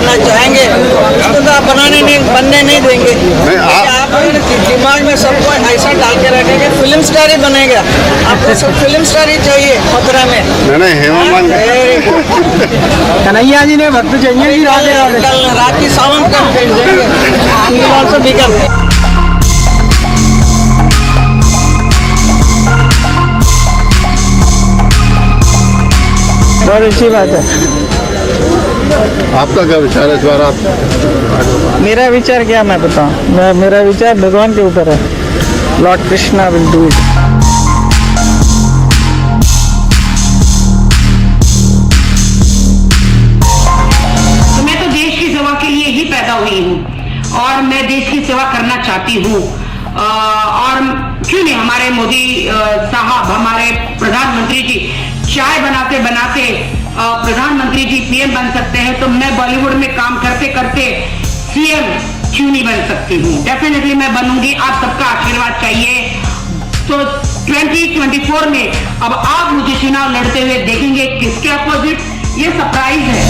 करना चाहेंगे उसको तो आप बनने नहीं देंगे। आप दिमाग में सबको ऐसा डाल के रखेंगे फिल्म स्टार ही बनेगा। आपको सब फिल्म स्टार ही चाहिए मथुरा में। नहीं हेमा कन्हैया जी ने भक्त चाहिए कल राखी सावंत का ऑल्सो बिकम। बहुत अच्छी बात है। आपका क्या विचार है इस बार? आप मेरा विचार क्या मैं बताऊं? मेरा विचार भगवान के ऊपर है। Lord Krishna will do it. मैं तो देश की सेवा के लिए ही पैदा हुई हूँ और मैं देश की सेवा करना चाहती हूँ। और क्यों नहीं, हमारे मोदी साहब, हमारे प्रधानमंत्री जी चाय बनाते बनाते प्रधानमंत्री जी पीएम बन सकते हैं, तो मैं बॉलीवुड में काम करते करते सीएम क्यों नहीं बन सकती हूँ? डेफिनेटली मैं बनूंगी। आप सबका आशीर्वाद चाहिए। तो 2024 में अब आप मुझे चुनाव लड़ते हुए देखेंगे। किसके अपोजिट, ये सरप्राइज है।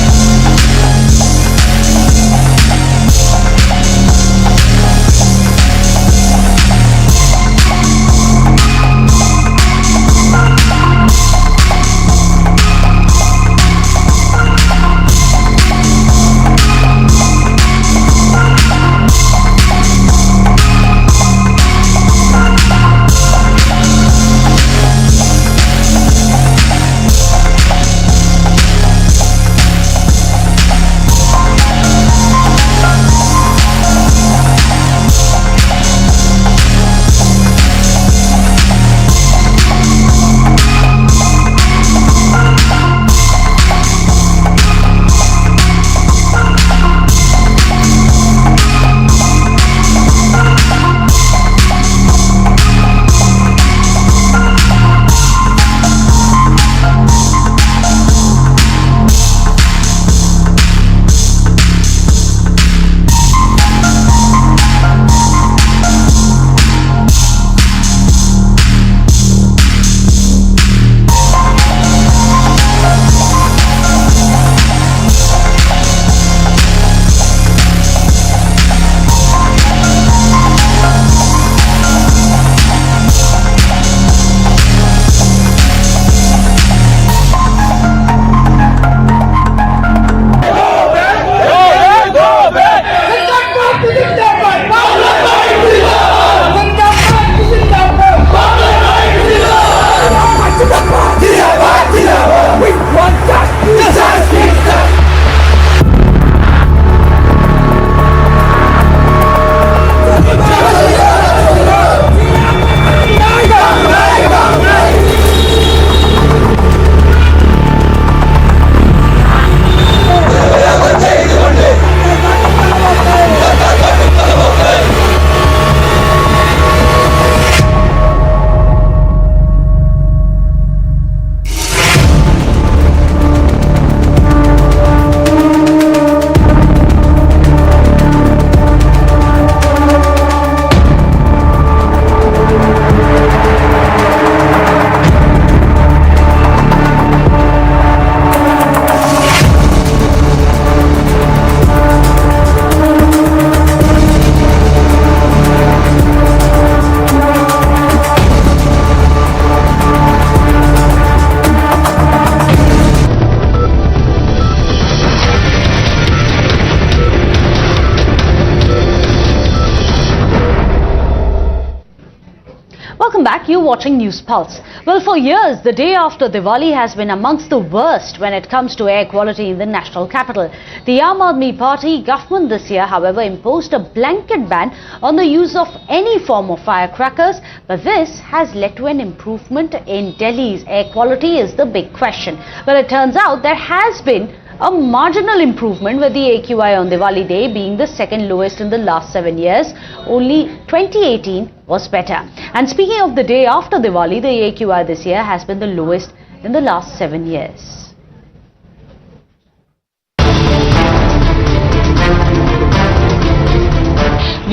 Welcome back. You're watching News Pulse. Well, for years, the day after Diwali has been amongst the worst when it comes to air quality in the national capital. The Aam Aadmi Party government this year, however, imposed a blanket ban on the use of any form of firecrackers. But this has led to an improvement in Delhi's air quality is the big question. Well, it turns out there has been a marginal improvement, with the AQI on Diwali day being the second lowest in the last 7 years. Only 2018 was better. And speaking of the day after Diwali, the AQI this year has been the lowest in the last 7 years.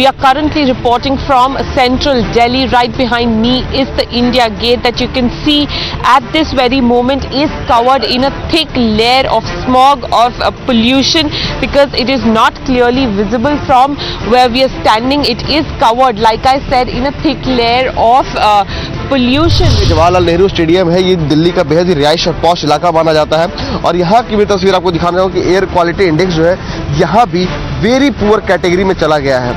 We are currently reporting from central Delhi. Right behind me is the India Gate that you can see at this very moment is covered in a thick layer of smog, of pollution, because it is not clearly visible from where we are standing. It is covered, like I said, in a thick layer of pollution. Jawaharlal Nehru stadium है, ये दिल्ली का बेहद ही रिहाइश और posh इलाका माना जाता है और यहाँ की भी तस्वीर आपको दिखाना चाहूँ कि एयर क्वालिटी इंडेक्स जो है यहाँ भी वेरी पुअर कैटेगरी में चला गया है,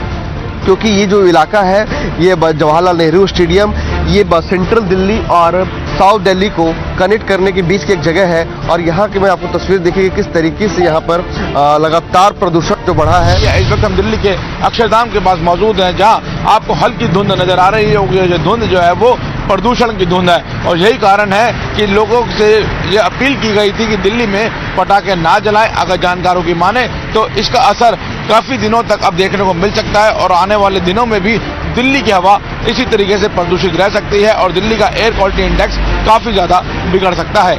क्योंकि ये जो इलाका है ये जवाहरलाल नेहरू स्टेडियम ये सेंट्रल दिल्ली और साउथ दिल्ली को कनेक्ट करने के बीच की एक जगह है और यहाँ की मैं आपको तस्वीर देखिए किस तरीके से यहाँ पर लगातार प्रदूषण जो बढ़ा है। इस वक्त हम दिल्ली के अक्षरधाम के पास मौजूद हैं, जहाँ आपको हल्की धुंध नजर आ रही है। ये धुंध जो है वो प्रदूषण की धुंध है और यही कारण है कि लोगों से ये अपील की गई थी कि दिल्ली में पटाखे ना जलाएं। अगर जानकारों की माने तो इसका असर काफी दिनों तक अब देखने को मिल सकता है और आने वाले दिनों में भी दिल्ली की हवा इसी तरीके से प्रदूषित रह सकती है और दिल्ली का एयर क्वालिटी इंडेक्स काफी ज्यादा बिगड़ सकता है।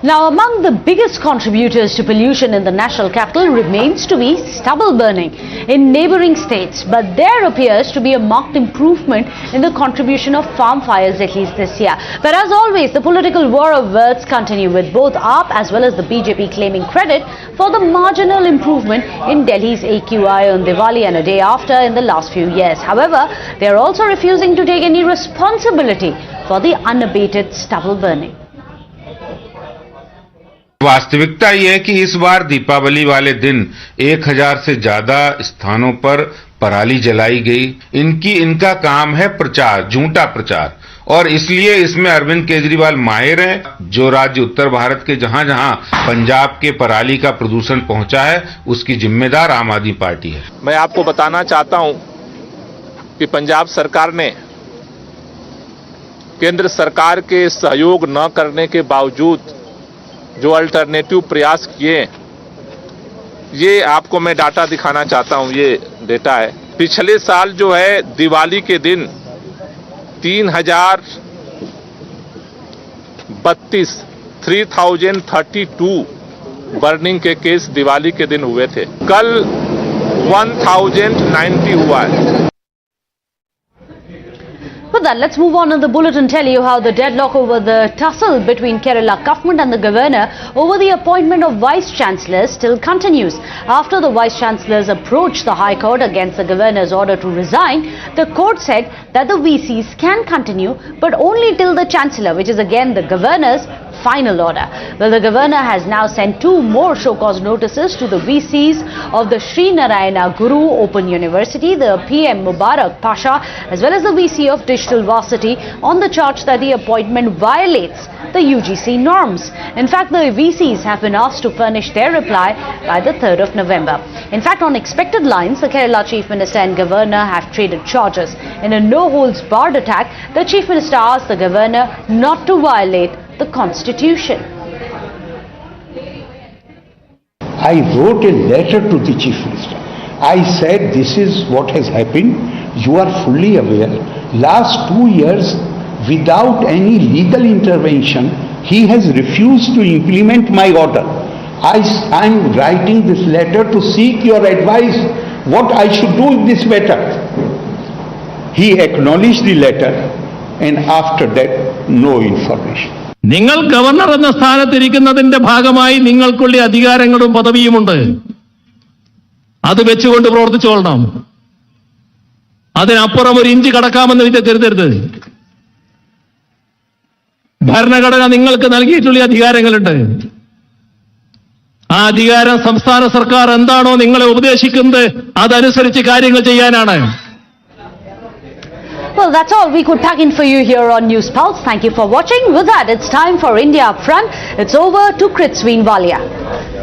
Now, among the biggest contributors to pollution in the national capital remains to be stubble burning in neighbouring states. But there appears to be a marked improvement in the contribution of farm fires, at least this year. But as always, the political war of words continue, with both AAP as well as the BJP claiming credit for the marginal improvement in Delhi's AQI on Diwali and a day after in the last few years. However, they are also refusing to take any responsibility for the unabated stubble burning. वास्तविकता ये है कि इस बार दीपावली वाले दिन 1000 से ज्यादा स्थानों पर पराली जलाई गई। इनका काम है प्रचार, झूठा प्रचार, और इसलिए इसमें अरविंद केजरीवाल माहिर हैं। जो राज्य उत्तर भारत के जहां-जहां पंजाब के पराली का प्रदूषण पहुंचा है उसकी जिम्मेदार आम आदमी पार्टी है। मैं आपको बताना चाहता हूं कि पंजाब सरकार ने केंद्र सरकार के सहयोग न करने के बावजूद जो अल्टरनेटिव प्रयास किए, ये आपको मैं डाटा दिखाना चाहता हूं। ये डेटा है, पिछले साल जो है दिवाली के दिन 3032 बर्निंग के केस दिवाली के दिन हुए थे। कल 1090 हुआ है। With that, let's move on in the bulletin, tell you how the deadlock over the tussle between Kerala government and the governor over the appointment of vice-chancellors still continues. After the vice-chancellors approached the High Court against the governor's order to resign, the court said that the VCs can continue, but only till the chancellor, which is again the governor's final order. Well, the governor has now sent 2 more show-cause notices to the VCs of the Sri Narayana Guru Open University, the PM Mubarak Pasha, as well as the VC of Digital Varsity, on the charge that the appointment violates the UGC norms. In fact, the VCs have been asked to furnish their reply by the 3rd of November. In fact, on expected lines, the Kerala Chief Minister and Governor have traded charges. In a no-holds-barred attack, the Chief Minister asked the Governor not to violate the Constitution. I wrote a letter to the Chief Minister. I said, this is what has happened. You are fully aware. Last 2 years, without any legal intervention, he has refused to implement my order. I am writing this letter to seek your advice what I should do with this matter. He acknowledged the letter, and after that, no information. നിങ്ങൾ governor എന്ന സ്ഥാനത്തിരിക്കുന്നതിന്റെ ഭാഗമായി നിങ്ങൾക്കുള്ള അധികാരങ്ങളും പദവിയുമുണ്ട്. അത് വെച്ചുകൊണ്ട് പ്രവർത്തിച്ചോളണം. അതിനപ്പുറം ഒരു inch കടക്കാമെന്ന് കരുതരുത്. ഭരണഘടന നിങ്ങൾക്ക് നൽകിയിട്ടുള്ള അധികാരങ്ങളുണ്ട്. ആ അധികാരം സംസ്ഥാന സർക്കാർ എന്താണോ നിങ്ങളെ ഉപദേശിക്കുന്നത് അതനുസരിച്ച് കാര്യങ്ങൾ ചെയ്യാനാണ്. Well, that's all we could pack in for you here on News Pulse. Thank you for watching. With that, it's time for India Up Front. It's over to Kritsveen Walia.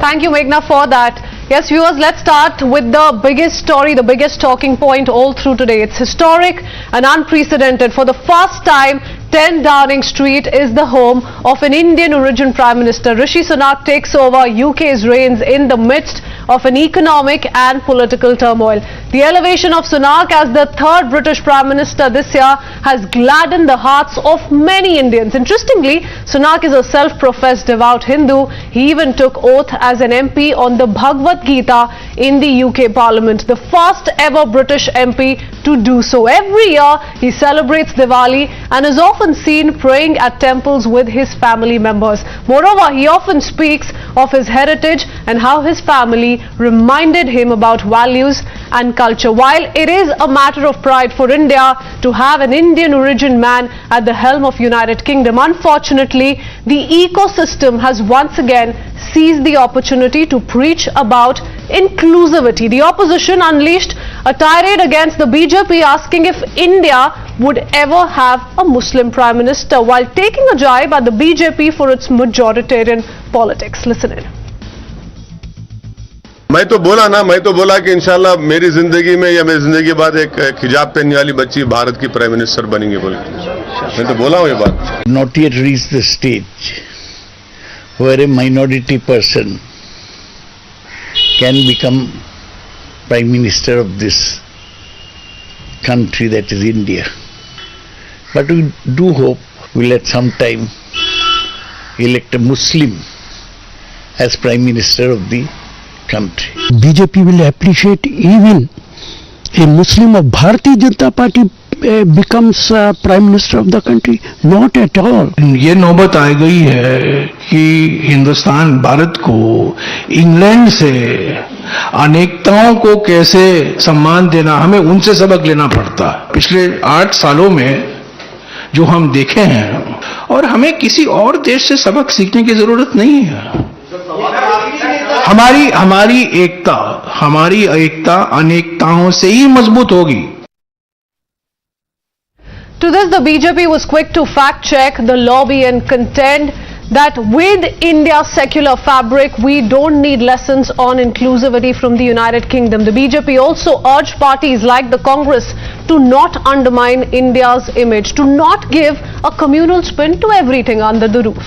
Thank you, Meghna, for that. Yes, viewers, let's start with the biggest story, the biggest talking point all through today. It's historic and unprecedented. For the first time, 10 Downing Street is the home of an Indian origin Prime Minister. Rishi Sunak takes over UK's reins in the midst of an economic and political turmoil. The elevation of Sunak as the third British Prime Minister this year has gladdened the hearts of many Indians. Interestingly, Sunak is a self-professed devout Hindu. He even took oath as an MP on the Bhagavad Gita in the UK Parliament, the first ever British MP to do so. Every year he celebrates Diwali and is often seen praying at temples with his family members. Moreover, he often speaks of his heritage and how his family reminded him about values and culture. While it is a matter of pride for India to have an Indian origin man at the helm of United Kingdom, unfortunately, the ecosystem has once again seized the opportunity to preach about inclusivity. The opposition unleashed a tirade against the BJP, asking if India would ever have a Muslim Prime Minister, while taking a jibe at the BJP for its majoritarian politics. Listen in. मैं तो बोला कि इंशाल्लाह मेरी जिंदगी में या मेरी जिंदगी के बाद एक हिजाब पहनने वाली बच्ची भारत की प्राइम मिनिस्टर बनेंगी बोल के मैं तो बोला हूं ये बात. Not yet reached the stage where a minority person can become Prime Minister of this country, that is India. But we do hope we'll at some time elect a Muslim as Prime Minister of the country. BJP will appreciate even a Muslim of Bharatiya Janata Party becomes Prime Minister of the country. Not at all. ये नौबत आ गई है कि हिंदुस्तान भारत को England से अनेकताओं को कैसे सम्मान देना, हमें उनसे सबक लेना पड़ता है. पिछले 8 सालों में जो हम देखे हैं, और हमें किसी और देश से सबक सीखने की जरूरत नहीं है. हमारी एकता अनेकताओं से ही मजबूत होगी. To this, the BJP was quick to fact-check the lobby and contend that with India's secular fabric, we don't need lessons on inclusivity from the United Kingdom. The BJP also urged parties like the Congress to not undermine India's image, to not give a communal spin to everything under the roof.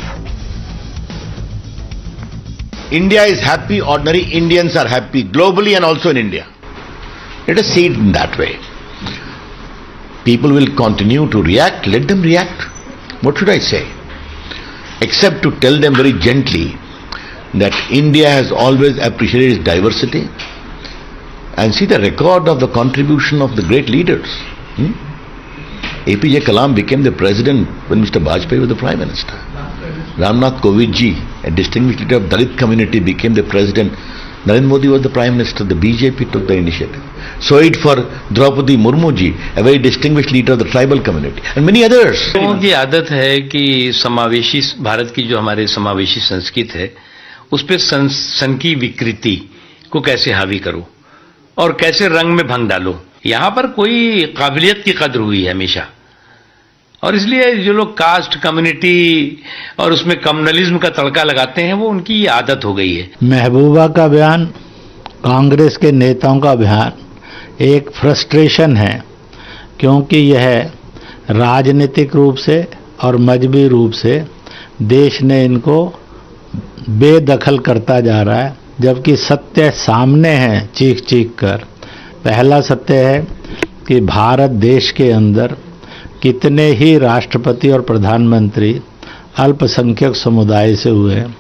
India is happy, ordinary Indians are happy, globally and also in India. Let us see it in that way. People will continue to react, let them react. What should I say? Except to tell them very gently that India has always appreciated its diversity, and see the record of the contribution of the great leaders. APJ Kalam became the president when Mr. Vajpayee was the Prime Minister. Ramnath Kovind ji, a distinguished leader of Dalit community, became the president. Narendra Modi was the Prime Minister. The BJP took the initiative. So it for Draupadi Murmu ji, a very distinguished leader of the tribal community, and many others. लोगों की आदत है कि समावेशी भारत की जो हमारे समावेशी संस्कृति है, उस पे सन की विकृति को कैसे हावी करो और कैसे रंग में भंग डालो. यहाँ पर कोई काबिलियत की कदर हुई है हमेशा, और इसलिए जो लोग कास्ट कम्युनिटी और उसमें कम्युनलिज्म का तड़का लगाते हैं, वो उनकी आदत हो गई है. महबूबा का बयान, कांग्रेस के नेताओं का बयान एक फ्रस्ट्रेशन है, क्योंकि यह राजनीतिक रूप से और मजहबी रूप से देश ने इनको बेदखल करता जा रहा है, जबकि सत्य सामने है चीख चीख कर. पहला सत्य है कि भारत देश के अंदर कितने ही राष्ट्रपति और प्रधानमंत्री अल्पसंख्यक समुदाय से हुए हैं.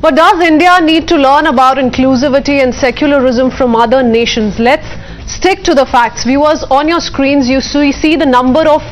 But does India need to learn about inclusivity and secularism from other nations? Let's stick to the facts. Viewers, on your screens you see the number of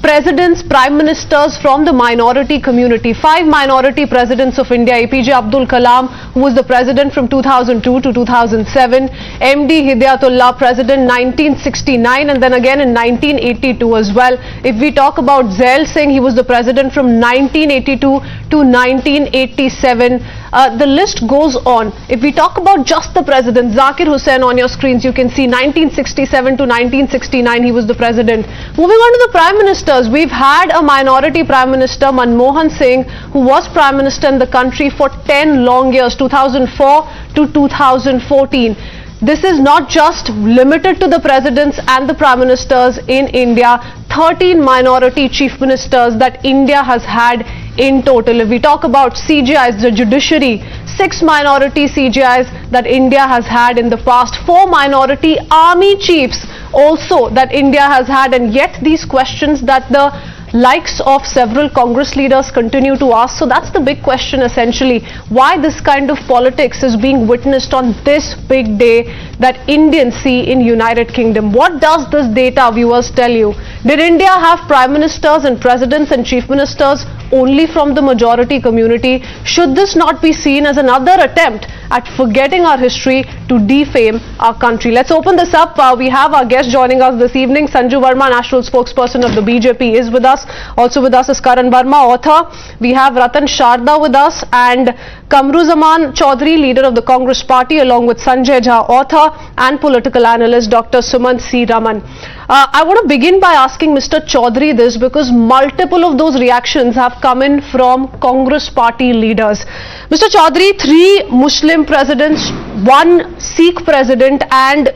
presidents, prime ministers from the minority community. 5 minority presidents of India: APJ Abdul Kalam, who was the president from 2002 to 2007, MD Hidayatullah, president 1969, and then again in 1982 as well. If we talk about Zail Singh, he was the president from 1982 to 1987. The list goes on. If we talk about just the president, Zakir Hussain, on your screens you can see 1967 to 1969 he was the president. Moving on to the prime ministers, we've had a minority prime minister, Manmohan Singh, who was prime minister in the country for 10 long years, 2004 to 2014. this is not just limited to the presidents and the prime ministers in India. 13 minority chief ministers that India has had in total. If we talk about CGIs, the judiciary, 6 minority CGIs that India has had in the past, 4 minority army chiefs also that India has had, and yet these questions that the likes of several Congress leaders continue to ask. So that's the big question essentially, why this kind of politics is being witnessed on this big day that Indians see in United Kingdom. What does this data, viewers, tell you? Did India have prime ministers and presidents and chief ministers only from the majority community? Should this not be seen as another attempt at forgetting our history to defame our country? Let's open this up. We have our guest joining us this evening. Sanju Verma, national spokesperson of the BJP, is with us. Also with us is Karan Verma, author. We have Ratan Sharda with us, and Kamruzaman Chaudhary, leader of the Congress party, along with Sanjay Jha, author and political analyst, Dr. Sumant C. Raman. I want to begin by asking Mr. Chaudhary this, because multiple of those reactions have come in from Congress party leaders. Mr. Chaudhary, 3 Muslim presidents, 1 Sikh president, and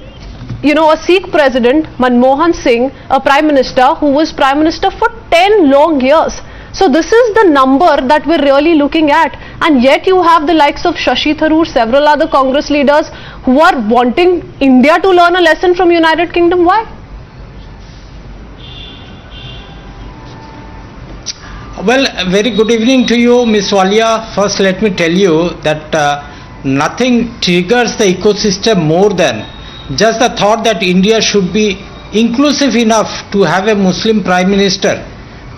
a Sikh president, Manmohan Singh, a prime minister who was prime minister for 10 long years. So this is the number that we're really looking at, and yet you have the likes of Shashi Tharoor, several other Congress leaders who are wanting India to learn a lesson from United Kingdom. Why? Well, very good evening to you, Ms. Walia. First, let me tell you that nothing triggers the ecosystem more than just the thought that India should be inclusive enough to have a Muslim prime minister,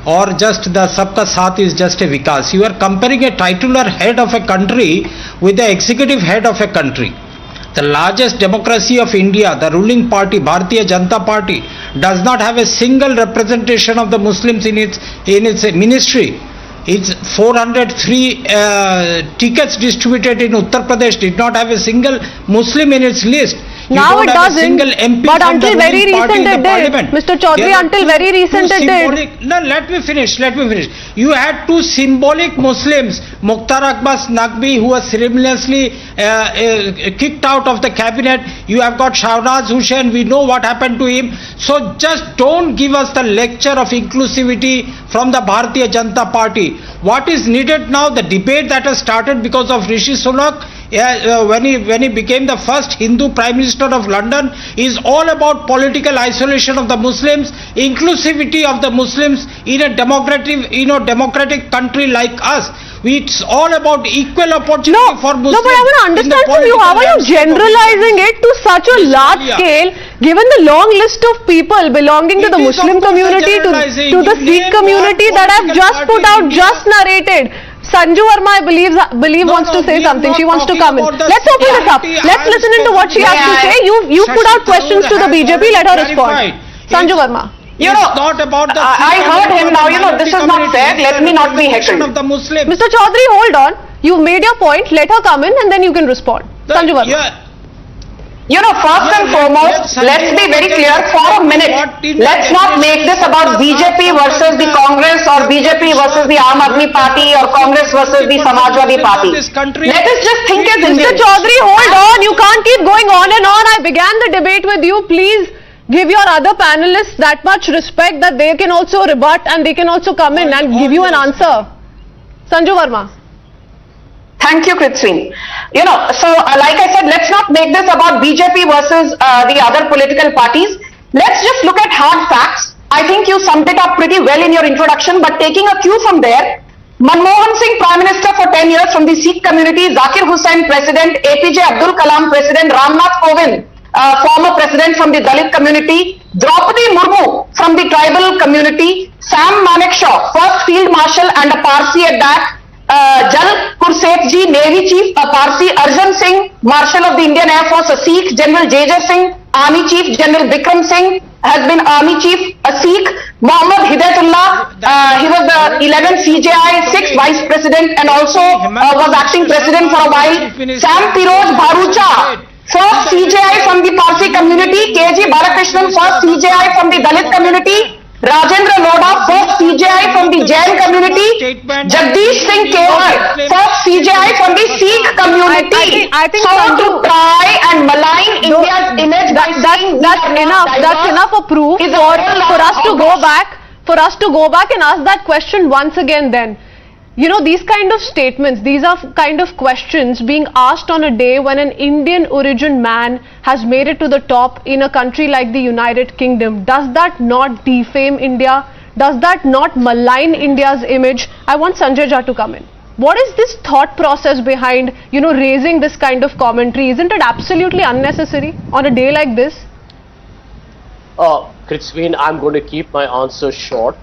or just the Sabka Saath is just a Vikas. You are comparing a titular head of a country with the executive head of a country. The largest democracy of India, the ruling party, Bharatiya Janata Party, does not have a single representation of the Muslims in its ministry. Its 403 tickets distributed in Uttar Pradesh did not have a single Muslim in its list. Now it doesn't, but until very recent it did. Mr. Chaudhary, until very recent it did. No, let me finish. You had 2 symbolic Muslims, Mukhtar Abbas Naqvi, who was ceremoniously kicked out of the cabinet. You have got Shahraz Hussain, we know what happened to him. So just don't give us the lecture of inclusivity from the Bharatiya Janata Party. What is needed now, the debate that has started because of Rishi Sunak, when he became the first Hindu Prime Minister of London, is all about political isolation of the Muslims, inclusivity of the Muslims in a democratic country like us. It's all about equal opportunity for Muslims. No, but I want to understand from you, how are you generalizing it to such a large scale, given the long list of people belonging to the Muslim community, to the Sikh community that I've just put out, just narrated? Sanju Verma, I believe wants to say something. She wants to come in. Let's open this up. Let's listen into what she has to say. You put out questions to the BJP. Let her respond. Sanju Verma. I heard him now. This is not fair. Let me not be heckled. Mr. Chaudhary, hold on. You've made your point. Let her come in and then you can respond. Sanju Verma. First and foremost, let's be very clear for a minute. Let's not make this about BJP versus the Congress, or BJP versus the Aam Aadmi Party, or Congress versus the Samajwadi Party. Let us just think as Mr. Chaudhary, hold on. You can't keep going on and on. I began the debate with you. Please give your other panelists that much respect that they can also rebut and they can also come in and give you an answer. Sanju Verma. Thank you, Kritsween. Like I said, let's not make this about BJP versus the other political parties. Let's just look at hard facts. I think you summed it up pretty well in your introduction, but taking a cue from there, Manmohan Singh, Prime Minister for 10 years from the Sikh community, Zakir Hussain, President, APJ Abdul Kalam, President, Ramnath Kovind, former President from the Dalit community, Draupadi Murmu from the tribal community, Sam Manekshaw, first Field Marshal and a Parsi at that, Jal Kurseth Ji, Navy Chief, a Parsi, Arjun Singh, Marshal of the Indian Air Force, a Sikh, General J.J. Singh, Army Chief, General Vikram Singh, has been Army Chief, a Sikh, Mohammad Hidayatullah, he was the 11th CJI, 6th Vice President and also was acting President for a while, Sam Piroj Bharucha, first CJI from the Parsi community, K.G. Balakrishnan, first CJI from the Dalit community, Rajendra Lodha, first CJI from the Jain community, Jagdish Singh Kewar, first CJI from the Sikh community. I think so Sanju, to try and malign India's image by saying that's enough of proof for us to go back. For us to go back and ask that question once again then. You know, these kind of statements, these are kind of questions being asked on a day when an Indian origin man has made it to the top in a country like the United Kingdom. Does that not defame India? Does that not malign India's image? I want Sanjay Jha to come in. What is this thought process behind, you know, raising this kind of commentary? Isn't it absolutely unnecessary on a day like this? Kritzveen, I'm going to keep my answer short.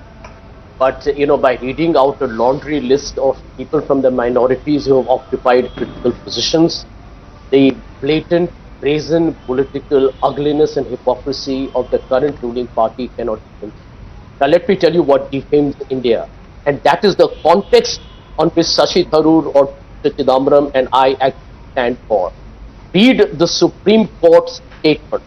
But, you know, by reading out a laundry list of people from the minorities who have occupied critical positions, the blatant, brazen political ugliness and hypocrisy of the current ruling party cannot be contained. Now, let me tell you what defames India. And that is the context on which Shashi Tharoor or Chidambaram and I actually stand for. Read the Supreme Court's statement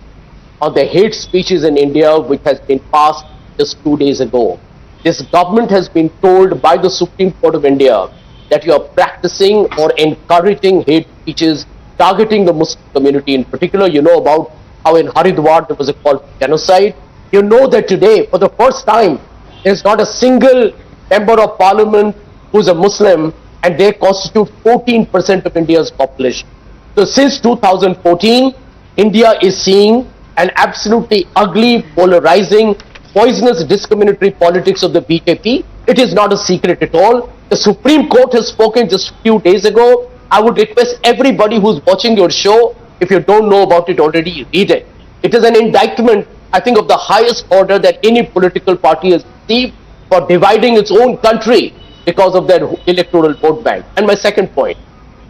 on the hate speeches in India, which has been passed just 2 days ago. This government has been told by the Supreme Court of India that you are practicing or encouraging hate speeches targeting the Muslim community. In particular, you know about how in Haridwar there was a call for genocide. You know that today, for the first time, there is not a single member of parliament who is a Muslim, and they constitute 14% of India's population. So since 2014, India is seeing an absolutely ugly, polarizing, poisonous discriminatory politics of the BJP. It is not a secret at all. The Supreme Court has spoken just a few days ago. I would request everybody who's watching your show, if you don't know about it already, read it. It is an indictment, I think, of the highest order that any political party has received for dividing its own country because of their electoral vote bank. And my second point,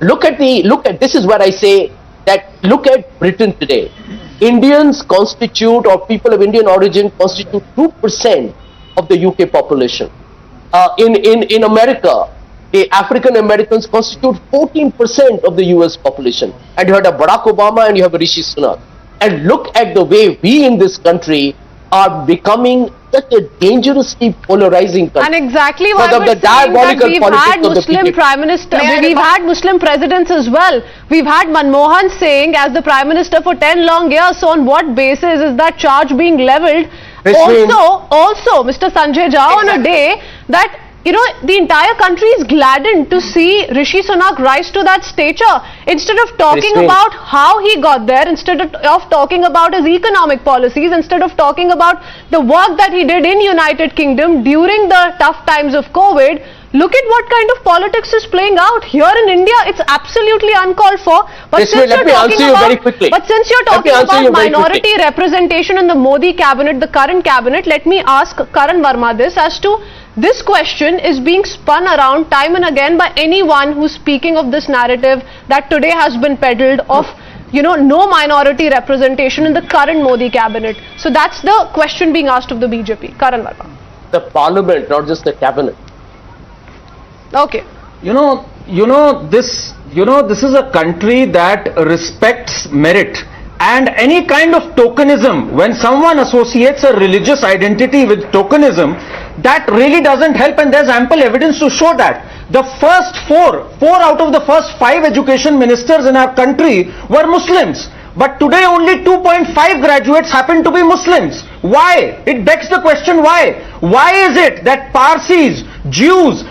look at this is where I say that look at Britain today. Indians constitute, or people of Indian origin constitute 2% of the UK population. In America, the African Americans constitute 14% of the US population. And you had a Barack Obama and you have a Rishi Sunak. And look at the way we in this country are becoming such a dangerously polarizing country. And exactly why we're saying that we've had Muslim prime minister, we've had Muslim presidents as well. We've had Manmohan saying as the prime minister for 10 long years. So on what basis is that charge being levelled? Also, Mr. Sanjay Jha, on a day that, you know, the entire country is gladdened to see Rishi Sunak rise to that stature. Instead of talking about how he got there, instead of talking about his economic policies, instead of talking about the work that he did in United Kingdom during the tough times of COVID, look at what kind of politics is playing out here in India. It's absolutely uncalled for. But since you're talking about minority representation in the Modi cabinet, the current cabinet, let me ask Karan Verma this as to this question is being spun around time and again by anyone who's speaking of this narrative that today has been peddled of, you know, no minority representation in the current Modi cabinet. So that's the question being asked of the BJP. Karan Verma. The parliament, not just the cabinet. Okay. This is a country that respects merit. And any kind of tokenism, when someone associates a religious identity with tokenism, that really doesn't help, and there's ample evidence to show that. The first four out of the first 5 education ministers in our country were Muslims. But today only 2.5 graduates happen to be Muslims. Why? It begs the question why. Why is it that Parsis, Jews,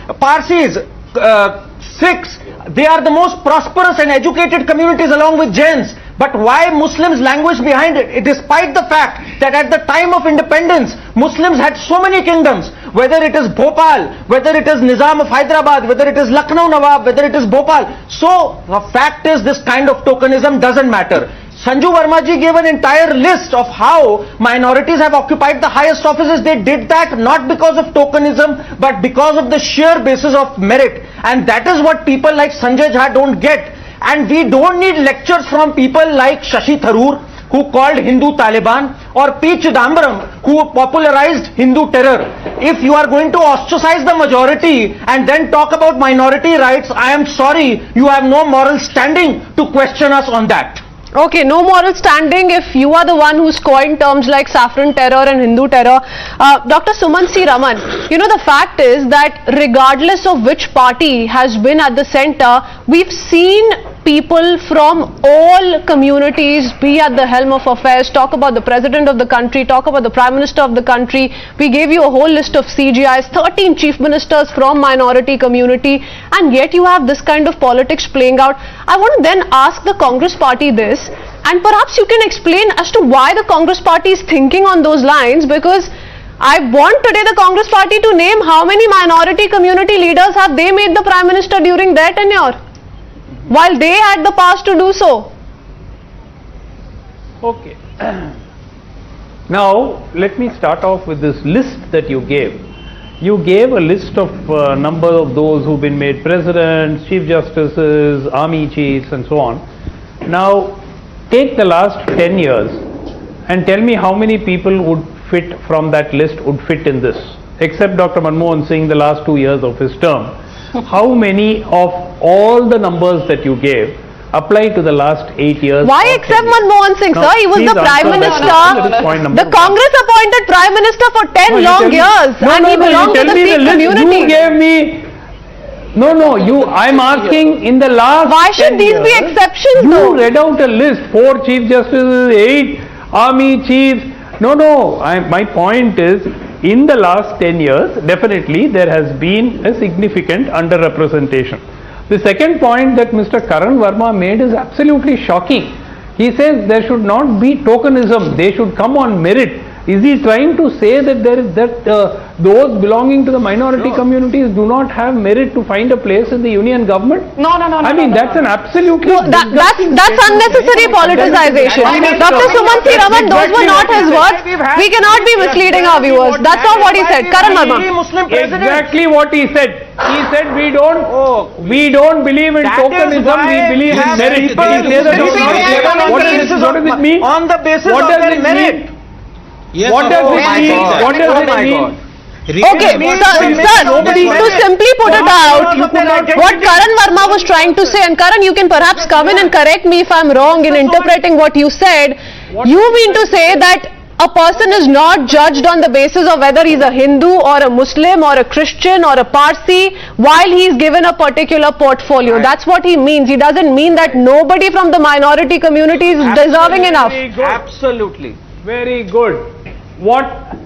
Sikhs, they are the most prosperous and educated communities along with Jains? But why Muslims languish behind it? Despite the fact that at the time of independence, Muslims had so many kingdoms, whether it is Bhopal, whether it is Nizam of Hyderabad, whether it is Lucknow Nawab, whether it is Bhopal. So the fact is this kind of tokenism doesn't matter. Sanju Verma ji gave an entire list of how minorities have occupied the highest offices. They did that not because of tokenism, but because of the sheer basis of merit. And that is what people like Sanjay Jha don't get. And we don't need lectures from people like Shashi Tharoor, who called Hindu Taliban, or P. Chidambaram, who popularized Hindu terror. If you are going to ostracize the majority and then talk about minority rights, I am sorry, you have no moral standing to question us on that. Okay, no moral standing if you are the one who's coined terms like saffron terror and Hindu terror. Dr. Suman C. Raman, you know, the fact is that regardless of which party has been at the center, we've seen people from all communities be at the helm of affairs, talk about the president of the country, talk about the prime minister of the country. We gave you a whole list of CGIs, 13 chief ministers from minority community, and yet you have this kind of politics playing out. I want to then ask the Congress party this, and perhaps you can explain as to why the Congress party is thinking on those lines, because I want today the Congress party to name how many minority community leaders have they made the Prime Minister during their tenure, while they had the past to do so. Okay. Now, let me start off with this list that you gave. You gave a list of number of those who've been made presidents, chief justices, army chiefs and so on. Now, take the last 10 years and tell me how many people would fit from that list would fit in this, except Dr. Manmohan Singh the last 2 years of his term. How many of all the numbers that you gave apply to the last 8 years? Why except Manmohan Singh, sir? He was the Prime Minister, the Congress appointed Prime Minister for 10 long years, and he belonged to the Sikh community. You gave me. I'm asking in the last. Why should these be exceptions though? You read out a list, 4 chief justices, 8 army chiefs. My point is, in the last 10 years, definitely there has been a significant underrepresentation. The second point that Mr. Karan Verma made is absolutely shocking. He says there should not be tokenism, they should come on merit. Is he trying to say that those belonging to the minority communities do not have merit to find a place in the union government? No. I mean, that's an absolutely... That's unnecessary politicization. Dr. Sumanthi Raman, those were not his words. We cannot be misleading our viewers. That's not what he said. Karan Verma. Exactly what he said. He said we don't believe in tokenism, we believe in merit. What does it mean? On the basis of their merit. Yes, what does it mean? What does it mean? Okay, sir, to simply put it out, what Karan Verma was trying to say, and Karan, you can perhaps come in and correct me if I'm wrong in interpreting what you said. You mean to say that a person is not judged on the basis of whether he's a Hindu or a Muslim or a Christian or a Parsi while he's given a particular portfolio. That's what he means. He doesn't mean that nobody from the minority community is deserving enough. Absolutely. Very good. What?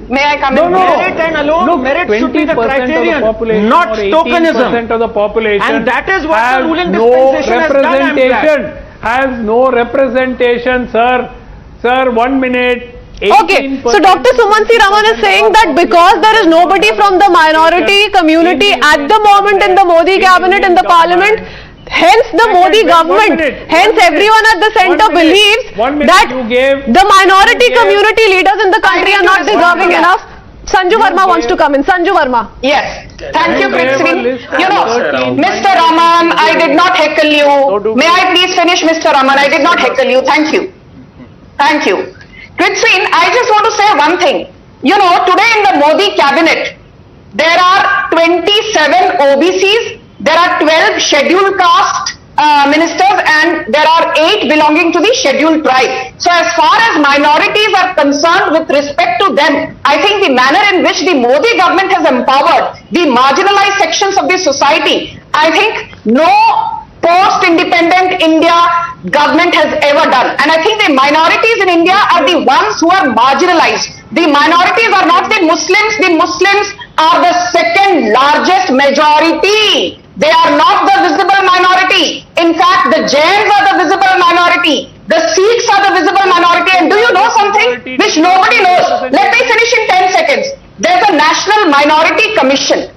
May I come in? Merit and alone, look, merit should be the criterion, not tokenism. 18% of the population, and that is what the ruling dispensation has no representation, sir. Sir, 1 minute. Okay, so Dr. Sumanthi Raman is saying that because there is nobody from the minority community at the moment in the Modi cabinet in the parliament, hence the Modi government, hence everyone at the centre believes that the minority community leaders in the country are not deserving enough. Sanju Verma wants to come in. Sanju Verma. Yes. Thank you, Prithvi. Mr. Raman, I did not heckle you. May I please finish, Mr. Raman? I did not heckle you. Thank you. Thank you. Prithvi, I just want to say one thing. Today in the Modi cabinet, there are 27 OBCs. There are 12 scheduled caste ministers and there are 8 belonging to the scheduled tribe. So as far as minorities are concerned with respect to them, I think the manner in which the Modi government has empowered the marginalized sections of the society, I think no post-independent India government has ever done. And I think the minorities in India are the ones who are marginalized. The minorities are not the Muslims are the second largest majority. They are not the visible minority. In fact, the Jains are the visible minority. The Sikhs are the visible minority. And do you know something which nobody knows? Let me finish in 10 seconds. There's a National Minority Commission.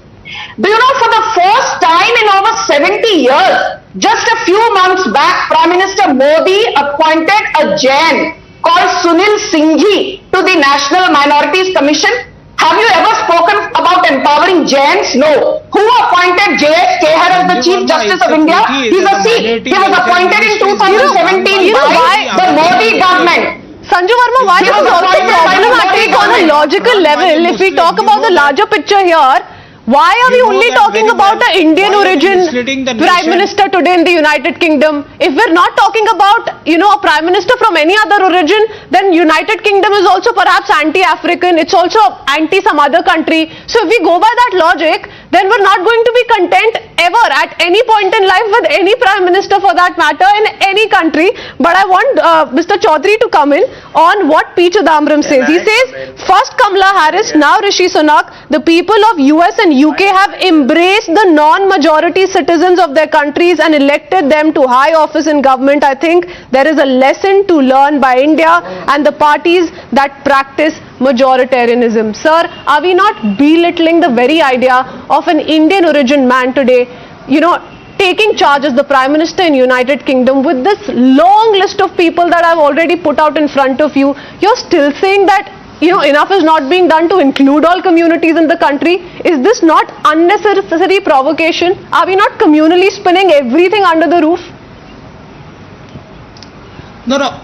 Do you know, for the first time in over 70 years, just a few months back, Prime Minister Modi appointed a Jain called Sunil Singhji to the National Minorities Commission. Have you ever spoken about empowering Jains? No. Who appointed J.S. Kehar as the Chief Justice of India? He's a Sikh. He was appointed in 2017 by the Modi government. Sanju Verma, why is it also problematic on a logical level if we talk about the larger picture here? Why are we only talking about an Indian origin Prime Minister today in the United Kingdom? If we're not talking about, a Prime Minister from any other origin, then United Kingdom is also perhaps anti-African, it's also anti some other country. So if we go by that logic, then we're not going to be content ever at any point in life with any prime minister for that matter in any country. But I want Mr. Chaudhary to come in on what P. Chidambaram says. He says, first Kamala Harris, now Rishi Sunak, the people of US and UK have embraced the non-majority citizens of their countries and elected them to high office in government. I think there is a lesson to learn by India and the parties that practice majoritarianism. Sir, are we not belittling the very idea of an Indian origin man today, taking charge as the Prime Minister in United Kingdom with this long list of people that I've already put out in front of you? You're still saying that, enough is not being done to include all communities in the country? Is this not unnecessary provocation? Are we not communally spinning everything under the roof? No.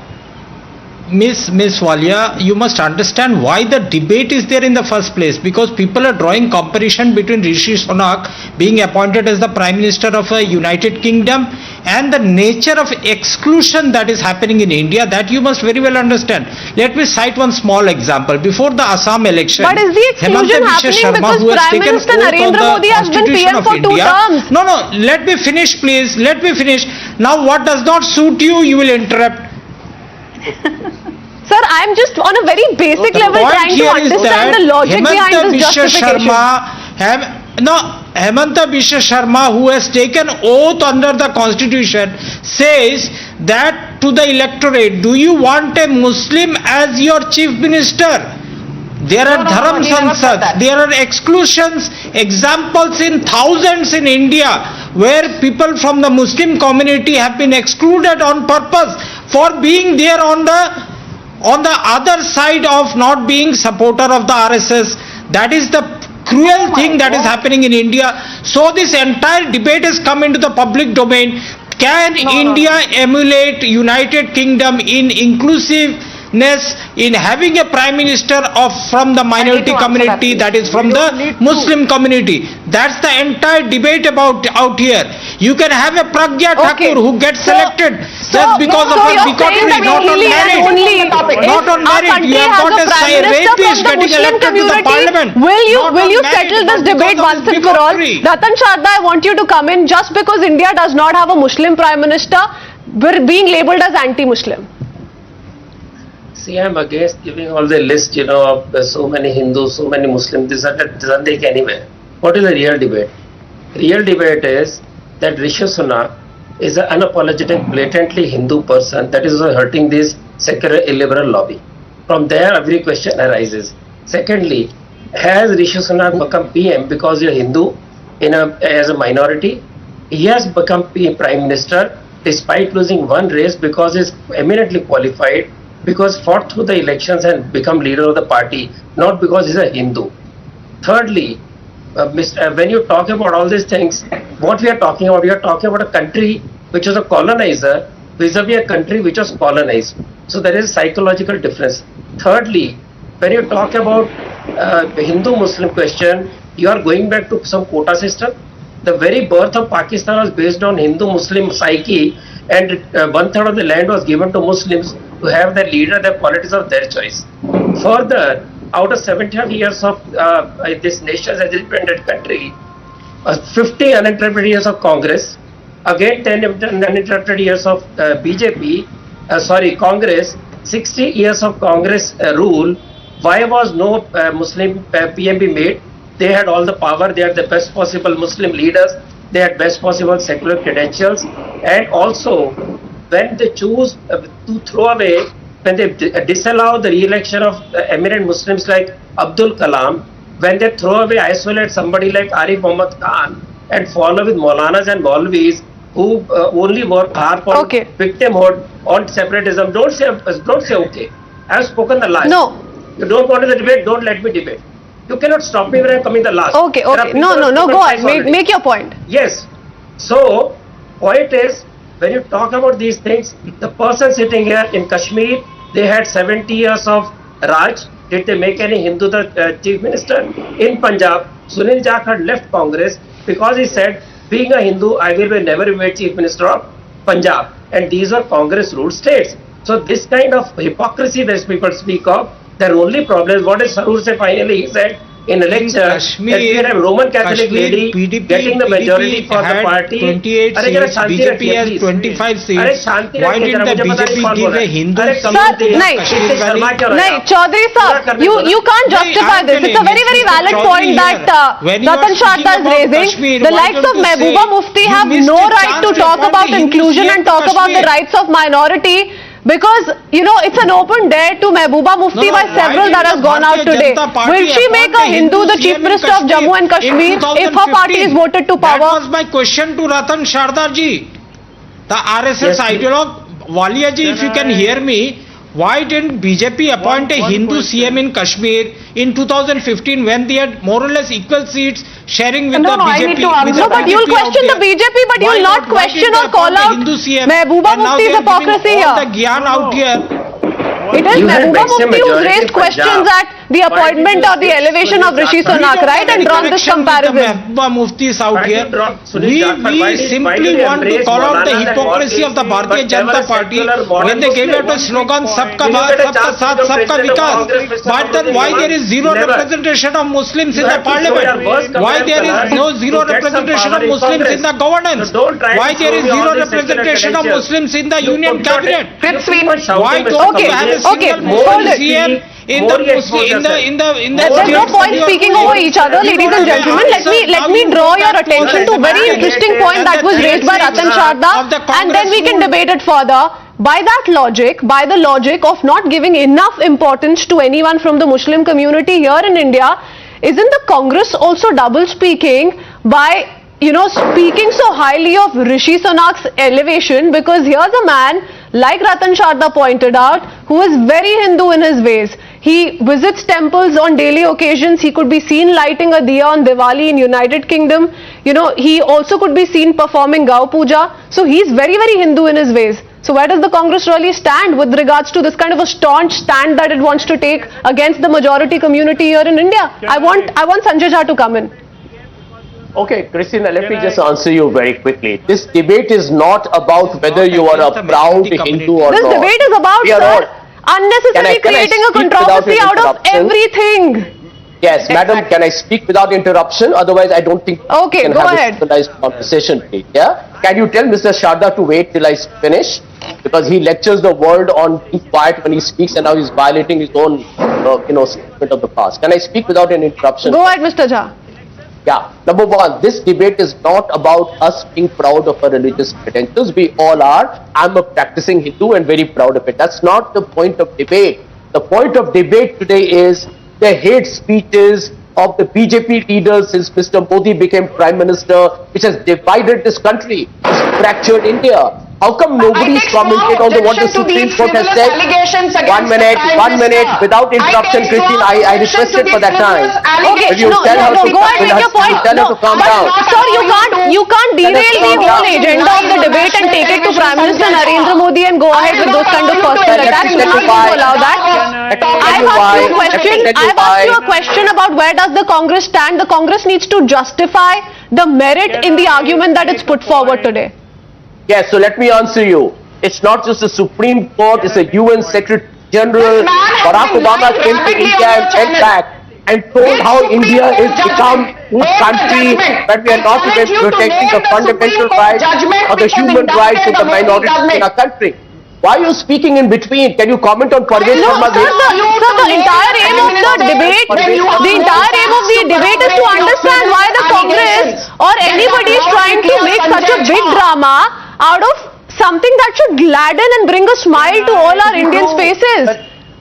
Miss Walia, you must understand why the debate is there in the first place, because people are drawing comparison between Rishi Sunak being appointed as the Prime Minister of a United Kingdom and the nature of exclusion that is happening in India. That you must very well understand. Let me cite one small example. Before the Assam election, but is the exclusion happening because Prime Minister Narendra Modi has been PM for 2 terms? No, let me finish please, let me finish. Now what does not suit you, you will interrupt. Sir, I am just on a very basic level trying to understand the logic behind this justification. Hemanta Biswa Sharma, who has taken oath under the constitution, says that to the electorate, do you want a Muslim as your chief minister? There are dharam sansads, there are exclusions, examples in thousands in India where people from the Muslim community have been excluded on purpose for being there on the other side of not being supporter of the RSS. That is the cruel thing that is happening in India. So this entire debate has come into the public domain. Can India emulate United Kingdom in inclusiveness, in having a prime minister from the minority community, that is from the Muslim community? That's the entire debate out here. You can have a Pragya Thakur who gets selected just because of her dichotomy, not on merit. Not on merit. You have got a rapist getting elected to the parliament. Will you settle this debate once and for all? Ratan Sharda, I want you to come in. Just because India does not have a Muslim prime minister, we're being labelled as anti-Muslim. See, I'm against giving all the list, of so many Hindus, so many Muslims. This doesn't take anywhere. What is the real debate? Real debate is that Rishi Sunak is an unapologetic, blatantly Hindu person that is hurting this secular illiberal lobby. From there, every question arises. Secondly, has Rishi Sunak become PM because you're Hindu as a minority? He has become Prime Minister despite losing one race because he's eminently qualified, because fought through the elections and become leader of the party, not because he's a Hindu. Thirdly, when you talk about all these things, what we are talking about a country which was a colonizer vis-a-vis a country which was colonized. So there is a psychological difference. Thirdly, when you talk about the Hindu-Muslim question, you are going back to some quota system. The very birth of Pakistan was based on Hindu-Muslim psyche, and 1/3 of the land was given to Muslims to have their leader, their politics of their choice. Further, out of 75 years of this nation as a independent country, 50 uninterrupted years of Congress, again 10 uninterrupted years of Congress, 60 years of Congress rule. Why was no Muslim PMB made? They had all the power, they had the best possible Muslim leaders, they had best possible secular credentials, and also when they choose to throw away, when they disallow the re-election of eminent Muslims like Abdul Kalam, when they throw away, isolate somebody like Arif Muhammad Khan and follow with Maulanas and Maulvis who only work hard for victimhood, on separatism, don't say okay. I have spoken the last. No. You don't want to debate, don't let me debate. You cannot stop me when I am coming the last. Okay. No, go on. Make your point. Yes. So, point is, when you talk about these things, the person sitting here in Kashmir, they had 70 years of Raj. Did they make any Hindu the chief minister? In Punjab, Sunil Jakhar left Congress because he said, being a Hindu, I will never be made chief minister of Punjab. And these are Congress ruled states. So this kind of hypocrisy that people speak of, their only problem is, what is Sarur said finally? He said, in a lecture that we had a Roman Catholic lady getting the majority for the party. 28 seats, BJP has 25 seats. Why didn't the BJP give a Hindu seat to Kashmir Valley? नहीं चौधरी साहब, you can't justify this. It's a very very valid point that Ratan Sharda is raising. The likes of Mehbooba Mufti have no right to talk about inclusion and talk about the rights of minority. Because, you know, it's an open dare to Mehbooba Mufti by several that has gone out today. Will she make a Hindu the Chief Minister of Jammu and Kashmir if her party is voted to power? That was my question to Ratan Sharda ji. The RSS ideologue, Walia ji, if you can hear me, why didn't BJP appoint a Hindu CM in Kashmir in 2015 when they had more or less equal seats sharing with the BJP? No, but you'll question the BJP, but you'll not question or call out Mehbooba Mufti's hypocrisy here. The Gyan out here. It is Mehbooba Mufti who's raised questions at the appointment or the elevation of Rishi Sunak, right? And drawn this comparison. Mehbooba Mufti is out here. We simply want to call out the hypocrisy of the Bharatiya Janata Party when they gave out a slogan, Sabka Baath, Sabka Saath, Sabka Vikas. But then why there is zero representation of Muslims in the parliament? Why there is no zero representation of Muslims in the governance? Why there is zero representation of Muslims in the union cabinet? Why don't you have a single Muslim CM? There's no point speaking over each other, ladies and gentlemen. Let me draw your attention to a very interesting point that was raised by Ratan Sharda, and then we can debate it further. By that logic, by the logic of not giving enough importance to anyone from the Muslim community here in India, isn't the Congress also double speaking by, you know, speaking so highly of Rishi Sunak's elevation? Because here's a man, like Ratan Sharda pointed out, who is very Hindu in his ways. He visits temples on daily occasions. He could be seen lighting a diya on Diwali in United Kingdom. You know, he also could be seen performing Gau Puja. So he's very, very Hindu in his ways. So where does the Congress really stand with regards to this kind of a staunch stand that it wants to take against the majority community here in India? I want Sanjay Jha to come in. Okay, Christina, let me just answer you very quickly. This debate is not about whether you are a proud Hindu or not. This debate is about unnecessarily creating a controversy out of everything. Yes, madam, can I speak without interruption? Otherwise, I don't think we can have a civilized conversation, please. Yeah? Can you tell Mr. Sharda to wait till I finish? Because he lectures the world on being quiet when he speaks, and now he's violating his own, statement of the past. Can I speak without an interruption? Go ahead, Mr. Jha. Yeah. Number one, this debate is not about us being proud of our religious credentials. We all are. I'm a practicing Hindu and very proud of it. That's not the point of debate. The point of debate today is the hate speeches of the BJP leaders since Mr. Modi became Prime Minister, which has divided this country, has fractured India. How come nobody's commented on what the Supreme Court has said? 1 minute, without interruption, Christine, I requested for that time. Okay, go ahead, make your point. Tell her to calm down. Sir, you can't derail the whole agenda of the debate and take it to Prime Minister Narendra Modi and go ahead with those kind of personal attacks. We're not going to allow that. I've asked you a question about where does the Congress stand. The Congress needs to justify the merit in the argument that it's put forward today. Yes, so let me answer you. It's not just the Supreme Court, it's the UN Secretary General. Barack Obama came to India and went back and told how India is become a country that we are not even protecting the fundamental rights or the human rights of the minorities in our country. Why are you speaking in between? Can you comment on Parvez Sharma's the entire aim of the debate, is to understand why the Congress or anybody is trying to make such a big drama out of something that should gladden and bring a smile to all our Indians' faces.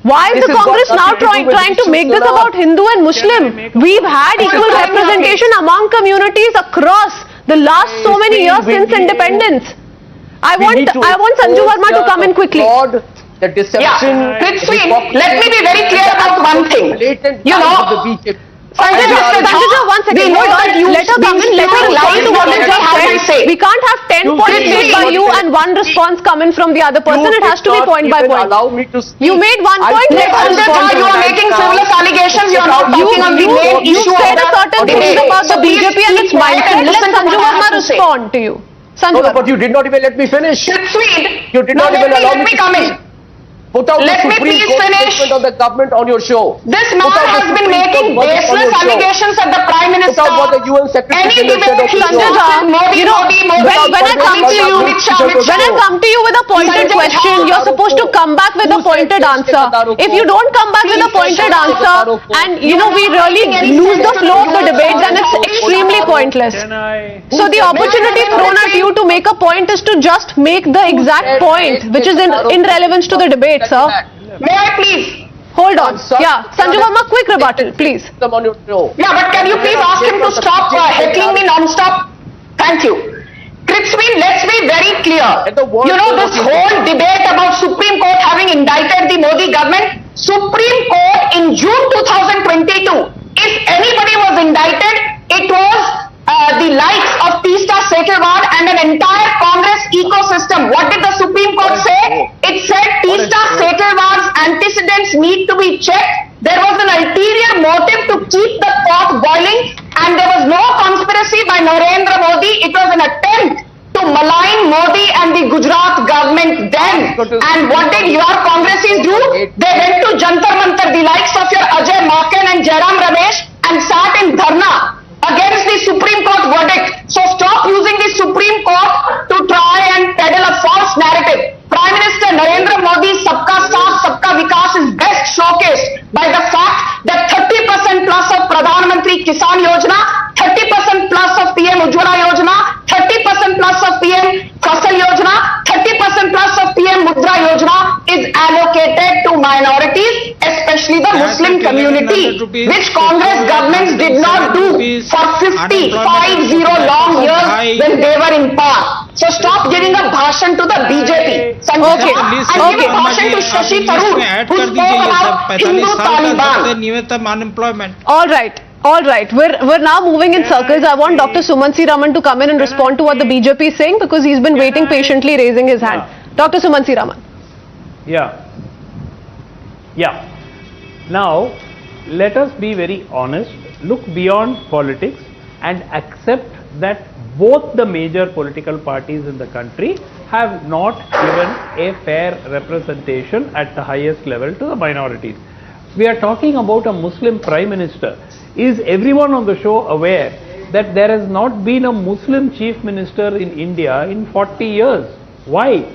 Why is the Congress now trying to make this about Hindu and Muslim? We've had equal representation among communities across the last so many years since independence. I want Sanju Verma to come in quickly. The deception. Let me be very clear about one thing. You know, Sanjay, one second, hold on. Let her come in, let her respond to what is just said. We can't have 10 points made by you and one response coming from the other person. It has to be point by point. You made 1 point, let her respond. You are making frivolous allegations. You are not talking on the main issue. You said a certain thing about the BJP and its mindset. Let Sanju Verma respond to you. No, but you did not even let me finish. Sweet. You did not even allow me to come in. Put out Let the me Supreme please Court finish. statement of the government on your show. This Put man out the has been Supreme making Court verdict on baseless your show. allegations at the Prime Minister. Put out what the UN Secretary Any General said debate on he your starts show. with Modi, you know, Modi, Modi. when I come to you, when I come to you with a pointed Sanjay question, Jha, you're supposed to come back with a pointed answer. If you don't come back with a pointed answer, and we really lose the flow of the debate, then it's extremely pointless. So the opportunity thrown at you to make a point is to just make the exact point, which is in relevance to the debate, sir. May I please? Hold on. Yeah, Sanju Verma, quick rebuttal, please. Them on your show. Yeah, but can you please ask him to stop heckling me non-stop? Thank you. Cripsween, let's be very clear. You know this whole debate about Supreme Court having indicted the Modi government? Supreme Court in June 2022, if anybody was indicted, it was the likes of Teesta Sekelwal and an entire Congress ecosystem. What did the Supreme Court say? It said Teesta Sekelwal's antecedents need to be checked. There was an ulterior motive to keep the pot boiling, and there was no conspiracy by Narendra Modi. It was an attempt to malign Modi and the Gujarat government then. And what did your Congressies do? They went to Jantar Mantar, the likes of your Ajay Maken and Jairam Ramesh, and sat in dharna against the Supreme Court verdict. So stop using the Supreme Court to try and peddle a false narrative. Prime Minister Narendra Modi's Sabka Saath, Sabka Vikas is best showcased by the fact that 30% plus of Pradhan Mantri Kisan Yojana, 30% plus of PM Ujjwala Yojana, 30% plus of PM Fasal Yojana, 30% plus of PM Mudra Yojana is allocated to minorities, especially the Muslim community, which Congress governments did not do for 50 long years when they were in power. So stop giving a bhashan to the BJP. Sanjay Jha, and give a bhashan to Shashi Tharoor, who spoke about Hindu Taliban. All right. We're now moving in circles. I want Dr. Sumansi Raman to come in and respond to what the BJP is saying, because he's been waiting patiently, raising his hand. Dr. Sumansi Raman. Yeah. Now, let us be very honest, look beyond politics and accept that both the major political parties in the country have not given a fair representation at the highest level to the minorities. We are talking about a Muslim Prime Minister. Is everyone on the show aware that there has not been a Muslim Chief Minister in India in 40 years? Why?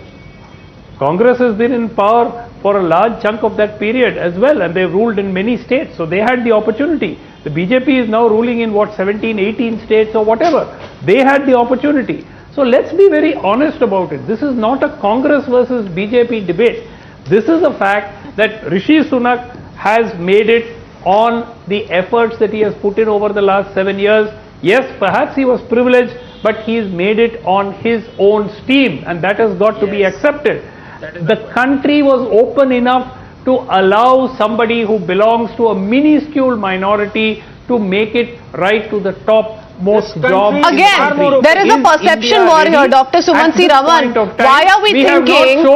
Congress has been in power for a large chunk of that period as well, and they've ruled in many states, so they had the opportunity. The BJP is now ruling in 17, 18 states or whatever. They had the opportunity. So let's be very honest about it. This is not a Congress versus BJP debate. This is a fact that Rishi Sunak has made it on the efforts that he has put in over the last 7 years. Yes, perhaps he was privileged, but he's made it on his own steam, and that has got to be accepted. The country was open enough to allow somebody who belongs to a minuscule minority to make it right to the top most job. Again, there is a perception war here, Dr. Sumansi Raman. Why are we thinking,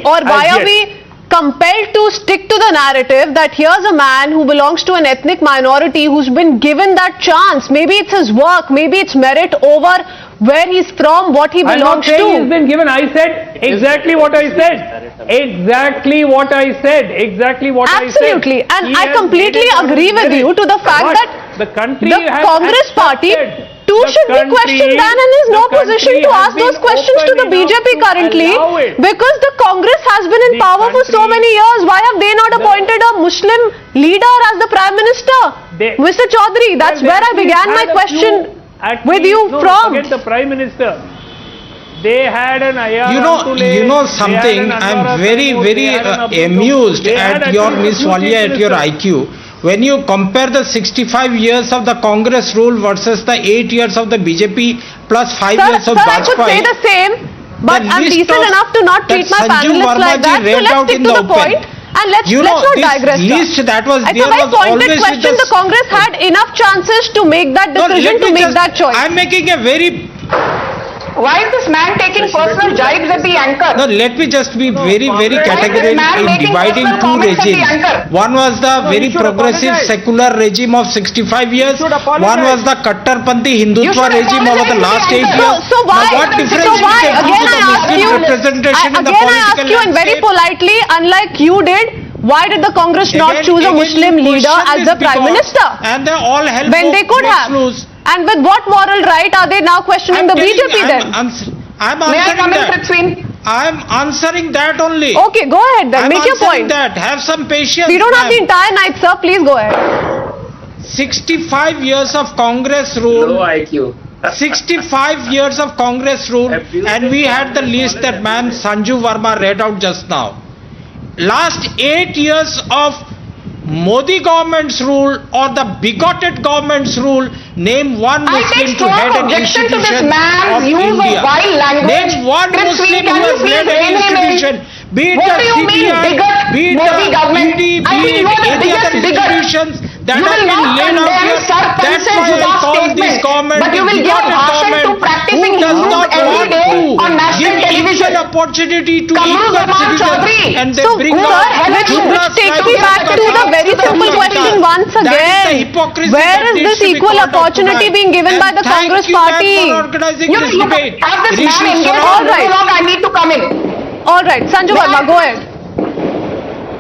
or why are we compelled to stick to the narrative that here's a man who belongs to an ethnic minority who's been given that chance? Maybe it's his work, maybe it's merit over where he's from, what he belongs to. I'm not saying he's been given. I said exactly what I said. Exactly what I said. Absolutely. And I completely agree with you to the fact that the Congress party too should be questioned then, and is no position to ask those questions to the BJP currently, because the Congress has been in power for so many years. Why have they not appointed a Muslim leader as the Prime Minister? Mr. Chaudhary, that's where I began my question with you from. Forget the Prime Minister. They had an IR. You know something, I'm very amused at your Miss Walia, at your IQ. When you compare the 65 years of the Congress rule versus the 8 years of the BJP plus 5 years of Vajpayee. I could say the same, but I'm decent enough to not treat my panelists like that. So let's stick to the point. And let's not digress. List that was it's a very pointed question. The Congress had enough chances to make that decision, to make that choice. I'm making a very... Why is this man taking personal jibes at the anchor? No, let me just be very categorical in dividing two regimes. One was the very progressive secular regime of 65 years. One was the Kattarpanthi Hindutva regime over the last 8 years. So why? Again I ask you, representation in the again I political ask you, and very landscape. politely, unlike you did, why did the Congress not choose a Muslim you leader question as this the Prime because- Minister? And they all help When they could have. loose. And with what moral right are they now questioning the BJP then? I'm May I answering come in, that. Prithvi? I'm answering that only. Okay, go ahead then. I'm Make your answering point. that. Have some patience. We don't have the ma'am. entire night, sir. Please go ahead. 65 years of Congress rule. Low IQ. 65 years of Congress rule, and we had the list that man Sanju Verma read out just now. Last 8 years of Modi government's rule or the bigoted government's rule, name one Muslim to head an institution of India. Name one Muslim who has led an institution. Be it the CBI, be it the ED, be it any other institutions that have been laid out here. That's why I call this government a bigoted government who does not want to give equal opportunity to equal citizens, and they bring out which takes me back to the very simple question once again. Where is this equal opportunity being given by the Congress party? Organizing this debate. All right. I need to come in. All right, Sanju Verma, go ahead.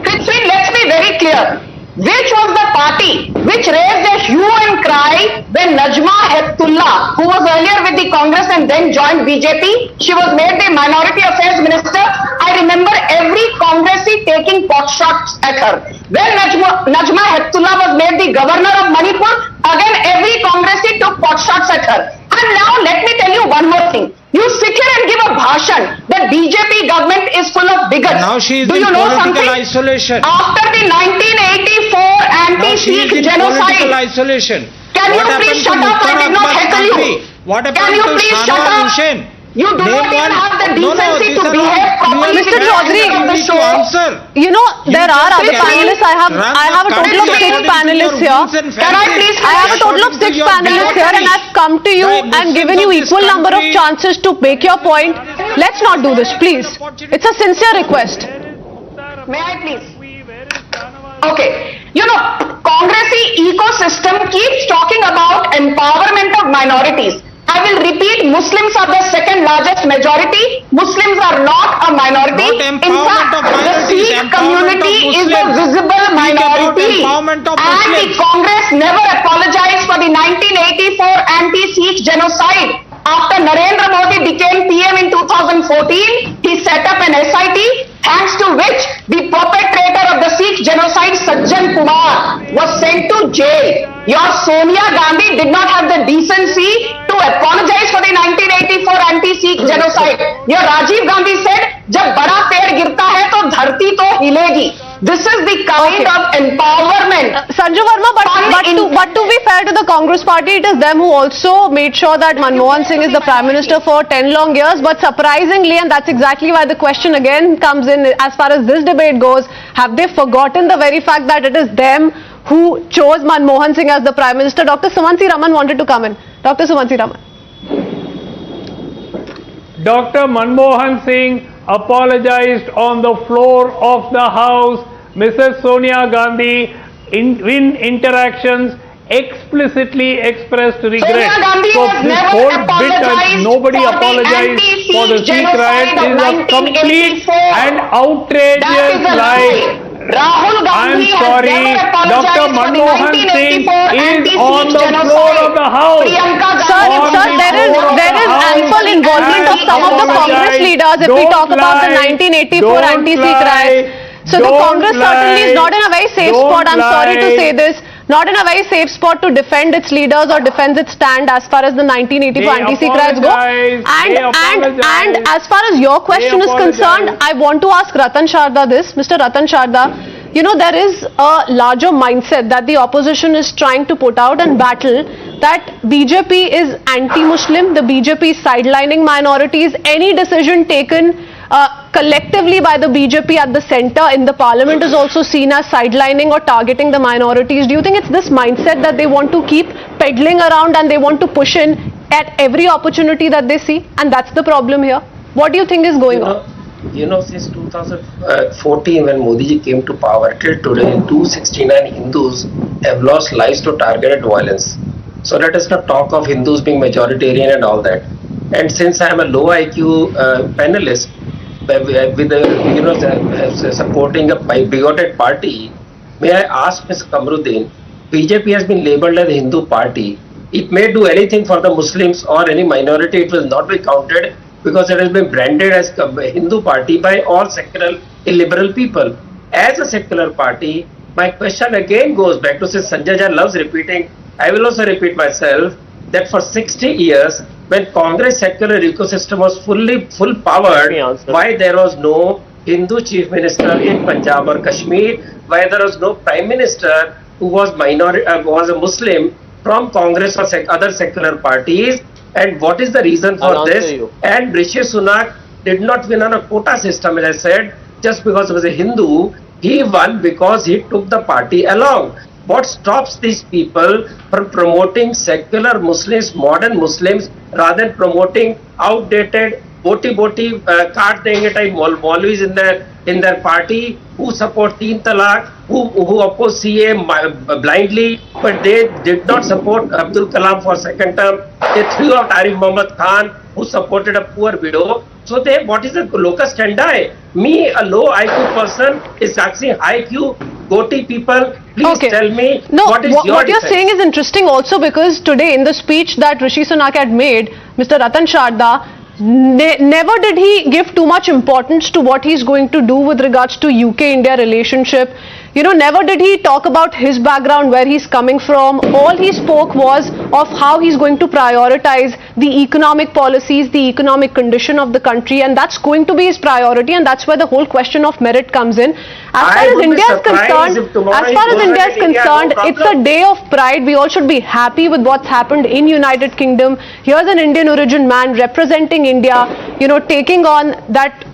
Let's be very clear. Which was the party which raised a hue and cry when Najma Heptullah, who was earlier with the Congress and then joined BJP, she was made the Minority Affairs Minister. I remember every Congressee taking pot shots at her. When Najma Heptullah was made the Governor of Manipur, again every Congressee took pot shots at her. And now let me tell you one more thing. You sit here and give a bhashan that BJP government is full of bigots. Now she is Do in you know political something? isolation. After the 1984 Now she is anti-Sikh in political genocide, isolation. can you please shut up? I did not heckle you. What Can happened you to please shut Shanawaz up? Hussain? You do Name not even one- have the No, decency these to are behave not properly. Mr. Chaudhary, of the show. Answer. You know, there are other just panelists. I have a total of 6 panelists here. Can I please I have a total of 6 panelists here, and I've come to you and given you equal number of chances to make your point. Let's not do this, please. It's a sincere request. May I please? Okay. You know, Congressy ecosystem keeps talking about empowerment of minorities. I will repeat, Muslims are the second largest majority. Muslims are not a minority. Not In empowerment fact, of the minorities, Sikh empowerment community of is the Muslims. visible Speak about minority. empowerment of And the Muslims. Congress never apologized for the 1984 anti-Sikh genocide. After Narendra Modi became PM in 2014, he set up an SIT, thanks to which the perpetrator of the Sikh genocide, Sajjan Kumar, was sent to jail. Your Sonia Gandhi did not have the decency to apologize for the 1984 anti-Sikh genocide. Your Rajiv Gandhi said, "जब बड़ा पेड़ गिरता है तो धरती तो हिलेगी." This is the kind of empowerment. Sanju Verma, but to be fair to the Congress party, it is them who also made sure that Manmohan Singh is the Prime Minister for 10 long years. But surprisingly, and that's exactly why the question again comes in as far as this debate goes, have they forgotten the very fact that it is them who chose Manmohan Singh as the Prime Minister? Dr. Sumansi Raman wanted to come in. Dr. Sumansi Raman. Dr. Manmohan Singh apologized on the floor of the House. Mrs. Sonia Gandhi in interactions explicitly expressed regret. Sonia Gandhi So has this never whole bit apologized nobody for the apologized anti-Sikh for the Sikh genocide riot of is a complete 1984. and That outrageous is a lie. lie. Rahul I'm Gandhi has sorry, never apologized Dr. for the Manmohan Singh 1984 is anti-Sikh on the genocide. floor of the House. Priyanka Sir, Gandhi there is ample involvement of some of the Congress leaders if we talk about the 1984 anti-Sikh riots. So the Congress certainly is not in a very safe spot, I'm sorry to say this, not in a very safe spot to defend its leaders or defend its stand as far as the 1984 anti-Sikh riots go. And as far as your question is concerned, I want to ask Ratan Sharda this. Mr. Ratan Sharda, you know, there is a larger mindset that the opposition is trying to put out and battle, that BJP is anti-Muslim, the BJP is sidelining minorities. Any decision taken collectively by the BJP at the center in the parliament is also seen as sidelining or targeting the minorities. Do you think it's this mindset that they want to keep peddling around and they want to push in at every opportunity that they see? And that's the problem here. What do you think is going on? You know, since 2014 when Modi ji came to power till today, 269 Hindus have lost lives to targeted violence. So let us not talk of Hindus being majoritarian and all that. And since I am a low IQ panelist, supporting a bigoted party, may I ask Ms. Kamruddin, BJP has been labelled as a Hindu party. It may do anything for the Muslims or any minority, it will not be counted because it has been branded as a Hindu party by all secular illiberal people. As a secular party, my question again goes back to, since Sanjay Jha loves repeating, I will also repeat myself, that for 60 years, when Congress secular ecosystem was full powered, why there was no Hindu chief minister in Punjab or Kashmir, why there was no prime minister who was was a Muslim from Congress or other secular parties, and what is the reason for this? And Rishi Sunak did not win on a quota system, as I said, just because he was a Hindu. He won because he took the party along. What stops these people from promoting secular Muslims, modern Muslims, rather than promoting outdated boti card denge type Maulvis in their party who support Teen Talaq, who oppose CA blindly, but they did not support Abdul Kalam for second term. They threw out Arif Muhammad Khan, who supported a poor widow. So what is the locus standi? Me, a low IQ person, is asking high IQ Goti people. Please tell me what is your what you're saying is interesting also, because today in the speech that Rishi Sunak had made, Mr. Ratan Sharda, never did he give too much importance to what he's going to do with regards to UK-India relationship. You know, never did he talk about his background, where he's coming from. All he spoke was of how he's going to prioritize the economic policies, the economic condition of the country, and that's going to be his priority, and that's where the whole question of merit comes in. As far as India is concerned, it's a day of pride. We all should be happy with what's happened in United Kingdom. Here's an Indian origin man representing India, you know, taking on that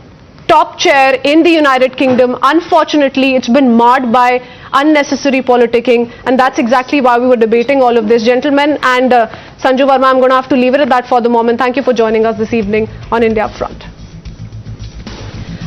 top chair in the United Kingdom. Unfortunately, it's been marred by unnecessary politicking, and that's exactly why we were debating all of this. Gentlemen, and Sanju Verma, I'm going to have to leave it at that for the moment. Thank you for joining us this evening on India Upfront.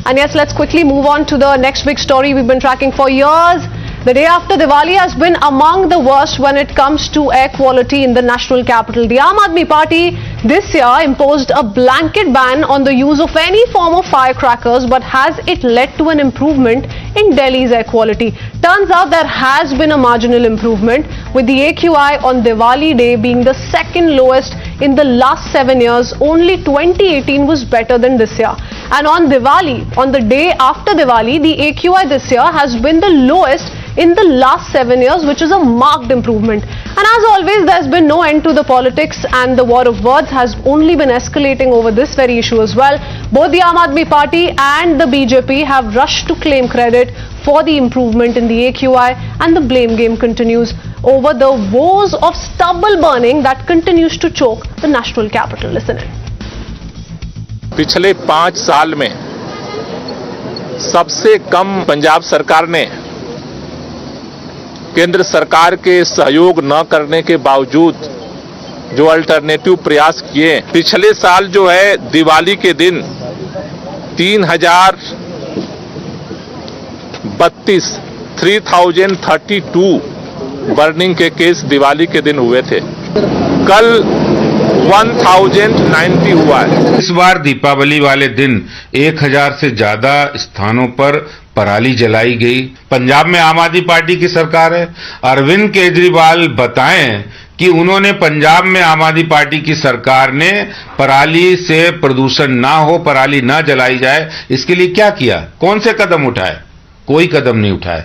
And yes, let's quickly move on to the next big story we've been tracking for years. The day after Diwali has been among the worst when it comes to air quality in the national capital. The Aam Aadmi Party this year imposed a blanket ban on the use of any form of firecrackers, but has it led to an improvement in Delhi's air quality? Turns out there has been a marginal improvement, with the AQI on Diwali day being the second lowest in the last 7 years. Only 2018 was better than this year. And on Diwali, on the day after Diwali, the AQI this year has been the lowest in the last 7 years, which is a marked improvement. And as always, there's been no end to the politics, and the war of words has only been escalating over this very issue as well. Both the Aam Aadmi Party and the BJP have rushed to claim credit for the improvement in the AQI, and the blame game continues over the woes of stubble burning that continues to choke the national capital. Listen in. पिछले 5 साल में सबसे कम पंजाब सरकार ने केंद्र सरकार के सहयोग न करने के बावजूद जो अल्टरनेटिव प्रयास किए, पिछले साल जो है दिवाली के दिन 3032 बर्निंग के केस दिवाली के दिन हुए थे। कल 1090 हुआ है। इस बार दीपावली वाले दिन 1000 से ज्यादा स्थानों पर पराली जलाई गई। पंजाब में आम आदमी पार्टी की सरकार है। अरविंद केजरीवाल बताएं कि उन्होंने पंजाब में आम आदमी पार्टी की सरकार ने पराली से प्रदूषण ना हो, पराली ना जलाई जाए, इसके लिए क्या किया, कौन से कदम उठाए? कोई कदम नहीं उठाए।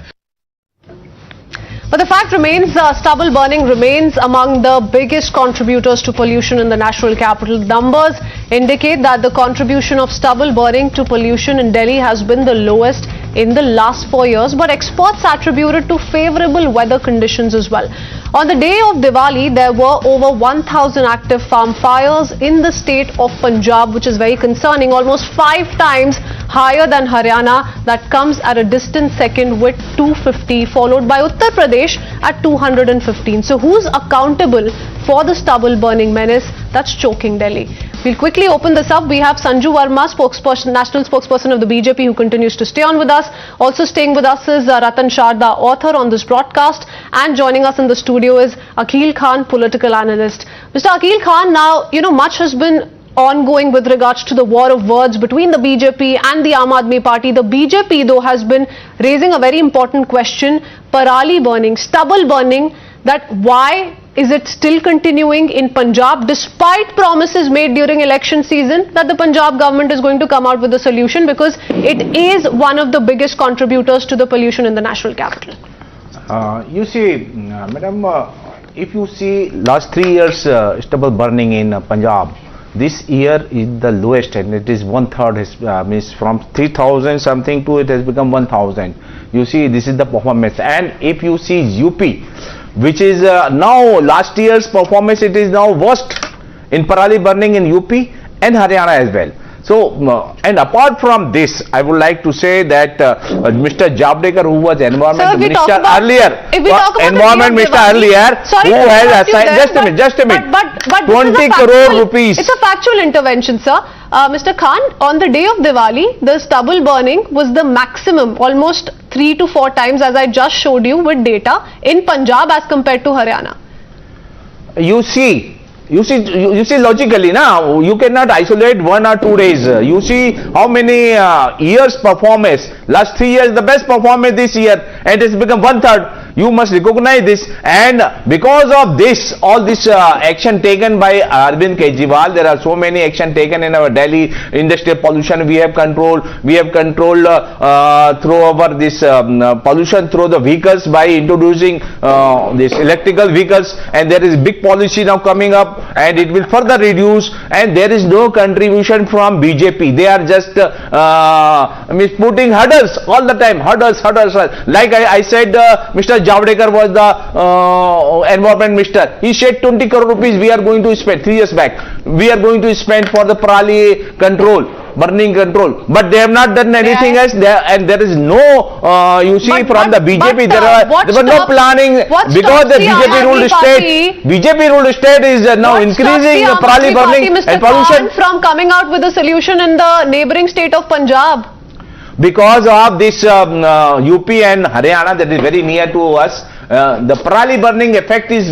But the fact remains, stubble burning remains among the biggest contributors to pollution in the national capital. Numbers indicate that the contribution of stubble burning to pollution in Delhi has been the lowest in the last 4 years, but experts attribute it to favorable weather conditions as well. On the day of Diwali, there were over 1,000 active farm fires in the state of Punjab, which is very concerning, almost 5 times higher than Haryana, that comes at a distant second with 250, followed by Uttar Pradesh at 215. So who's accountable for the stubble burning menace that's choking Delhi? We'll quickly open this up. We have Sanju Verma, national spokesperson of the BJP, who continues to stay on with us. Also staying with us is Ratan Sharda, author on this broadcast, and joining us in the studio is Akhil Khan, political analyst. Mr. Akhil Khan, now, much has been ongoing with regards to the war of words between the BJP and the Aam Aadmi Party. The BJP, though, has been raising a very important question, parali burning, stubble burning, that why is it still continuing in Punjab despite promises made during election season that the Punjab government is going to come out with a solution, because it is one of the biggest contributors to the pollution in the national capital. You see, madam, if you see last 3 years stubble burning in Punjab, this year is the lowest, and it is 1/3, means from 3,000 something to it has become 1,000. You see, this is the performance. And if you see UP, which is now last year's performance, it is now worst in parali burning in UP and Haryana as well. So, and apart from this, I would like to say that Mr. Javadekar, who was environment minister earlier, environment minister earlier, who has assigned, just a minute, but 20 crore rupees. It's a factual intervention, sir. Mr. Khan, on the day of Diwali, the stubble burning was the maximum, almost 3 to 4 times, as I just showed you with data, in Punjab as compared to Haryana. You see logically now, you cannot isolate 1 or 2 days. You see how many years performance, last 3 years the best performance this year, and it's become 1/3. You must recognize this, and because of this, all this action taken by Arvind Kejriwal, there are so many action taken in our Delhi industrial pollution. We have controlled through our this pollution through the vehicles by introducing this electrical vehicles, and there is big policy now coming up, and it will further reduce, and there is no contribution from BJP. They are just putting hurdles all the time, hurdles. Like I said, Mr. Javadekar was the environment minister. He said 20 crore rupees we are going to spend 3 years back. We are going to spend for the parali control, burning control, but they have not done anything else. And there is no, you see, from the BJP, there was no planning, because the BJP ruled state is now increasing the parali burning and pollution. From coming out with a solution in the neighboring state of Punjab? Because of this UP and Haryana that is very near to us, the parali burning effect is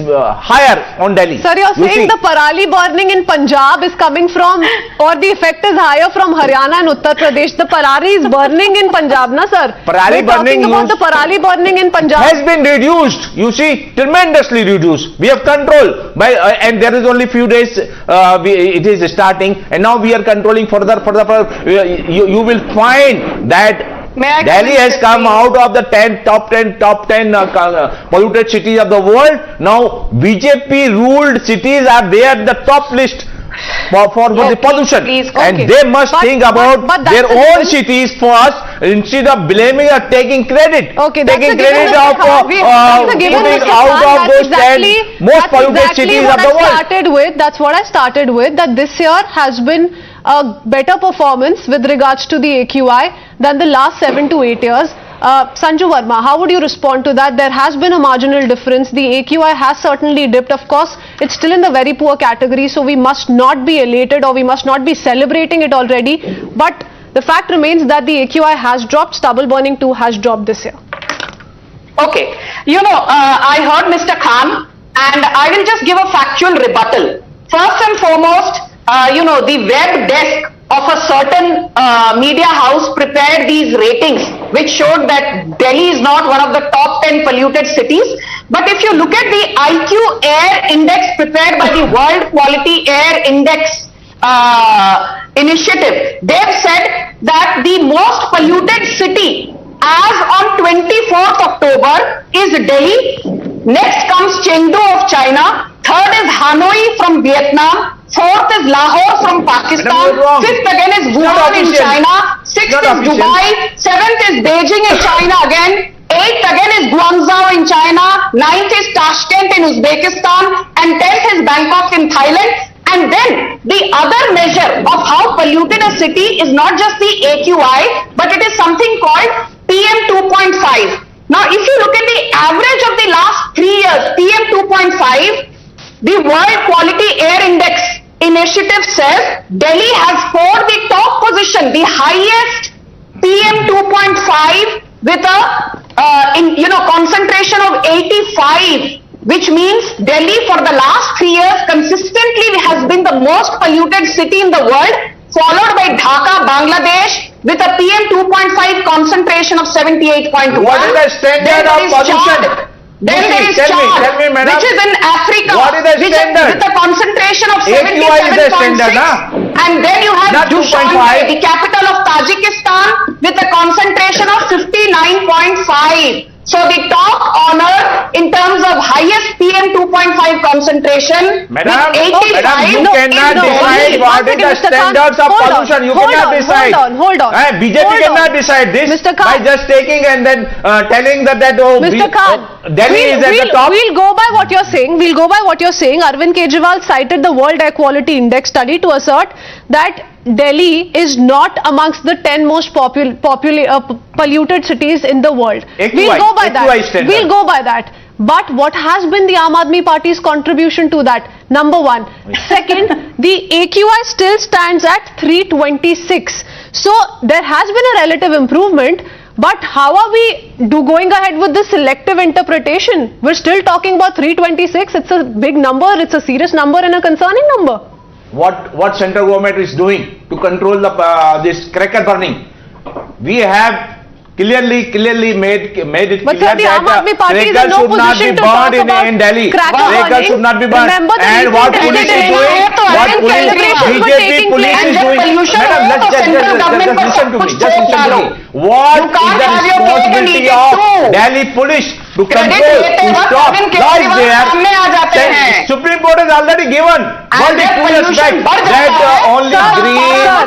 higher on Delhi. Sir, you're saying the parali burning in Punjab is coming from, or the effect is higher from Haryana and Uttar Pradesh. The parali is burning in Punjab, na sir? Parali burning about the parali burning in Punjab has been reduced. You see, tremendously reduced. We have control by, and there is only few days it is starting, and now we are controlling further. You will find that Delhi has come out of the top 10 polluted cities of the world. Now BJP ruled cities are there at the top list for the pollution, and they must think about their own cities first instead of blaming or taking credit. Taking credit of putting out of those 10 most polluted cities of the world. That's what I started with, that this year has been a better performance with regards to the AQI than the last 7 to 8 years. Sanju Verma, how would you respond to that? There has been a marginal difference. The AQI has certainly dipped. Of course, it's still in the very poor category, so we must not be elated, or we must not be celebrating it already. But the fact remains that the AQI has dropped. Stubble burning too has dropped this year. Okay, I heard Mr. Khan, and I will just give a factual rebuttal. First and foremost, the web desk of a certain media house prepared these ratings, which showed that Delhi is not one of the top 10 polluted cities. But if you look at the IQ Air Index prepared by the World Quality Air Index initiative, they've said that the most polluted city as on 24th October is Delhi. Next comes Chengdu of China. Third is Hanoi from Vietnam. Fourth is Lahore from Pakistan. Fifth again is Wuhan in China. Sixth is Dubai. Seventh is Beijing in China again. Eighth again is Guangzhou in China. Ninth is Tashkent in Uzbekistan. And 10th is Bangkok in Thailand. And then the other measure of how polluted a city is not just the AQI, but it is something called PM 2.5. Now, if you look at the average of the last 3 years, PM 2.5, the World Quality Air Index initiative says Delhi has scored the top position, the highest PM 2.5 with a concentration of 85. which means Delhi for the last 3 years consistently has been the most polluted city in the world, followed by Dhaka, Bangladesh, with a PM 2.5 concentration of 78.1. What is the standard of pollution? Then there is Chad, which is in Africa, What is the standard? with a concentration of AQI is the standard, 77.6. And then you have Not Dushanbe, 2.5. the capital of Tajikistan, with a concentration of 59.5. So the top honor in terms of highest PM 2.5 concentration Madam, with 85. Madam, you cannot decide what is the standards of pollution. You cannot decide. Hold on. BJP Hold on. cannot decide this Mr. by Khan. just taking and then telling that Mr. Khan, Delhi is at the top. We'll go by what you're saying. We'll go by what you're saying. Arvind Kejriwal cited the World Air Quality Index study to assert that Delhi is not amongst the 10 most polluted cities in the world. We'll go by that. We'll go by that. But what has been the Aam Aadmi Party's contribution to that? Number one. Second, the AQI still stands at 326. So there has been a relative improvement. But how are we going ahead with this selective interpretation? We're still talking about 326. It's a big number. It's a serious number and a concerning number. What central government is doing to control the this cracker burning? We have clearly made it But clear sir, the Aam Aadmi Party is in crackers no should not position be to talk burned about in Delhi. cracker Crackers burning. should not be burned. Remember the And what recent police is incident doing, what and police, celebrations were BJP taking police place. is doing. pollution Madam, हो let's तो central government को listen to सब me. कुछ Just छोड़ listen to डालो. me. What You is can't the have your cake and responsibility eat it of too. Delhi police to Credit control, लेते to वक्त stop Arvind right Kejriwal there? सामने आ जाते हैं. Supreme Court has already given verdict 2 years back बढ़ जाता that है. only Sir, green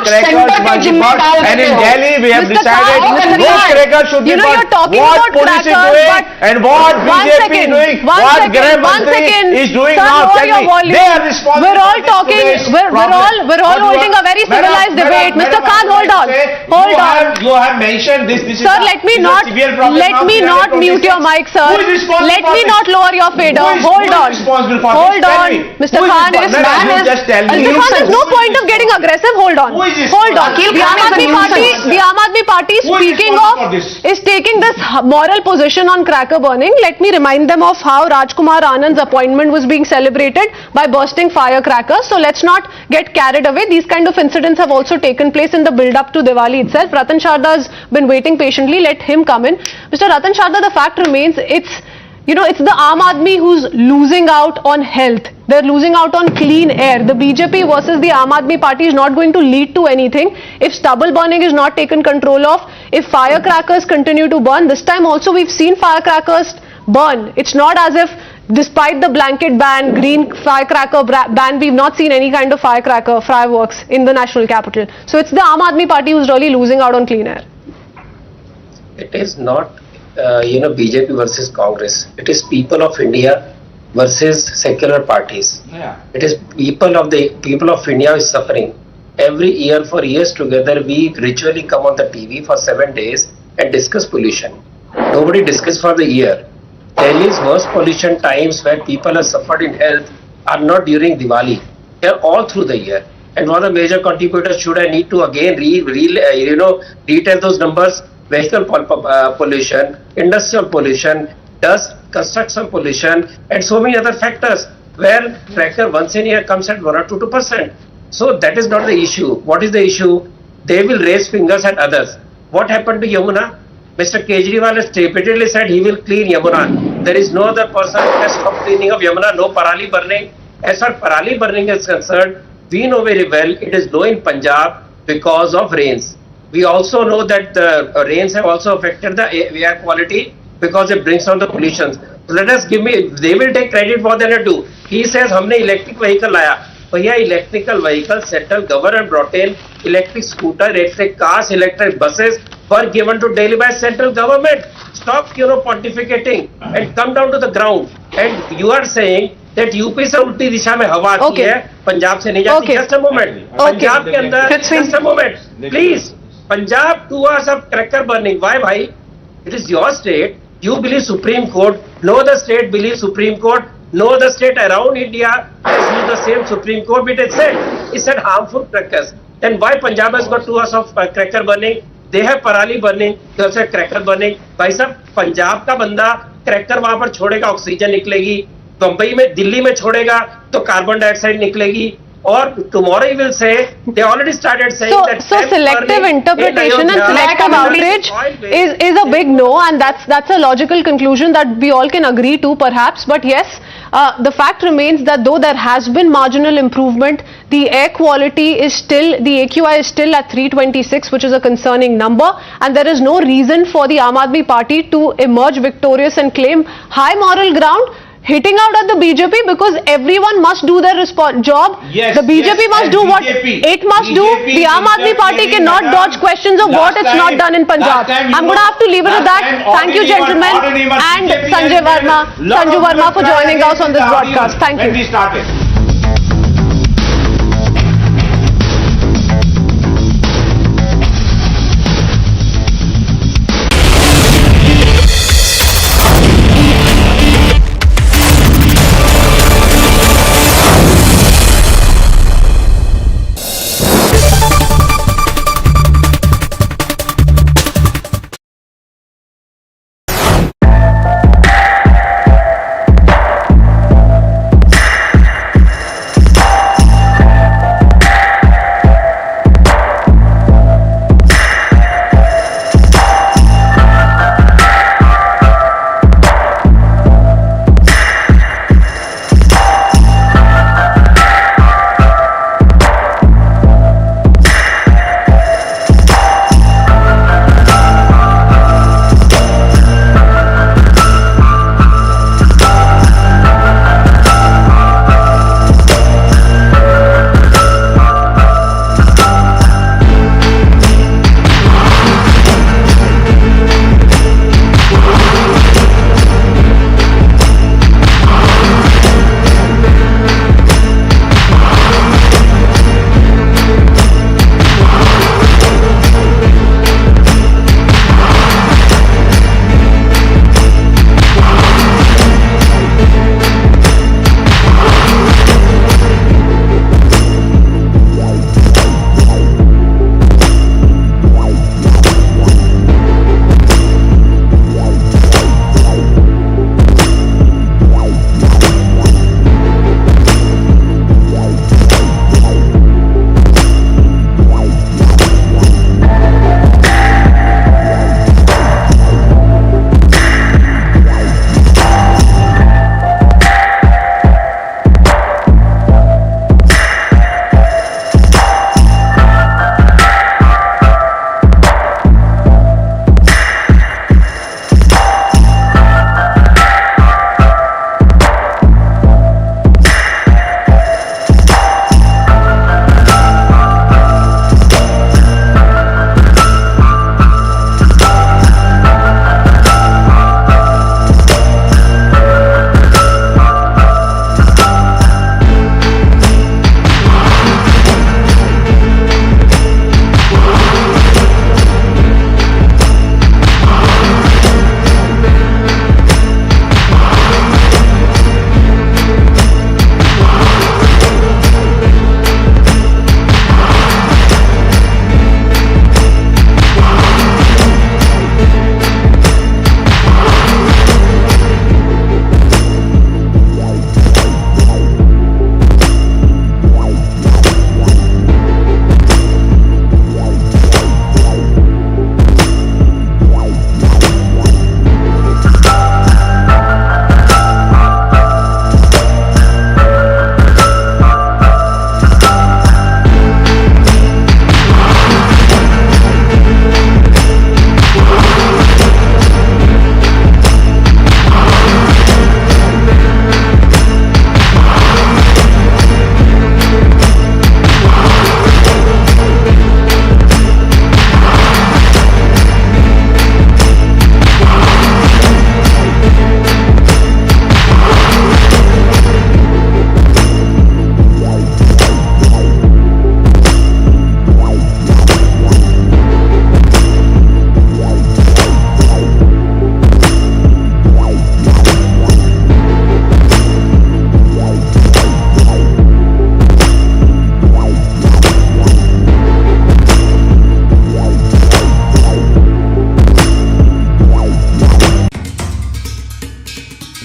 center crackers के must be जिम्मे burned. डाल And in देते हो. Delhi we have Mr. decided Khan, no crackers should be you know, burned. you're talking What about police is crackers, doing but and what one BJP second, is doing, one what second, Greh one Mantri second. is doing Sir, now, lower tell your me, volume. they are responsible We're all for this talking, today's we're problem. all But you are- holding a very civilized debate. Mr. Khan, hold on. Hold on. You have mentioned this is Sir, a- let me is a not severe problem now, mute 326. your mic, sir. Who is responsible Let for me this? not lower your fader. Who is Hold on. responsible for Hold this? Tell on. me. Mr. Who is Khan, responsible? this man You is... just tell me. Mr. Khan, there's no point of getting aggressive. Hold on. Who is this? Hold on. Akil The Khan Aam is a Aadmi Party, nuisance. the Aam Aadmi Party, Who is speaking responsible of, for this? is taking this moral position on cracker burning. Let me remind them of how Rajkumar Anand's appointment was being celebrated by bursting firecrackers. So let's not get carried away. These kind of incidents have also taken place in the build-up to Diwali itself. Ratan Sharda has been waiting patiently. Let him come in. Mr. Ratan Sharda, the fact remains, it's the Aam Aadmi who's losing out on health. They're losing out on clean air. The BJP versus the Aam Aadmi Party is not going to lead to anything if stubble burning is not taken control of, if firecrackers continue to burn. This time also we've seen firecrackers burn. It's not as if despite the blanket ban, green firecracker ban, we've not seen any kind of fireworks in the national capital. So it's the Aam Aadmi Party who's really losing out on clean air. It is not BJP versus Congress. It is people of India versus secular parties. It is people of India is suffering. Every year for years together we ritually come on the TV for 7 days and discuss pollution. Nobody discuss for the year. Delhi's worst pollution times where people have suffered in health are not during Diwali. They are all through the year. And one of the major contributors, should I need to again detail those numbers? Vehicle pollution, industrial pollution, dust, construction pollution, and so many other factors where cracker once in a year comes at 1 or 2%. So that is not the issue. What is the issue? They will raise fingers at others. What happened to Yamuna? Mr. Kejriwal has repeatedly said he will clean Yamuna. There is no other person who has stopped cleaning of Yamuna, no parali burning. As far as parali burning is concerned, we know very well it is low in Punjab because of rains. We also know that the rains have also affected the air quality because it brings down the pollution. So they will take credit for that too. He says, हमने electric vehicle लाया. भैया electrical vehicle central government brought in electric scooter, electric cars, electric buses were given to Delhi by central government. Stop, pontificating and come down to the ground. And you are saying that UP से उल्टी दिशा में हवा आती है, पंजाब से नहीं जाती. Just a moment. Punjab के अंदर just a moment, please. Punjab 2 hours of cracker burning. Why, bhai? It is your state. You believe Supreme Court. No other state believes Supreme Court. No other state around India has used the same Supreme Court. But it said harmful crackers. Then why Punjab has got 2 hours of cracker burning? They have parali burning. They also have cracker burning. भाई साहब, पंजाब का बंदा cracker वहां पर छोड़ेगा, oxygen निकलेगी. बंबई में, दिल्ली में छोड़ेगा तो कार्बन डाइऑक्साइड निकलेगी. Or tomorrow you will say, they already started saying that. So selective interpretation and selective outrage is a big no, and that's a logical conclusion that we all can agree to perhaps. But yes, the fact remains that though there has been marginal improvement, the air quality is still, the AQI is still at 326, which is a concerning number, and there is no reason for the Aam Aadmi Party to emerge victorious and claim high moral ground, hitting out at the BJP, because everyone must do their job. Yes, the BJP must do what it must do. The Aam Aadmi Party cannot dodge questions of what it's not done in Punjab. I'm going to have to leave it at that. Thank you, gentlemen, and Sanju Verma for joining us on this broadcast. Thank you.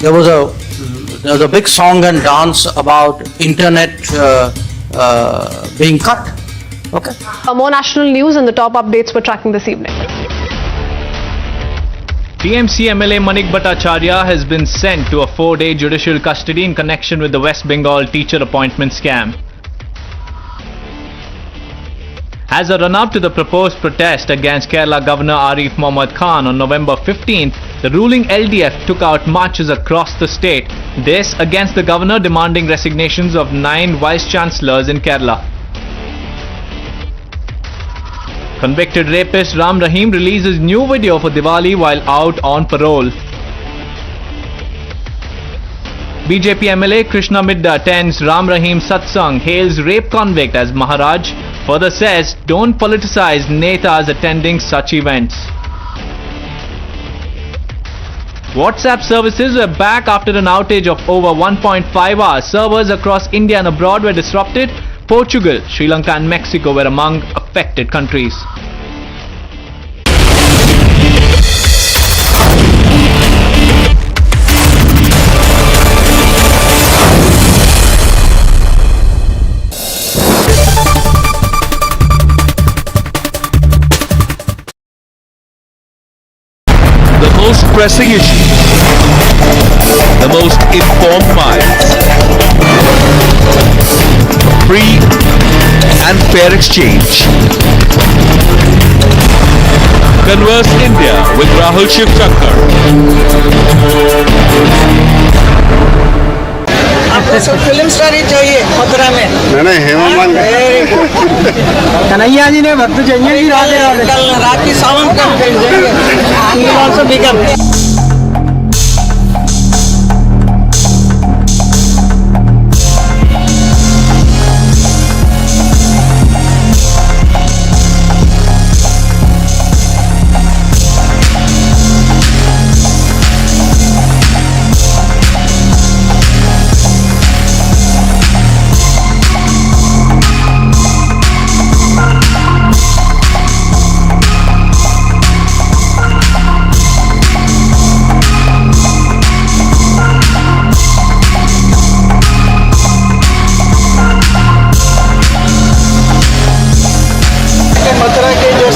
there was the big song and dance about internet being cut. Okay. More national news and the top updates we're tracking this evening. TMC MLA Manik Bhattacharya has been sent to a 4-day judicial custody in connection with the West Bengal teacher appointment scam. As a run-up to the proposed protest against Kerala Governor Arif Mohammad Khan on November 15th, the ruling LDF took out marches across the state. This against the governor demanding resignations of 9 vice-chancellors in Kerala. Convicted rapist Ram Rahim releases new video for Diwali while out on parole. BJP MLA Krishna Midda attends Ram Rahim Satsang, hails rape convict as Maharaj, further says don't politicize netas attending such events. WhatsApp services were back after an outage of over 1.5 hours. Servers across India and abroad were disrupted. Portugal, Sri Lanka and Mexico were among affected countries. The most pressing issues, the most informed minds, free and fair exchange. Converse India with Rahul Shivshankar. आपको सब film star ही चाहिए मथुरा में। नहीं हेमामान कन्हैया जी ने भक्त चाहिए ही कल रात की सावन का भेज देंगे।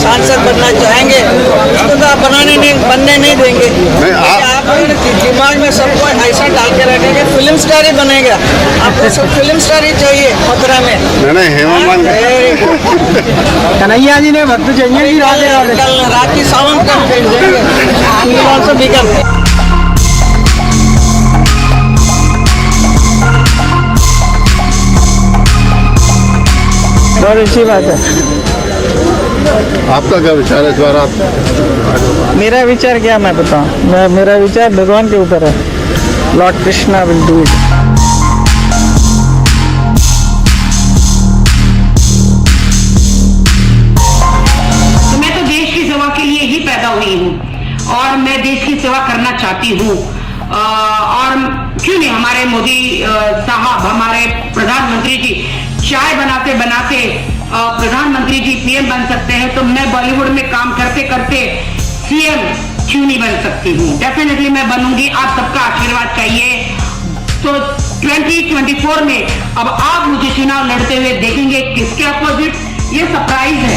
सांसद बनना चाहेंगे उसको तो आप बनने नहीं देंगे। आप दिमाग में सबको ऐसा डाल के रखेंगे फिल्म स्टार ही बनेगा। आपको सब फिल्म स्टार ही चाहिए मथुरा में। नहीं हेमामान कन्हैया जी ने भक्त चाहिए ही कल रात की सावन का भेज देंगे। बहुत अच्छी बात है। आपका क्या विचार है इस बार? आप मेरा विचार क्या मैं बताऊं? मेरा विचार भगवान के ऊपर है। Lord Krishna will do it. तो मैं तो देश की सेवा के लिए ही पैदा हुई हूँ और मैं देश की सेवा करना चाहती हूँ। और क्यों नहीं हमारे मोदी साहब, हमारे प्रधानमंत्री जी चाय बनाते बनाते प्रधानमंत्री जी पीएम बन सकते हैं, तो मैं बॉलीवुड में काम करते करते सीएम क्यों नहीं बन सकती हूँ? डेफिनेटली मैं बनूंगी। आप सबका आशीर्वाद चाहिए। तो 2024 में अब आप मुझे चुनाव लड़ते हुए देखेंगे। किसके अपोजिट, ये सरप्राइज है।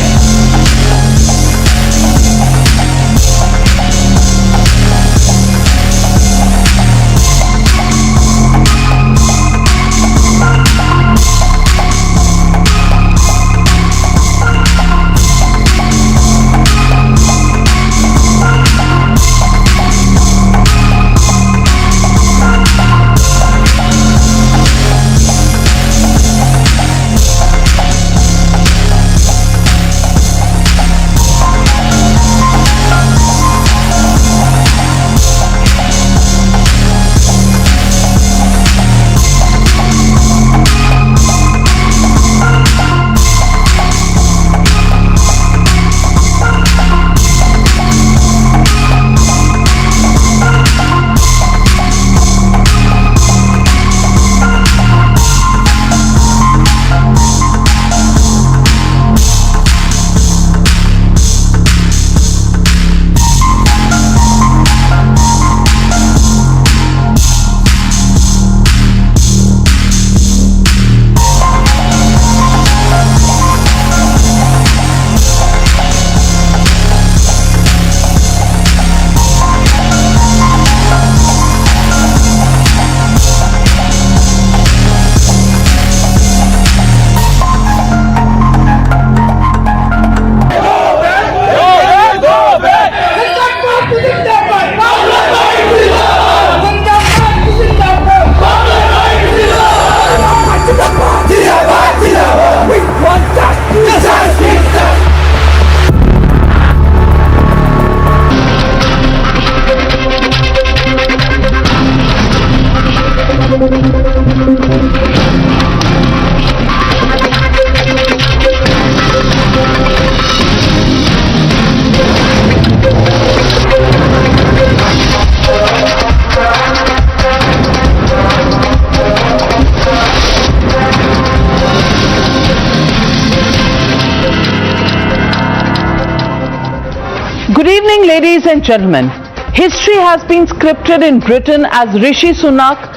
Good evening, ladies and gentlemen. History has been scripted in Britain as Rishi Sunak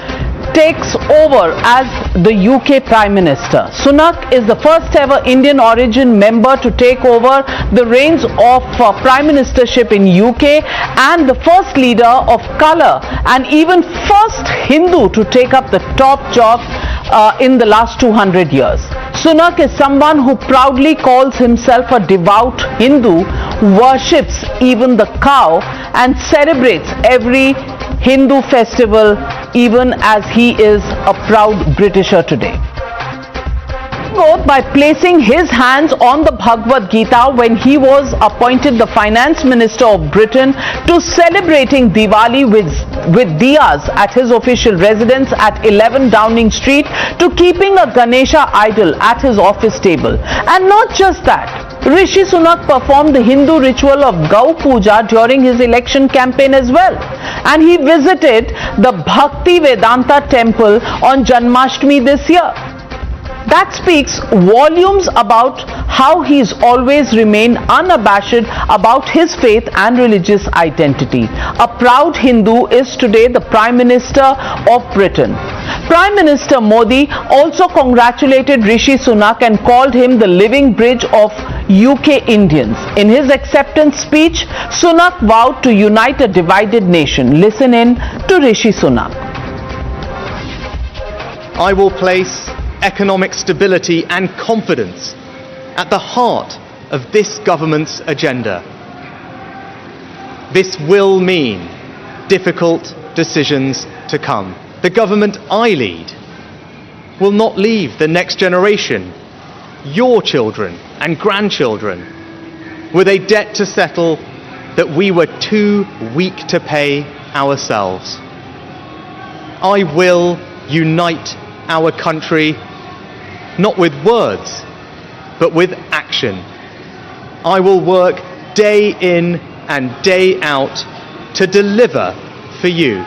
takes over as the UK Prime Minister. Sunak is the first ever Indian origin member to take over the reins of Prime Ministership in UK and the first leader of colour and even first Hindu to take up the top job in the last 200 years. Sunak is someone who proudly calls himself a devout Hindu, worships even the cow and celebrates every Hindu festival even as he is a proud Britisher today. Both by placing his hands on the Bhagavad Gita when he was appointed the Finance Minister of Britain to celebrating Diwali with diyas at his official residence at 11 Downing Street to keeping a Ganesha idol at his office table. And not just that, Rishi Sunak performed the Hindu ritual of Gau Puja during his election campaign as well. And he visited the Bhakti Vedanta temple on Janmashtami this year. That speaks volumes about how he's always remained unabashed about his faith and religious identity. A proud Hindu is today the Prime Minister of Britain. Prime Minister Modi also congratulated Rishi Sunak and called him the living bridge of UK Indians. In his acceptance speech, Sunak vowed to unite a divided nation. Listen in to Rishi Sunak. I will place economic stability and confidence at the heart of this government's agenda. This will mean difficult decisions to come. The government I lead will not leave the next generation, your children and grandchildren, with a debt to settle that we were too weak to pay ourselves. I will unite our country, not with words, but with action. I will work day in and day out to deliver for you.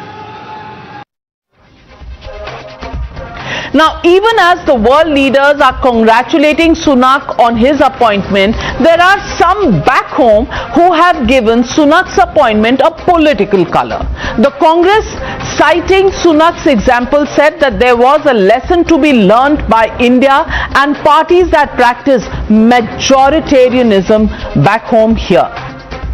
Now, even as the world leaders are congratulating Sunak on his appointment, there are some back home who have given Sunak's appointment a political color. The Congress, citing Sunak's example, said that there was a lesson to be learned by India and parties that practice majoritarianism back home here.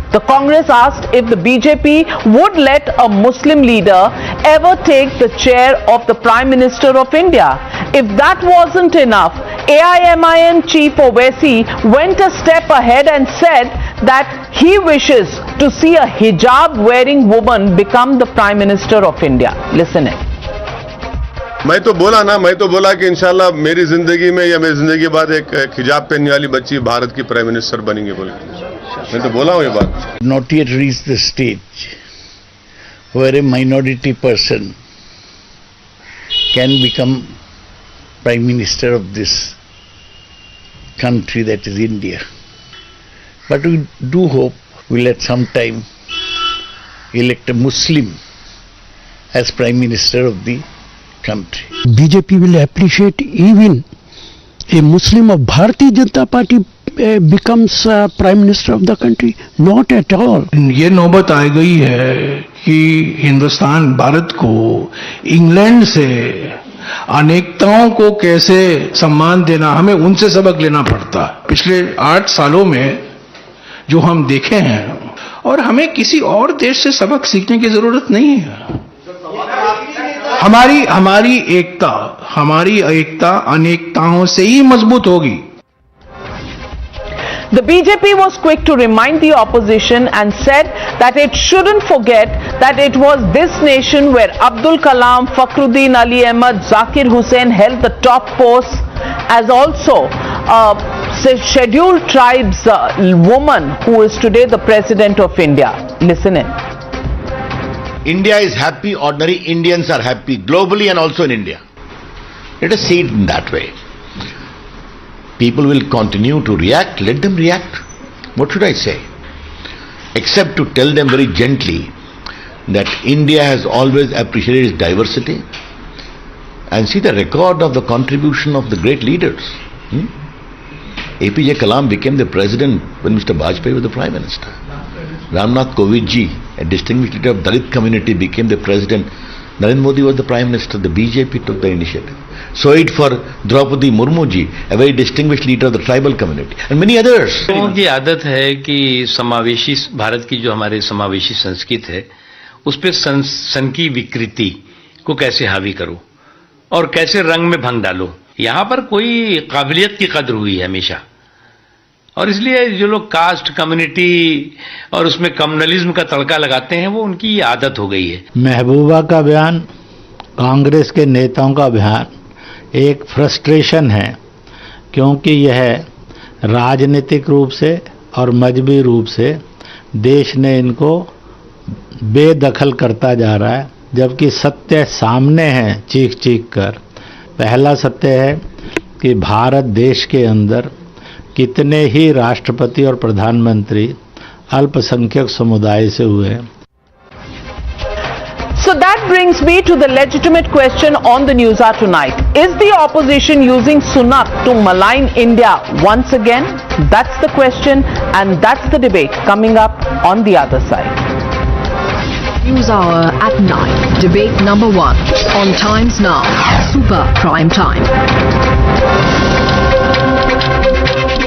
The Congress asked if the BJP would let a Muslim leader ever take the chair of the Prime Minister of India. If that wasn't enough, AIMIM Chief Owaisi went a step ahead and said that he wishes to see a hijab-wearing woman become the Prime Minister of India. Listen in. मैं तो बोला कि इंशाल्लाह मेरी जिंदगी में या मेरी जिंदगी के बाद एक हिजाब पहनने वाली बच्ची भारत की प्राइम मिनिस्टर बनेंगी बोल के मैं तो बोला हूँ ये बात. Not yet reached the stage where a minority person can become Prime Minister of this country, that is India. But we do hope we'll at some time elect a Muslim as Prime Minister of the country. BJP will appreciate even a Muslim of Bharatiya Janata Party becomes Prime Minister of the country. Not at all. ये नौबत आ गई है कि हिंदुस्तान भारत को England से अनेकताओं को कैसे सम्मान देना, हमें उनसे सबक लेना पड़ता है. पिछले 8 सालों में जो हम देखे हैं, और हमें किसी और देश से सबक सीखने की जरूरत नहीं है. हमारी एकता अनेकताओं से ही मजबूत होगी. The BJP was quick to remind the opposition and said that it shouldn't forget that it was this nation where Abdul Kalam, Fakhruddin Ali Ahmad, Zakir Hussain held the top posts, as also scheduled tribes woman who is today the President of India. Listen in. India is happy, ordinary Indians are happy, globally and also in India. Let us see it in that way. People will continue to react, let them react. What should I say? Except to tell them very gently that India has always appreciated its diversity, and see the record of the contribution of the great leaders. APJ Kalam became the president when Mr. Vajpayee was the prime minister. Ramnath Kovind ji, a distinguished leader of Dalit community, became the president. Narendra Modi was the prime minister. The BJP took the initiative. So it for Draupadi Murmu ji, a very distinguished leader of the tribal community, and many others. लोगों की आदत है कि समावेशी भारत की जो हमारे समावेशी संस्कृति है उस पे सन की विकृति को कैसे हावी करो और कैसे रंग में भंग डालो। यहाँ पर कोई काबिलियत की कद्र हुई है हमेशा, और इसलिए जो लोग कास्ट कम्युनिटी और उसमें कम्युनलिज्म का तड़का लगाते हैं वो उनकी आदत हो गई है। महबूबा का बयान, कांग्रेस के नेताओं का बयान एक फ्रस्ट्रेशन है, क्योंकि यह राजनीतिक रूप से और मजहबी रूप से देश ने इनको बेदखल करता जा रहा है, जबकि सत्य सामने है चीख चीख कर। पहला सत्य है कि भारत देश के अंदर कितने ही राष्ट्रपति और प्रधानमंत्री अल्पसंख्यक समुदाय से हुए हैं। So that brings me to the legitimate question on the Newshour tonight. Is the opposition using Sunak to malign India once again? That's the question, and that's the debate coming up on the other side. Newshour at 9. Debate number 1 on Times Now. Super Prime Time.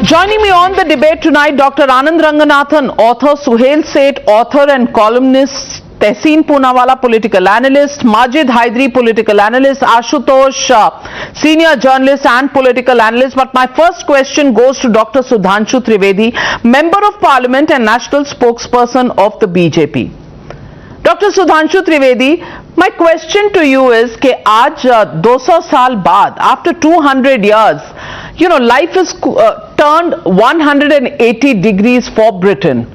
Joining me on the debate tonight, Dr. Anand Ranganathan, author, Suhail Seth, author and columnist, Tehseen Poonawala, political analyst, Majid Haidari, political analyst, Ashutosh, senior journalist and political analyst. But my first question goes to Dr. Sudhanshu Trivedi, Member of Parliament and National Spokesperson of the BJP. Dr. Sudhanshu Trivedi, my question to you is कि आज 200 साल बाद, after 200 years, life is turned 180 degrees for Britain.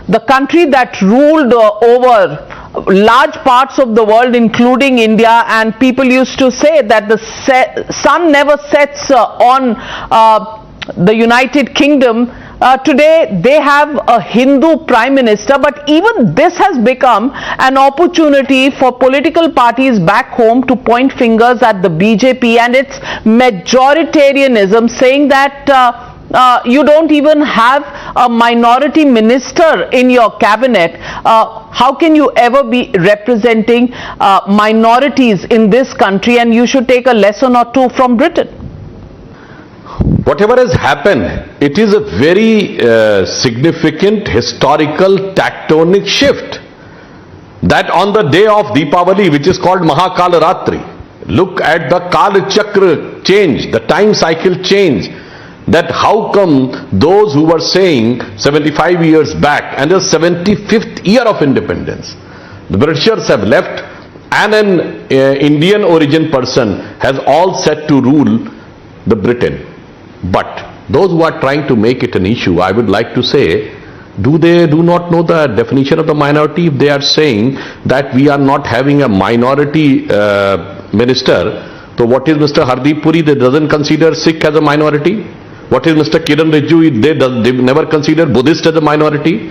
The country that ruled over large parts of the world, including India, and people used to say that the sun never sets on the United Kingdom. Today they have a Hindu prime minister, but even this has become an opportunity for political parties back home to point fingers at the BJP and its majoritarianism, saying that you don't even have a minority minister in your cabinet. How can you ever be representing minorities in this country? And you should take a lesson or two from Britain. Whatever has happened, it is a very significant historical tectonic shift. That on the day of Deepavali, which is called Mahakal Ratri, look at the Kal Chakra change, the time cycle change. That how come those who were saying 75 years back and the 75th year of independence, the Britishers have left and an Indian origin person has all set to rule the Britain. But those who are trying to make it an issue, I would like to say, do not know the definition of the minority if they are saying that we are not having a minority minister? So what is Mr. Hardeep Puri? They doesn't consider Sikh as a minority. What is Mr. Kiran Rijiju? They never consider Buddhist as a minority.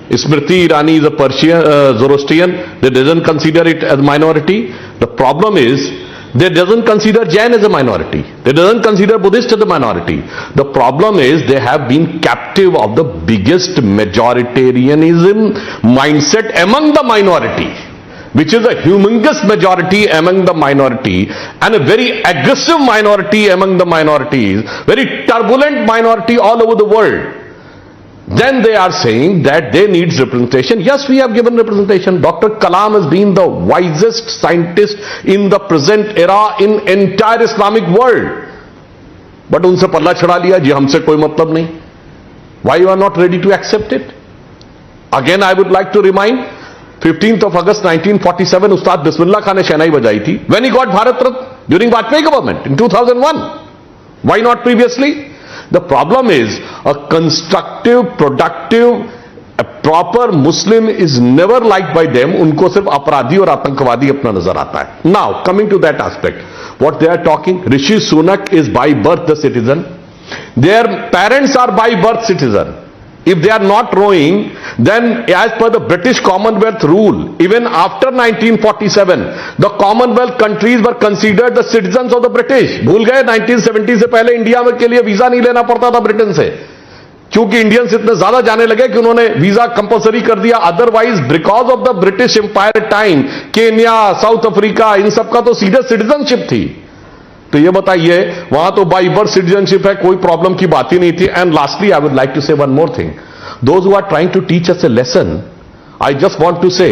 Smriti Irani is a Persian, Zoroastrian. They doesn't consider it as a minority. The problem is they doesn't consider Jain as a minority. They doesn't consider Buddhist as a minority. The problem is they have been captive of the biggest majoritarianism mindset among the minority, which is a humongous majority among the minority and a very aggressive minority among the minorities, very turbulent minority all over the world. Then they are saying that they need representation. Yes, we have given representation. Dr. Kalam has been the wisest scientist in the present era in entire Islamic world. But unse palla chhada liya, ji humse koi matlab nahi. Why you are not ready to accept it? Again, I would like to remind, 15th of August 1947, Ustad Bismillah Khan ne Shehnai bajayi thi. When he got Bharat Ratna during Vajpayee government in 2001. Why not previously? The problem is a constructive, productive, a proper Muslim is never liked by them. उनको सिर्फ अपराधी और आतंकवादी अपना नजर आता है. Now, coming to that aspect, what they are talking, Rishi Sunak is by birth the citizen. Their parents are by birth citizen. If they are not rowing, then as per the British Commonwealth rule, even after 1947, the Commonwealth countries were considered the citizens of the British. भूल गए 1970 से पहले India में के लिए visa नहीं लेना पड़ता था ब्रिटेन से, क्योंकि इंडियंस इतने ज्यादा जाने लगे कि उन्होंने वीजा कंपलसरी कर दिया. Otherwise because of the British empire time, Kenya, South Africa, इन सब का तो सीधे सिटीजनशिप थी. तो ये बताइए, वहां तो बाई बर्थ सिटीजनशिप है, कोई प्रॉब्लम की बात ही नहीं थी. And lastly I would like to say one more thing. Those who are trying to teach us a lesson, I just want to say,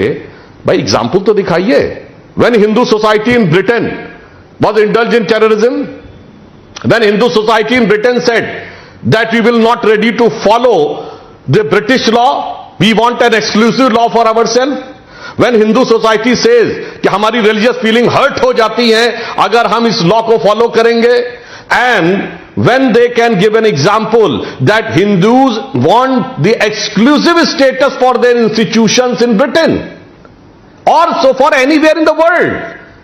भाई एग्जांपल तो दिखाइए. When Hindu society in Britain was indulge in terrorism, when Hindu society in Britain said that we will not ready to follow the British law, we want an exclusive law for ourselves. When Hindu society says कि हमारी religious feeling hurt हो जाती है अगर हम इस law को follow करेंगे, and when they can give an example that Hindus want the exclusive status for their institutions in Britain or so for anywhere in the world,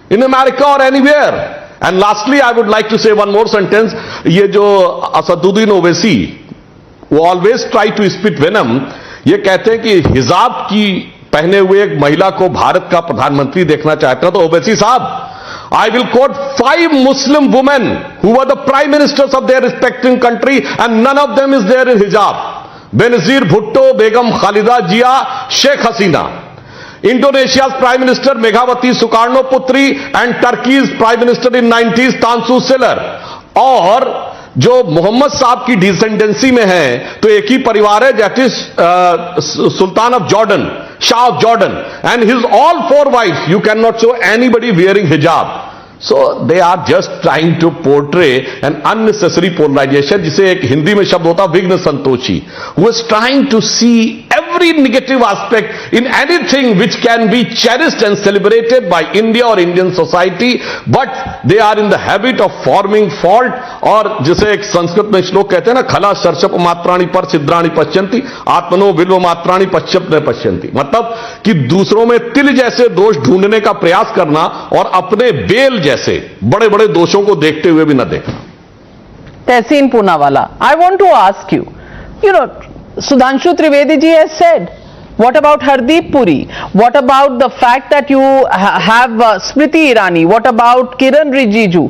in America or anywhere. And lastly, I would like to say one more sentence. ये जो असदुद्दीन ओवैसी, वो always try to spit venom. ये कहते हैं कि हिजाब की पहने हुए एक महिला को भारत का प्रधानमंत्री देखना चाहता है. तो ओवैसी साहब, I will quote 5 Muslim women who were the prime ministers of their respective country and none of them is there in hijab. Benazir Bhutto, Begum Khalida Jia, Sheikh Hasina. Indonesia's Prime Minister Megawati Sukarnoputri and Turkey's Prime Minister in 90s Tansu Çiller. और जो मोहम्मद साहब की डिसेंडेंसी में है तो एक ही परिवार है, that is sultan of Jordan, shah of Jordan, and his all 4 wives. You can not show anybody wearing hijab. So they are just trying to portray an unnecessary polarization, जिसे एक हिंदी में शब्द होता विघ्न Santoshi, who is trying to see every negative aspect in anything which can be cherished and celebrated by India or Indian society, but they are in the habit of forming fault. और जिसे एक संस्कृत में श्लोक कहते हैं ना, खला सर्षप मात्राणि पर छिद्राणि पश्यन्ति, आत्मनो बिल्व मात्राणि पश्यप न पश्यन्ति. मतलब कि दूसरों में तिल जैसे दोष ढूंढने का प्रयास करना और अपने बेल जैसे बड़े बड़े दोषों को देखते हुए भी न देखना. तहसीन Poonawalla, I want to ask you, Sudhanshu Trivedi ji has said, what about Hardeep Puri? What about the fact that you have Smriti Irani? What about Kiran Rijiju?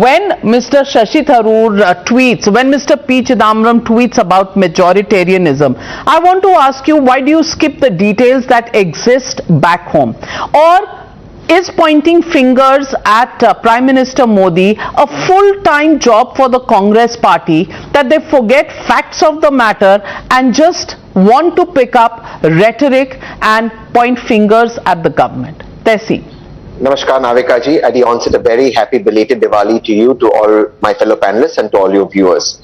When Mr. Shashi Tharoor tweets, when Mr. P. Chidambaram tweets about majoritarianism, I want to ask you, why do you skip the details that exist back home? Or is pointing fingers at Prime Minister Modi a full-time job for the Congress party, that they forget facts of the matter and just want to pick up rhetoric and point fingers at the government? Tehseen. Namaskar Navika ji. At the onset, a very happy belated Diwali to you, to all my fellow panelists and to all your viewers.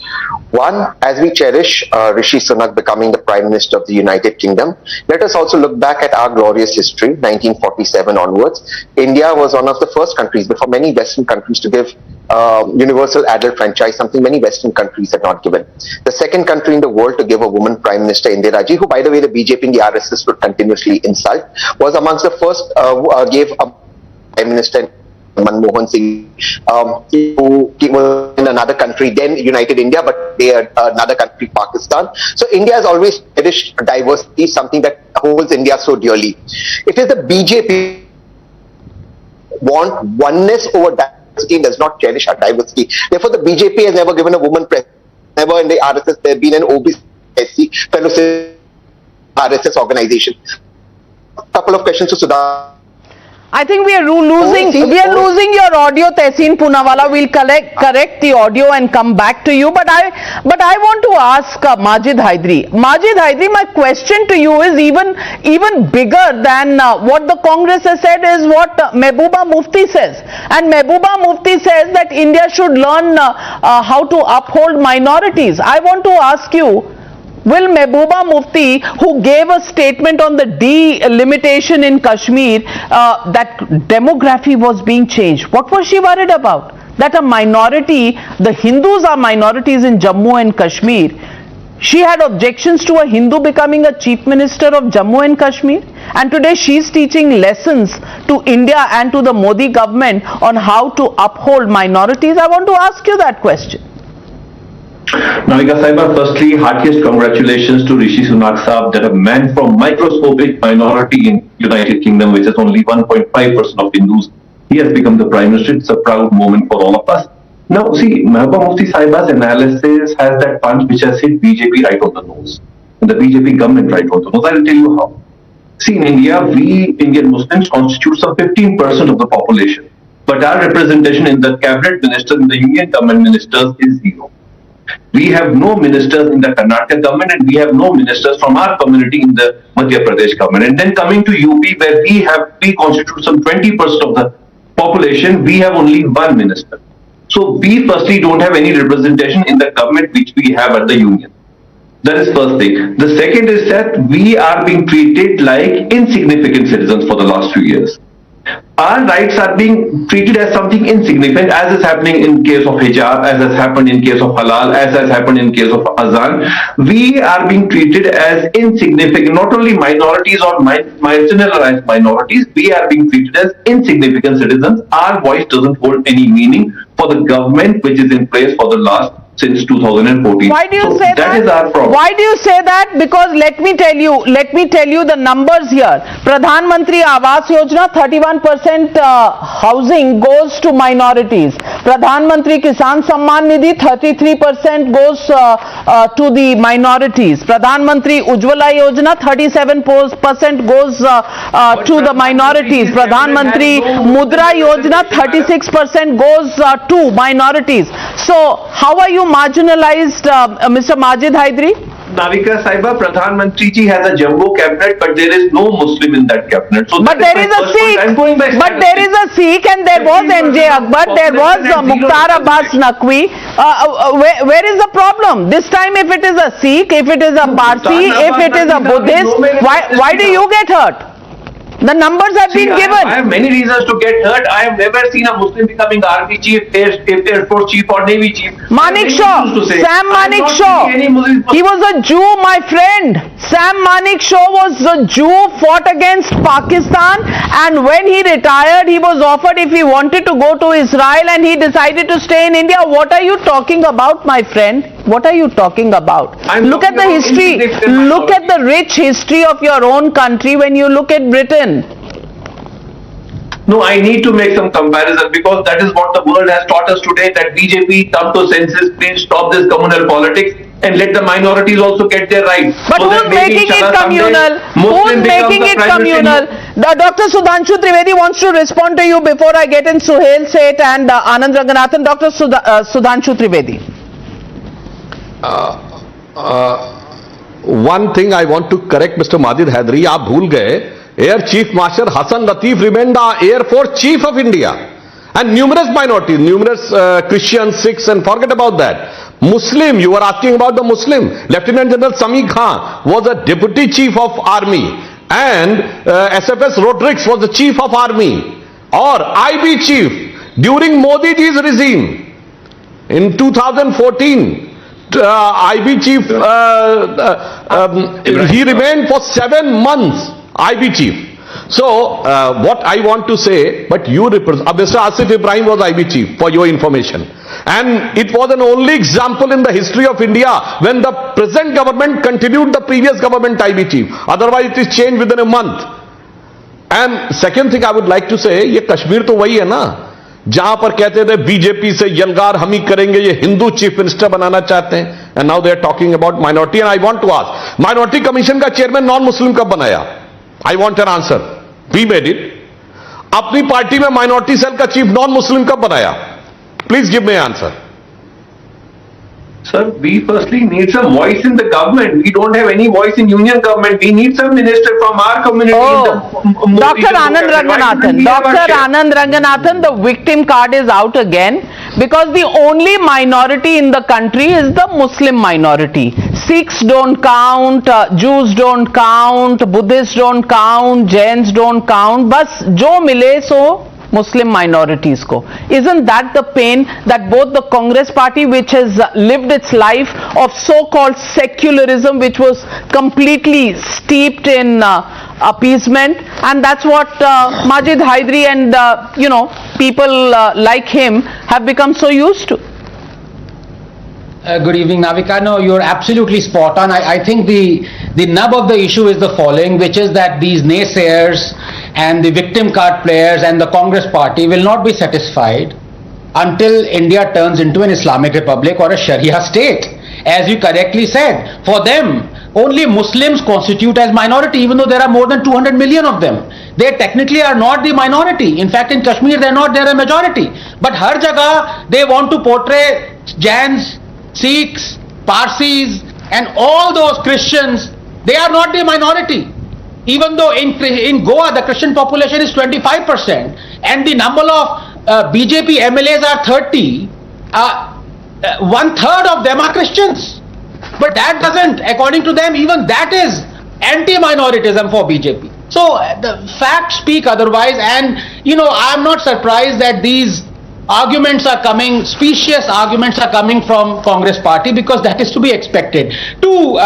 One, as we cherish Rishi Sunak becoming the Prime Minister of the United Kingdom, let us also look back at our glorious history, 1947 onwards. India was one of the first countries, but for many Western countries, to give universal adult franchise, something many Western countries had not given. The second country in the world to give a woman Prime Minister, Indira Ji, who by the way the BJP and the RSS would continuously insult, was amongst the first gave a Prime Minister Manmohan Singh, who was in another country, then United India, but they are another country, Pakistan. So India has always cherished diversity, something that holds India so dearly. It is the BJP want oneness over diversity and does not cherish our diversity. Therefore, the BJP has never given a woman president. Never in the RSS there has been an OBC fellowship RSS organization. Couple of questions to Sudha. I think we are losing your audio, Tehseen Poonawalla. We'll correct the audio and come back to you. But I want to ask Majid Haidari. Majid Haidari, my question to you is even bigger than what the Congress has said, is what Mehbooba Mufti says. And Mehbooba Mufti says that India should learn how to uphold minorities. I want to ask you, will Mehbooba Mufti, who gave a statement on the delimitation in Kashmir, that demography was being changed, what was she worried about? That a minority, the Hindus are minorities in Jammu and Kashmir. She had objections to a Hindu becoming a chief minister of Jammu and Kashmir, and today she is teaching lessons to India and to the Modi government on how to uphold minorities. I want to ask you that question. Navika Saiba, firstly, heartiest congratulations to Rishi Sunak Saab, that a man from microscopic minority in United Kingdom, which is only 1.5% of Hindus, he has become the Prime Minister. It's a proud moment for all of us. Now, see, Mahbub Mufti Saiba's analysis has that punch which has hit BJP right on the nose, and the BJP government right on the nose. I'll tell you how. See, in India, we Indian Muslims constitute some 15% of the population, but our representation in the cabinet ministers, in the union government ministers is zero. We have no ministers in the Karnataka government, and we have no ministers from our community in the Madhya Pradesh government. And then coming to UP, where we constitute some 20% of the population, we have only one minister. So we firstly don't have any representation in the government which we have at the union. That is first thing. The second is that we are being treated like insignificant citizens for the last few years. Our rights are being treated as something insignificant, as is happening in case of hijab, as has happened in case of halal, as has happened in case of azan. We are being treated as insignificant, not only minorities or marginalized minorities, we are being treated as insignificant citizens. Our voice doesn't hold any meaning for the government which is in place for the last since 2014. Why do you say that? That is our problem. Why do you say that? Because let me tell you the numbers here. Pradhan Mantri Awas Yojana, 31% housing goes to minorities. Pradhan Mantri Kisan Samman Nidhi, 33% goes to the minorities. Pradhan Mantri Ujjwala Yojana, 37% goes to the minorities. Pradhan Mantri Mudra Yojana, 36% goes to minorities. So how are you marginalized, Mr. Majid Hydari? Navika Saiba, Pradhan Mantri ji has a jumbo cabinet, but there is no Muslim in that cabinet. So but there is a Sikh. But there is a Sikh, and there was NJ Akbar, there was Mukhtar Abbas Naqvi. Where is the problem? This time, if it is a Sikh, if it is a Parsi, if it is a Buddhist, why do you get hurt? The numbers have been given. I have many reasons to get hurt. I have never seen a Muslim becoming army chief, air force chief or navy chief. Manik Shaw, Sam Manik Shaw. He was a Jew, my friend. Sam Manik Shaw was a Jew, fought against Pakistan, and when he retired, he was offered if he wanted to go to Israel, and he decided to stay in India. What are you talking about, my friend? What are you talking about? Look at the history. Look at the rich history of your own country when you look at Britain. No, I need to make some comparison because that is what the world has taught us today, that BJP come to senses, please stop this communal politics and let the minorities also get their rights. But so who's making it communal? Who's making it communal? Dr. Sudhanshu Trivedi wants to respond to you before I get in Suhail Seth and Anand Ranganathan. Dr. Sudhanshu Trivedi. One thing I want to correct Mr. Majid Hydari, आप भूल गए Air Chief Marshal Hassan Latif remained the Air Force Chief of India, and numerous minorities, numerous Christians, Sikhs, and forget about that. Muslim, you were asking about the Muslim. Lieutenant General Sami Khan was a Deputy Chief of Army, and SFS Rodrigues was the Chief of Army, or IB Chief during Modi ji's regime. In 2014, IB Chief, he remained for 7 months. IB chief. So, what I want to say, but you represent, Mr. Asif Ibrahim was IB chief, for your information. And it was an only example in the history of India when the present government continued the previous government IB chief. Otherwise, it is changed within a month. And second thing I would like to say, ये कश्मीर तो वही है ना, जहां पर कहते थे BJP से यलगार हम ही करेंगे, ये हिंदू चीफ मिनिस्टर बनाना चाहते हैं. And now they are talking about minority. And I want to ask, minority commission का चेयरमैन नॉन मुस्लिम कब बनाया? I want an answer. We made it. अपनी पार्टी में माइनॉरिटी सेल का चीफ नॉन मुस्लिम कब बनाया? Please give me an answer. Sir, we firstly need some voice in the government. We don't have any voice in union government. We need some minister from our community. Dr. Anand Ranganathan. Dr. Anand Ranganathan, the victim card is out again because the only minority in the country is the Muslim minority. Sikhs don't count, Jews don't count, Buddhists don't count, Jains don't count. Bas jo mile so Muslim minorities ko. Isn't that the pain that both the Congress party, which has lived its life of so-called secularism, which was completely steeped in appeasement, and that's what Majid Hydari and people like him have become so used to. Good evening, Navika. No, you're absolutely spot on. I think the nub of the issue is the following, which is that these naysayers and the victim card players and the Congress party will not be satisfied until India turns into an Islamic Republic or a Sharia state. As you correctly said, for them, only Muslims constitute as minority, even though there are more than 200 million of them. They technically are not the minority. In fact, in Kashmir, they're a majority. But har jagah, they want to portray Jains, Sikhs, Parsis, and all those Christians. They are not the minority. Even though in Goa, the Christian population is 25%, and the number of BJP MLAs are 30, one-third of them are Christians. But that doesn't, according to them, even that is anti-minoritism for BJP. So the facts speak otherwise, and I'm not surprised that these arguments are coming, specious arguments are coming from Congress party, because that is to be expected. Two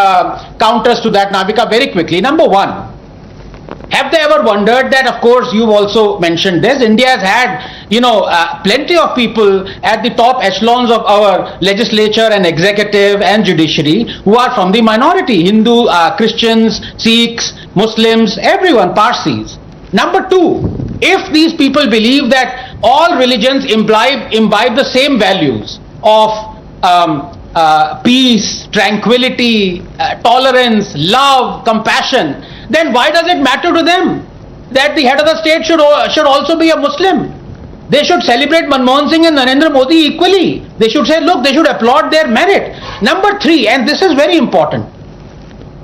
counters to that, Navika, very quickly. Number one, have they ever wondered that, of course, you've also mentioned this, India has had, plenty of people at the top echelons of our legislature and executive and judiciary who are from the minority, Hindu, Christians, Sikhs, Muslims, everyone, Parsis. Number two, if these people believe that all religions imbibe the same values of peace, tranquility, tolerance, love, compassion, then why does it matter to them that the head of the state should also be a Muslim? They should celebrate Manmohan Singh and Narendra Modi equally. They should say, look, they should applaud their merit. Number three, and this is very important,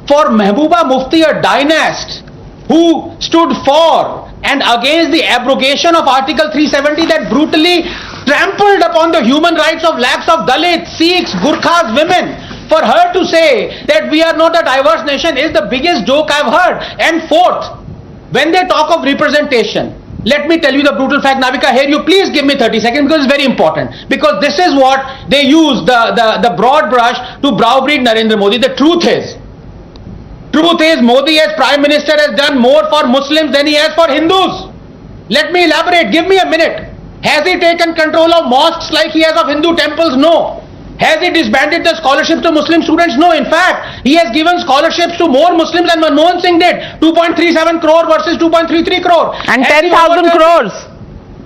for Mehbooba Mufti, a dynast who stood for and against the abrogation of Article 370 that brutally trampled upon the human rights of lakhs of Dalits, Sikhs, Gurkhas, women, for her to say that we are not a diverse nation is the biggest joke I've heard. And fourth, when they talk of representation, let me tell you the brutal fact, Navika, here you please give me 30 seconds because it's very important. Because this is what they use, the broad brush to browbeat Narendra Modi. The truth is Modi as Prime Minister has done more for Muslims than he has for Hindus. Let me elaborate, give me a minute. Has he taken control of mosques like he has of Hindu temples? No. Has he disbanded the scholarships to Muslim students? No. In fact, he has given scholarships to more Muslims than Manmohan Singh did. 2.37 crore versus 2.33 crore. And 10,000 crores.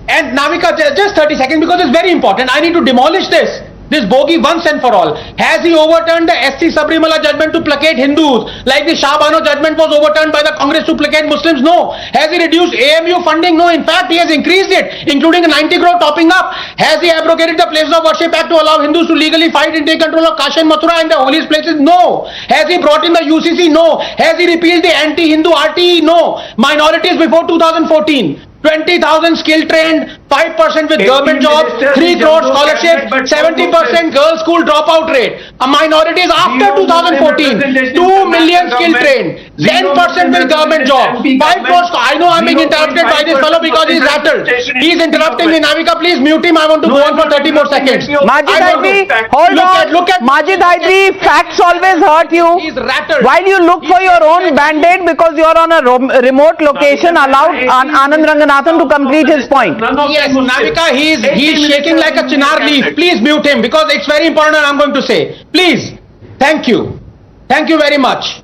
And Navika, just 30 seconds because it's very important. I need to demolish this bogey once and for all. Has he overturned the SC Sabrimala judgment to placate Hindus like the Shah Bano judgment was overturned by the Congress to placate Muslims? No. Has he reduced AMU funding? No. In fact, he has increased it, including a 90 crore topping up. Has he abrogated the Places of Worship Act to allow Hindus to legally fight and take control of Kashi and Mathura and the holiest places? No. Has he brought in the UCC? No. Has he repealed the anti-Hindu RTE? No. Minorities before 2014. 20,000 skill trained, 5% with government jobs, 3 crore scholarship, 70% girls school dropout rate. A minorities after 2014, 2 million skill trained, 10% with government jobs, 5 crore. I know I'm being interrupted by this fellow because he's rattled. He's interrupting me. Navika, please mute him. I want to go on for 30 more seconds. Majid Hydri, hold on. Look at Majid Hydri, facts always hurt you. He's rattled. While you look for your own band-aid because you're on a remote location, allowed Anand Ranganathan to complete his point. Yes, Navika, he's shaking like a chinar leaf. Please mute him because it's very important and I'm going to say. Please. Thank you. Thank you very much.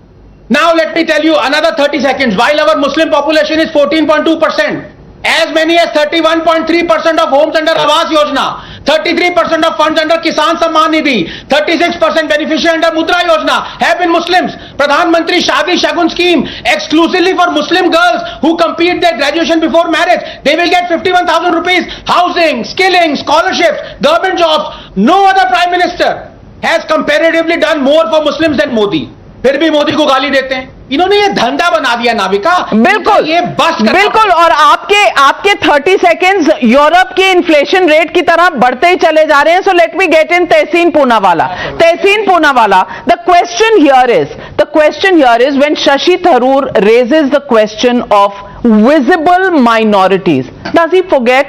Now let me tell you another 30 seconds. While our Muslim population is 14.2%, as many as 31.3% of homes under Awas Yojana, 33% of funds under Kisan Samman Nidhi, 36% beneficiary under Mudra Yojana have been Muslims. Pradhan Mantri Shadi Shagun scheme exclusively for Muslim girls who complete their graduation before marriage. They will get 51,000 rupees, housing, skilling, scholarships, government jobs. No other Prime Minister has comparatively done more for Muslims than Modi. फिर भी मोदी को गाली देते हैं. इन्होंने ये धंधा बना दिया नाविका. बिल्कुल ये बस बिल्कुल. और आपके 30 सेकंड्स यूरोप के इन्फ्लेशन रेट की तरह बढ़ते ही चले जा रहे हैं. So let me get in Tehseen Poonawalla. The question here is when Shashi Tharoor raises the question of visible minorities, does he forget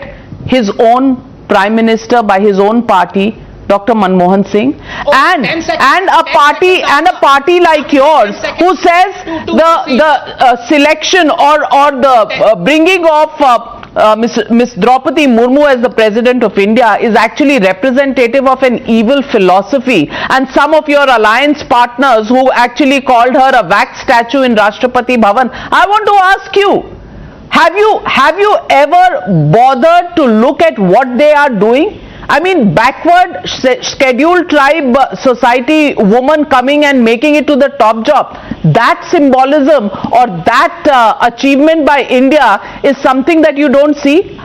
his own prime minister by his own party, Dr. Manmohan Singh, and a party like yours who says the selection or the bringing of Miss Draupadi Murmu as the President of India is actually representative of an evil philosophy, and some of your alliance partners who actually called her a wax statue in Rashtrapati Bhavan. I want to ask you, have you ever bothered to look at what they are doing? I mean, backward scheduled tribe society woman coming and making it to the top job. That symbolism or that achievement by India is something that you don't see.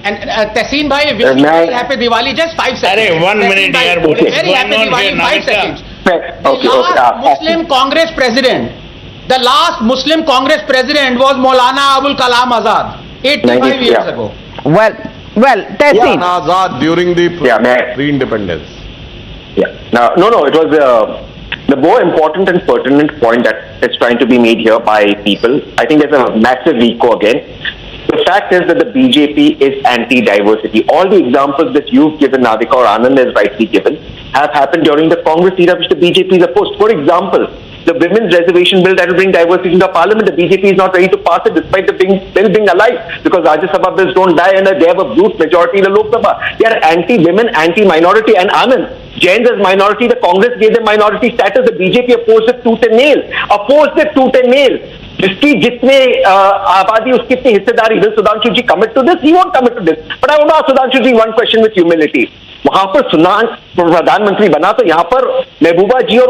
And Tehseen bhai, very happy Diwali. Just 5 seconds. Arey, 1 minute here. Very happy Diwali. 5 seconds. The last Muslim Congress president. The last Muslim Congress president was Maulana Abul Kalam Azad. 85 years ago. Well, Tehseen. Azad during the pre-independence. No, it was the more important and pertinent point that is trying to be made here by people. I think there's a massive echo again. The fact is that the BJP is anti-diversity. All the examples that you've given, Navika, or Anand has rightly given, have happened during the Congress era, which the BJP is opposed. For example, the women's reservation bill that will bring diversity in the parliament, the BJP is not ready to pass it despite the bill being alive, because Rajya Sabha bills don't die and they have a brute majority in the Lok Sabha. They are anti-women, anti-minority, and Anand, Jains as minority, the Congress gave them minority status, the BJP opposed it tooth and nail. जिसकी जितने आबादी उसकी इतनी हिस्सेदारी, will Sudhanshu ji commit to this? He won't commit to this. But I want to ask Sudhanshu ji one question with humility. वहां पर सुनाक प्रधानमंत्री बना तो यहाँ पर महबूबा जी और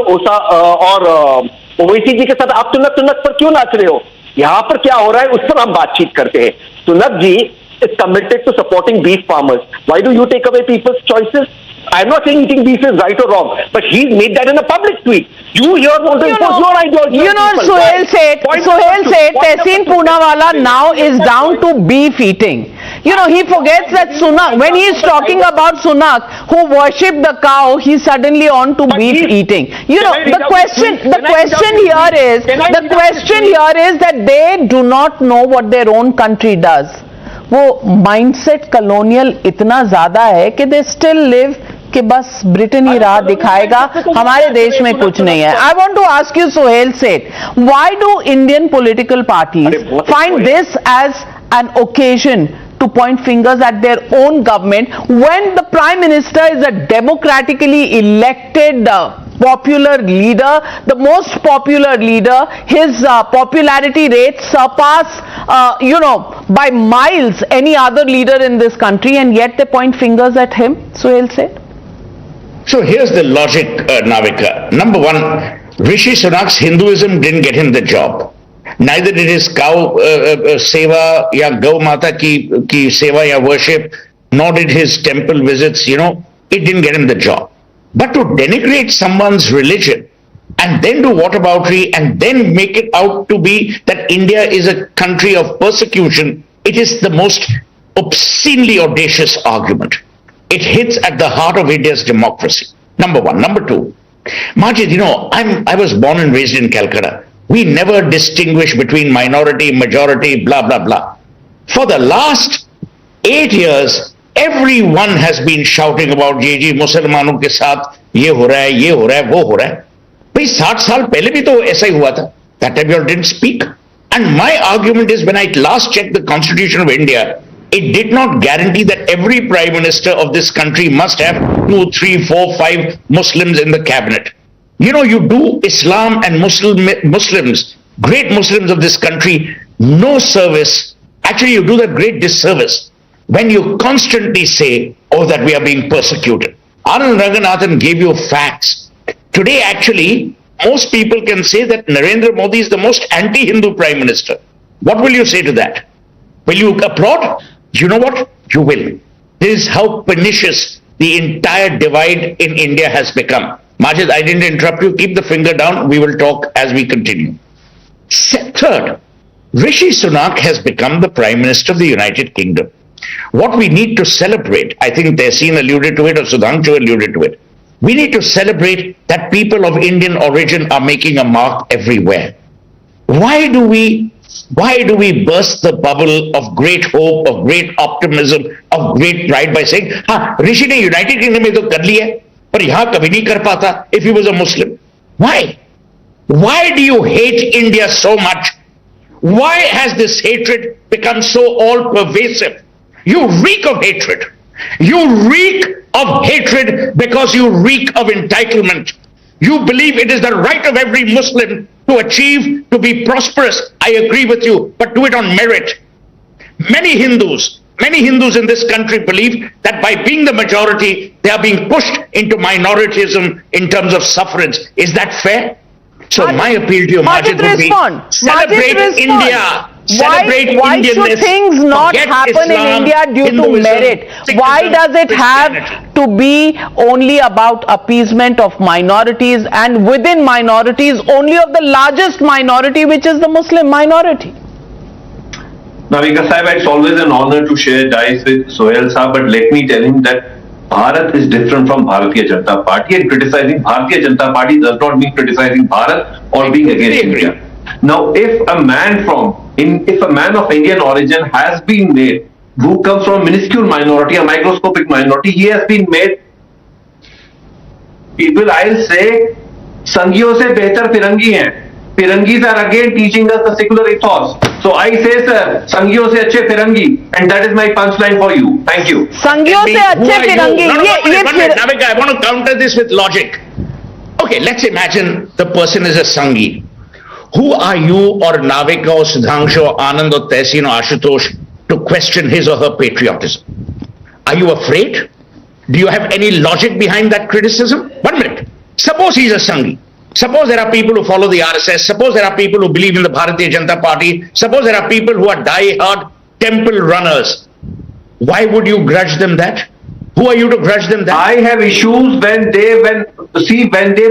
ओवैसी जी के साथ आप तुनक पर क्यों नाच रहे हो? यहाँ पर क्या हो रहा है उस पर हम बातचीत करते हैं. सुनक जी is committed to supporting beef farmers. Why do you take away people's choices? I'm not saying eating beef is right or wrong, but he's made that in a public tweet. You here want to impose your ideology. You know, Suhail said, Tehseen Poonawalla now is down to beef eating. You know, he forgets that Sunak, when he is talking about Sunak, who worshipped the cow, he's suddenly on to beef eating. You know, the question here is that they do not know what their own country does. वो mindset colonial इतना ज्यादा है कि they still live कि बस Britain ही राह दिखाएगा, हमारे देश में कुछ नहीं है. I want to ask you, Sohail Seth, why do Indian political parties find this as an occasion to point fingers at their own government when the Prime Minister is a democratically elected popular leader, the most popular leader? His popularity rates surpass, by miles any other leader in this country, and yet they point fingers at him, Suhail said. So here's the logic, Navika. Number one, Rishi Sunak's Hinduism didn't get him the job. Neither did his cow seva ya Gau Mata ki seva ya worship, nor did his temple visits, it didn't get him the job. But to denigrate someone's religion and then do whataboutery and then make it out to be that India is a country of persecution, it is the most obscenely audacious argument. It hits at the heart of India's democracy. Number one. Number two, Majid, I was born and raised in Calcutta. We never distinguish between minority, majority, blah, blah, blah. For the last 8 years, everyone has been shouting about जी मुसलमानों के साथ ये हो रहा है, वो हो रहा है. भाई 60 साल पहले भी तो ऐसा ही हुआ था. That time you all didn't speak. And my argument is, when I last checked the Constitution of India, it did not guarantee that every Prime Minister of this country must have 2, 3, 4, 5 Muslims in the cabinet. You do Islam and Muslims, great Muslims of this country, no service. Actually, you do them great disservice when you constantly say, that we are being persecuted. Anand Ranganathan gave you facts. Today, actually, most people can say that Narendra Modi is the most anti-Hindu Prime Minister. What will you say to that? Will you applaud? You know what? You will. This is how pernicious the entire divide in India has become. Majid, I didn't interrupt you. Keep the finger down. We will talk as we continue. Third, Rishi Sunak has become the Prime Minister of the United Kingdom. What we need to celebrate, I think Tehseen alluded to it or Sudhanshu alluded to it, we need to celebrate that people of Indian origin are making a mark everywhere. Why do we burst the bubble of great hope, of great optimism, of great pride by saying, Rishi ने United Kingdom में तो कर लिया है, पर यहाँ कभी नहीं कर पाता if he was a Muslim? Why? Why do you hate India so much Why has this hatred become so all-pervasive? You reek of hatred. You reek of hatred because you reek of entitlement. You believe it is the right of every Muslim to achieve, to be prosperous. I agree with you, but do it on merit. Many Hindus in this country believe that by being the majority, they are being pushed into minoritism in terms of sufferance. Is that fair? So my appeal to you, Majid, would be celebrate India. Why should things not happen in India due to merit? Why does it have to be only about appeasement of minorities, and within minorities only of the largest minority, which is the Muslim minority? Navika Sahib, it's always an honor to share dice with Sohail Sahib, but let me tell him that Bharat is different from Bharatiya Janata Party, and criticizing Bharatiya Janata Party does not mean criticizing Bharat or being against India. Now, if a man of Indian origin has been made, who comes from a minuscule minority, a microscopic minority, he has been made, people, I'll say, Sanghiyon se behtar Firangi hain. Firangis are again teaching us the secular ethos. So I say, sir, Sanghiyon se achhe Firangi, and that is my punchline for you. Thank you. Sanghiyon se achhe Firangi. Navika, I want to counter this with logic. Okay, let's imagine the person is a Sanghi. Who are you or Navika or Sudhanshu or Anand or Tehseen or Ashutosh to question his or her patriotism? Are you afraid? Do you have any logic behind that criticism? 1 minute. Suppose he's a Sanghi. Suppose there are people who follow the RSS. Suppose there are people who believe in the Bharatiya Janata Party. Suppose there are people who are die-hard temple runners. Why would you grudge them that? Who are you to grudge them that? I have issues when they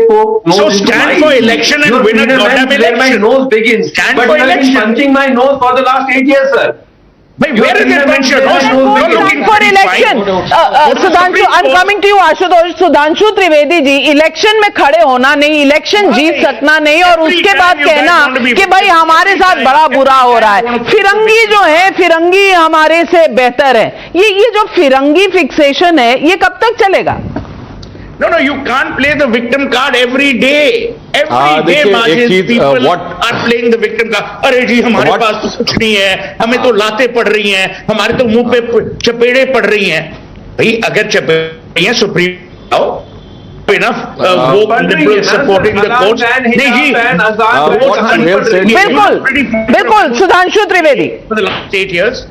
poke nose. So stand for election and win a goddamn election. Where my nose begins. Stand but for you have been election. punching my nose for the last 8 years, sir. But where is it mentioned? Stand for election. Sudhanshu, I'm coming to you, Ashutosh. Sudhanshu Trivedi ji, election में खड़े होना नहीं, election जीत सकना नहीं, और उसके बाद कहना कि भाई हमारे साथ बड़ा बुरा हो रहा है. फिरंगी जो है, फिरंगी हमारे से बेहतर है. ये जो फिरंगी फिक्सेशन है, ये कब तक चलेगा? No, you can't play the victim card every day. Every day, Majid, people are playing the victim card. अरे जी हमारे पास तो कुछ नहीं है, हमें तो लातें पड़ रही हैं, हमारे तो मुंह पे चपेड़े पड़ रही हैं. भाई अगर चपेड़े हैं सुप्रीम आओ. Enough woke liberals supporting the courts. नहीं जी. बिल्कुल Sudhanshu Trivedi. For the last 8 years,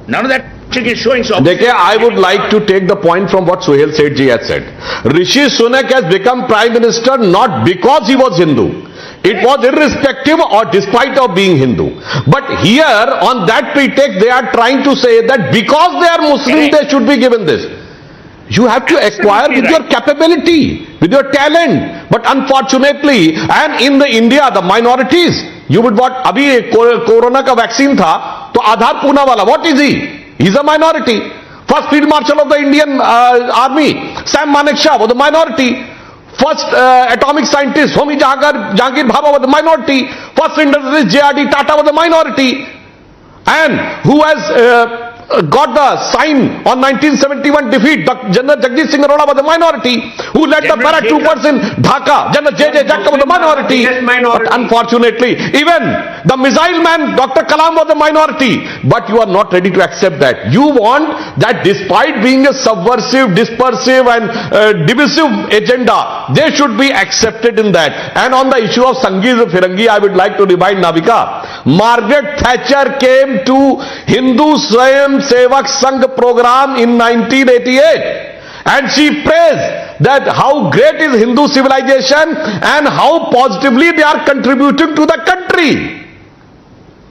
none of that. देखिए, I would like to take the point from what Sohail Seth ji has said. Rishi Sunak has become Prime Minister not because he was Hindu. It was irrespective or despite of being Hindu. But here, on that pretext, they are trying to say that because they are Muslim, they should be given this. You have to acquire with your capability, with your talent. But unfortunately, and in the India, the minorities, you would what, अभी corona का vaccine था, तो आधार पूना वाला, what is he? He's a minority. First Field Marshal of the Indian Army, Sam Manekshaw, was a minority. First atomic scientist, Homi Jahangir Bhabha, was a minority. First industrialist, J.R.D. Tata, was a minority. And who has got the sign on 1971 defeat, General Jagdish Singh Arora was a minority. Who led the para troopers in Dhaka, General J.J. Jackson was a minority. But unfortunately, even the missile man, Dr. Kalam, was a minority. But you are not ready to accept that. You want that despite being a subversive, dispersive and divisive agenda, they should be accepted in that. And on the issue of Sangeet Firangi, I would like to remind Navika, Margaret Thatcher came to Hindu Swayam Sevak Sangh program in 1988, and she praised that how great is Hindu civilization and how positively they are contributing to the country.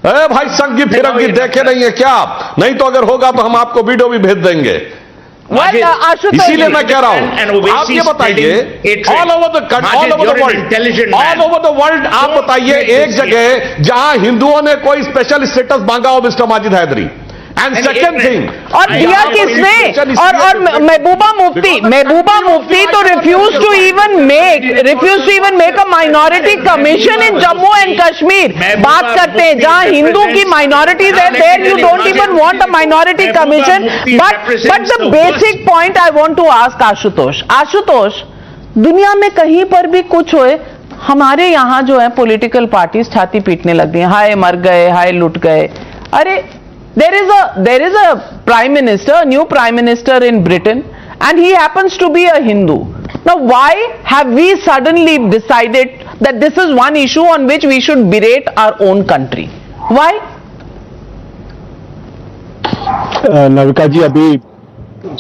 अरे भाई संघ की फिरंगी देखे नहीं है क्या आप? नहीं तो अगर होगा तो हम आपको वीडियो भी भेज देंगे. इसीलिए मैं कह रहा हूं, आप ये बताइए, ऑल ओवर द वर्ल्ड आप बताइए एक जगह जहां हिंदुओं ने कोई स्पेशल स्टेटस मांगा हो mister Majid Haideri. And second thing, और दिया किसने? और महबूबा मुफ्ती तो refused to even make a minority commission in Jammu and Kashmir. बात करते हैं जहां हिंदू की minorities है, there you don't even want a minority commission. But the basic point I want to ask Ashutosh, दुनिया में कहीं पर भी कुछ होए, हमारे यहाँ जो है पॉलिटिकल पार्टीज छाती पीटने लग गई, हाय मर गए, हाय लुट गए। अरे there is a prime minister, a new prime minister in Britain, and he happens to be a Hindu. Now why have we suddenly decided that this is one issue on which we should berate our own country? Why? Navika जी, अभी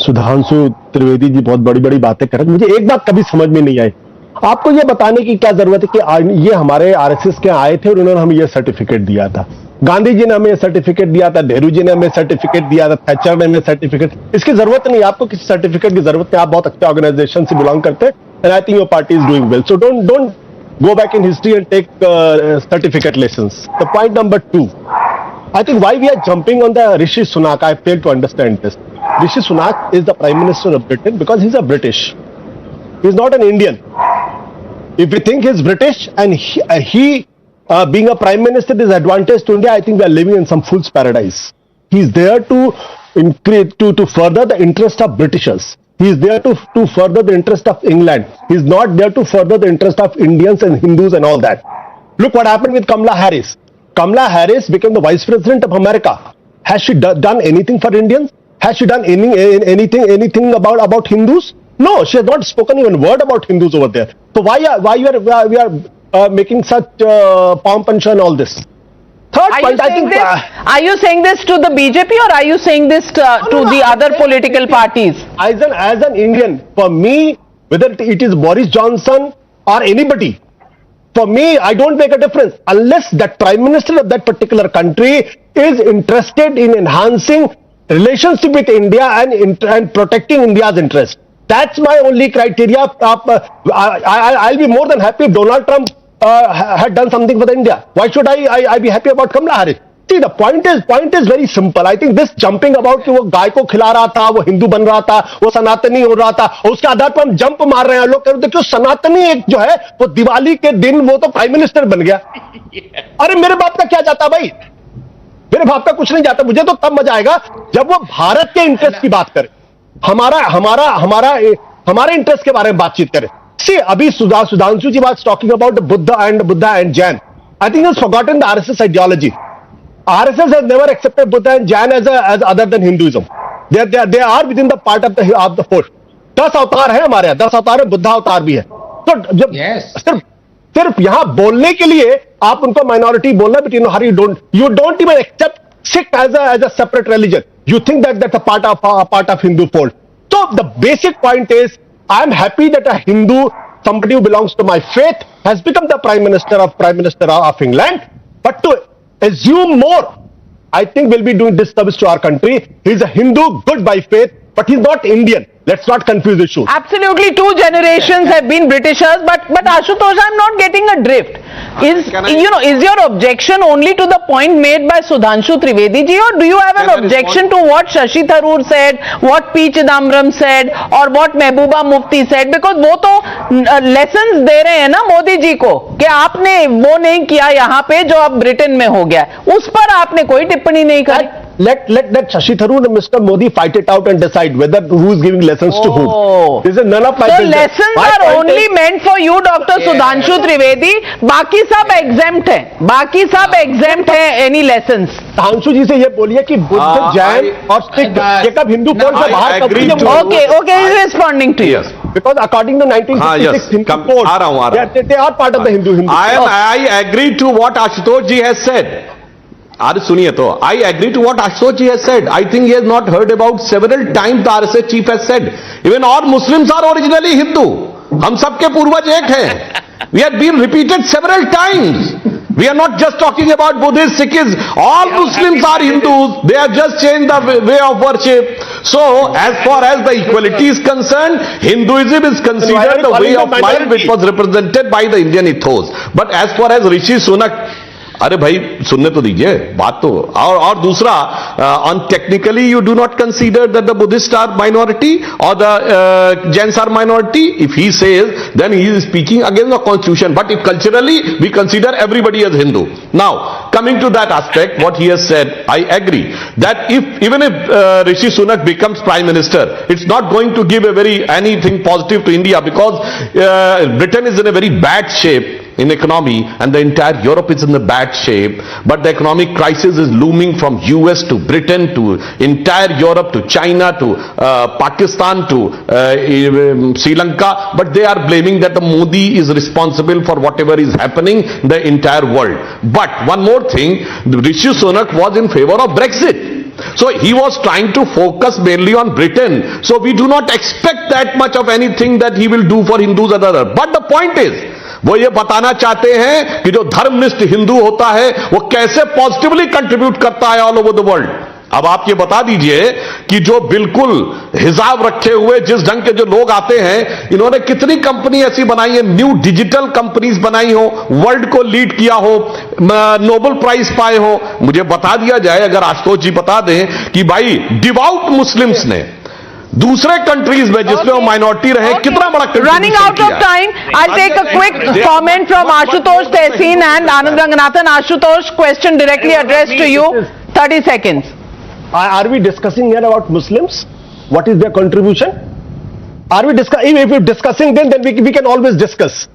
सुधांशु त्रिवेदी जी बहुत बड़ी बड़ी बातें कर रहे हैं। मुझे एक बात कभी समझ में नहीं आई, आपको ये बताने की क्या जरूरत है कि ये हमारे आरएसएस के आए थे और उन्होंने हमें ये सर्टिफिकेट दिया था, गांधी जी ने हमें सर्टिफिकेट दिया था, नेहरू जी ने हमें सर्टिफिकेट दिया था, थैचर ने हमें सर्टिफिकेट, इसकी जरूरत नहीं, आपको किसी सर्टिफिकेट की जरूरत नहीं, आप बहुत अच्छे ऑर्गेनाइजेशन से बिलोंग करते हैं, and I think your party is doing well, so don't go back in history and take certificate lessons. The point number 2, I think why we are jumping on the Rishi Sunak, I fail to understand this. Rishi Sunak is the Prime Minister of Britain because he's a British. He's not an Indian. If we think he's British and he being a Prime Minister is advantage to India, I think we are living in some fool's paradise. He's there to further the interest of Britishers. He is there to further the interest of England. He is not there to further the interest of Indians and Hindus and all that. Look what happened with Kamala Harris. Kamala Harris became the Vice President of America. Has she done anything for Indians? Has she done anything about Hindus? No, she has not spoken even a word about Hindus over there. So why we are making such pomp and show and all this? Third point, I think. Are you saying this to the BJP or are you saying this to the other political parties? As an Indian, for me, whether it is Boris Johnson or anybody, for me, I don't make a difference unless that Prime Minister of that particular country is interested in enhancing relationship with India and protecting India's interest. That's my only criteria. I'll be more than happy if Donald Trump had done something for the India. Why should I be happy about Kamala Harris? See, the point is very simple. I think this jumping about कि वो गाय को खिला रहा था, वो हिंदू बन रहा था, वो सनातनी हो रहा था, और उसके आधार पर हम जंप मार रहे हैं। लोग कह रहे थे कि सनातनी एक जो है वो दिवाली के दिन वो तो प्राइम मिनिस्टर बन गया। अरे मेरे बाप का क्या जाता भाई, मेरे बाप का कुछ नहीं जाता। मुझे तो तब मजा आएगा जब वो भारत के इंटरेस्ट की बात करे, हमारे इंटरेस्ट के बारे में बातचीत करे। See, अभी सुधांशु जी was talking about the Buddha and Jain. I think he's forgotten the RSS ideology. RSS has never accepted Buddha and Jain as other than Hinduism. They are within the part of the force. 10 अवतार है हमारे यहाँ, 10 अवतार है, बुद्धा अवतार भी है। तो जब सिर्फ यहाँ बोलने के लिए आप उनको माइनॉरिटी बोलना, but you don't even accept Sikh as a separate religion. You think that's a part of Hindu fold. So the basic point is, I'm happy that a Hindu, somebody who belongs to my faith, has become the Prime Minister of England. But to assume more, I think we'll be doing disservice to our country. He's a Hindu, good by faith, but he's not Indian. Let's not confuse issues. Absolutely, 2 generations have been Britishers, but Ashutosh, I'm not getting a drift. Is your objection only to the point made by Sudhanshu Trivedi ji, or do you have an objection to what Shashi Tharoor said, what P. Chidambaram said, or what Mehbooba Mufti said? Because वो तो lessons दे रहे हैं ना मोदी जी को कि आपने वो नहीं किया यहाँ पे जो अब ब्रिटेन में हो गया, उस पर आपने कोई टिप्पणी नहीं करी। Let Shashi Tharoor and Mr. Modi fight it out and decide whether who is giving lessons to whom. This is none of my business. So lessons are only meant for you, Dr. Sudhanshu Trivedi. बाकी सब exempt हैं. बाकी सब exempt हैं any lessons. सधांशु जी से ये बोलिए कि बुद्ध, जैन और सिख ये कब हिंदू फोल्ड से बाहर कब हुए? Okay, he is responding to you. Because according to 1956 Hindu code, they are part of the Hindu. I agree to what Ashutosh ji has said. आज सुनिए तो, I agree to what Ashutosh ji has said. I think he has not heard about several times the RSS chief has said. Even all Muslims are originally Hindu. हम सबके पूर्वज एक हैं. We have been repeated several times. We are not just talking about Buddhists, Sikhs. All Muslims are Hindus. They have just changed the way of worship. So, as far as the equality is concerned, Hinduism is considered the way of life which was represented by the Indian ethos. But as far as Rishi Sunak, अरे भाई सुनने तो दीजिए बात तो, और दूसरा, on technically you do not consider that the Buddhists are minority or the Jains are minority. If he says, then he is speaking against the constitution. But if culturally we consider everybody as Hindu. Now coming to that aspect, what he has said, I agree that even if Rishi Sunak becomes Prime Minister, it's not going to give anything positive to India, because Britain is in a very bad shape. in economy, and the entire Europe is in the bad shape, but the economic crisis is looming from US to Britain to entire Europe to China to Pakistan to Sri Lanka, but they are blaming that the Modi is responsible for whatever is happening in the entire world. But one more thing, Rishi Sunak was in favor of Brexit. So he was trying to focus mainly on Britain. So we do not expect that much of anything that he will do for Hindus and others. But the point is, वो ये बताना चाहते हैं कि जो धर्मनिष्ठ हिंदू होता है वो कैसे पॉजिटिवली कंट्रीब्यूट करता है ऑल ओवर द वर्ल्ड। अब आप ये बता दीजिए कि जो बिल्कुल हिसाब रखे हुए जिस ढंग के जो लोग आते हैं, इन्होंने कितनी कंपनी ऐसी बनाई है, न्यू डिजिटल कंपनीज बनाई हो, वर्ल्ड को लीड किया हो, नोबेल प्राइज पाए हो। मुझे बता दिया जाए, अगर आशुतोष जी बता दें कि भाई डिवाउट मुस्लिम्स ने दूसरे कंट्रीज में जिसमें वो माइनॉरिटी रहे कितना बड़ा running out of time I take a quick comment from Ashutosh Tehseen and Anand Ranganathan. Ashutosh, question directly addressed to you, 30 seconds. Are we discussing here about Muslims? What is their contribution? Are we discussing? If we're discussing then we can always discuss.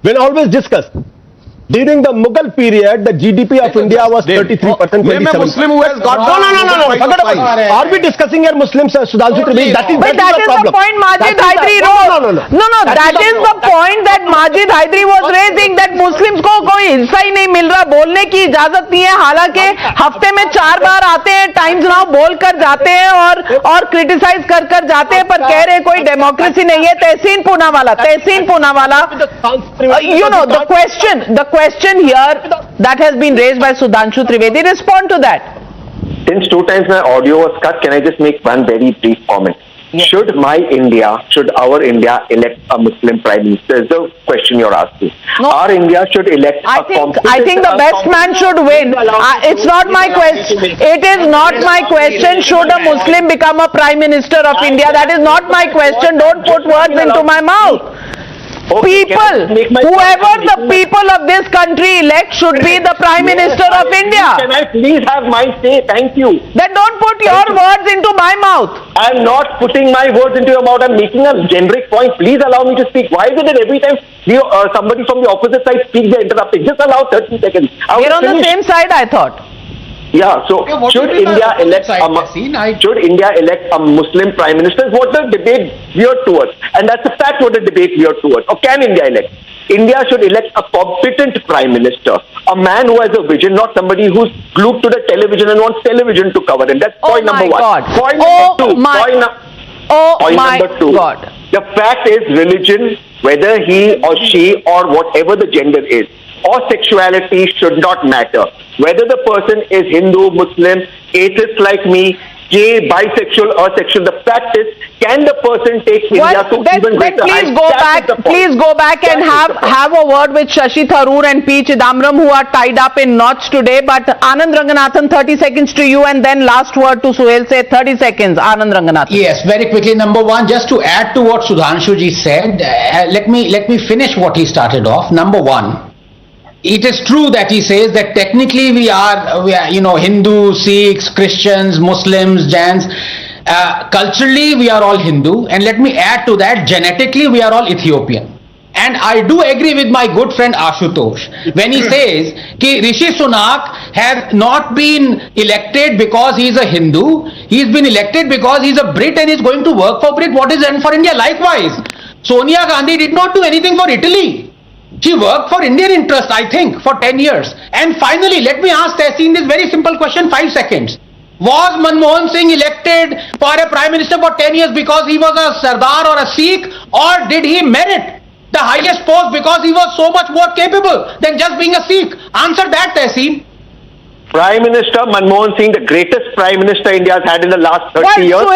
We'll always discuss. During the Mughal period, the GDP of India was 33%. Muslim who has got no. Are we discussing here Muslims, Sudhanshu Trivedi? But that is the point Majid Hydari wrote. No, that is the point that Majid Hydari was raising, that Muslims को कोई हिस्सा ही नहीं मिल रहा, बोलने की इजाजत नहीं है। हालांकि हफ्ते में 4 बार आते हैं, टाइम्स नाउ बोल कर जाते हैं और क्रिटिसाइज कर जाते हैं, पर कह रहे हैं कोई डेमोक्रेसी नहीं है। तहसीन Poonawalla, you know the question here that has been raised by Sudhanshu Trivedi. Respond to that. Since 2 times my audio was cut, can I just make one very brief comment? Yes. Should our India elect a Muslim Prime Minister? Is the question you're asking. No. Our India should elect I think the best man should win. It's not my question. It is not my question. Should a Muslim become a Prime Minister of India? That is not my question. Don't put words into my mouth. Okay, whoever the people of this country elect should be the Prime Minister of India. Can I please have my say? Thank you. Then don't put your words into my mouth. I'm not putting my words into your mouth. I'm making a generic point. Please allow me to speak. Why is it that every time somebody from the opposite side speaks, they're interrupting? Just allow 30 seconds. We're on the same side, I thought. Yeah, so should India elect a Muslim Prime Minister is what the debate veered towards. And that's a fact what the debate veered towards. Or can India elect? India should elect a competent Prime Minister. A man who has a vision, not somebody who's glued to the television and wants television to cover it. That's point number one. Point number two. Point number two. The fact is religion, whether he or she or whatever the gender is, or sexuality should not matter. Whether the person is Hindu, Muslim, atheist like me, gay, bisexual or sexual, the fact is, can the person take India to even greater heights? Please go back and have a word with Shashi Tharoor and P. Chidambaram, who are tied up in knots today. But Anand Ranganathan, 30 seconds to you, and then last word to Suhail. Say 30 seconds, Anand Ranganathan. Yes, very quickly. Number one, just to add to what Sudhanshu ji said, let me finish what he started off. Number one, it is true that he says that technically we are Hindus, Sikhs, Christians, Muslims, Jains. Culturally we are all Hindu, and let me add to that, genetically we are all Ethiopian. And I do agree with my good friend Ashutosh when he says that Rishi Sunak has not been elected because he is a Hindu. He has been elected because he is a Brit and is going to work for Brit. What is done for India? Likewise, Sonia Gandhi did not do anything for Italy. She worked for Indian interest, I think, for 10 years. And finally, let me ask Tehseen this very simple question, 5 seconds. Was Manmohan Singh elected for a Prime Minister for 10 years because he was a Sardar or a Sikh? Or did he merit the highest post because he was so much more capable than just being a Sikh? Answer that, Tehseen. Prime Minister Manmohan Singh, the greatest Prime Minister India has had in the last 30 years.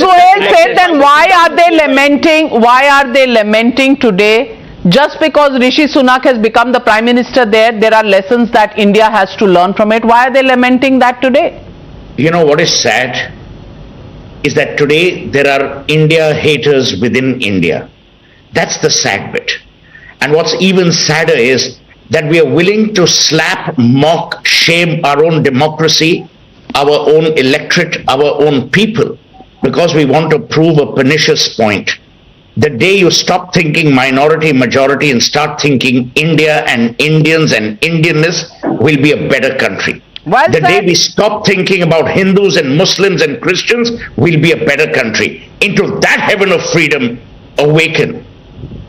Suhail said, then why are they lamenting today? Just because Rishi Sunak has become the Prime Minister there are lessons that India has to learn from it. Why are they lamenting that today? You know what is sad is that today there are India haters within India. That's the sad bit. And what's even sadder is that we are willing to slap, mock, shame our own democracy, our own electorate, our own people, because we want to prove a pernicious point. The day you stop thinking minority, majority and start thinking India and Indians and Indianness will be a better country. Well the said. day we stop thinking about Hindus and Muslims and Christians will be a better country. Into that heaven of freedom, awaken.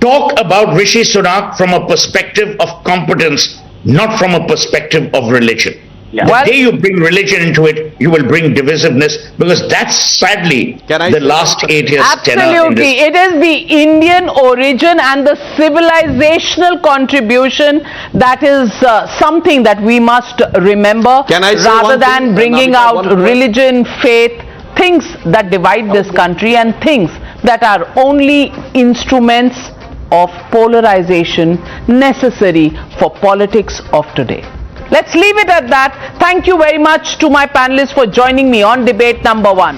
Talk about Rishi Sunak from a perspective of competence, not from a perspective of religion. The day you bring religion into it, you will bring divisiveness, because that's sadly the last 8 years tenor in Absolutely. this. It is the Indian origin and the civilizational contribution that is something that we must remember, rather than bringing out religion, faith, things that divide this country and things that are only instruments of polarization necessary for politics of today. Let's leave it at that. Thank you very much to my panelists for joining me on debate number 1.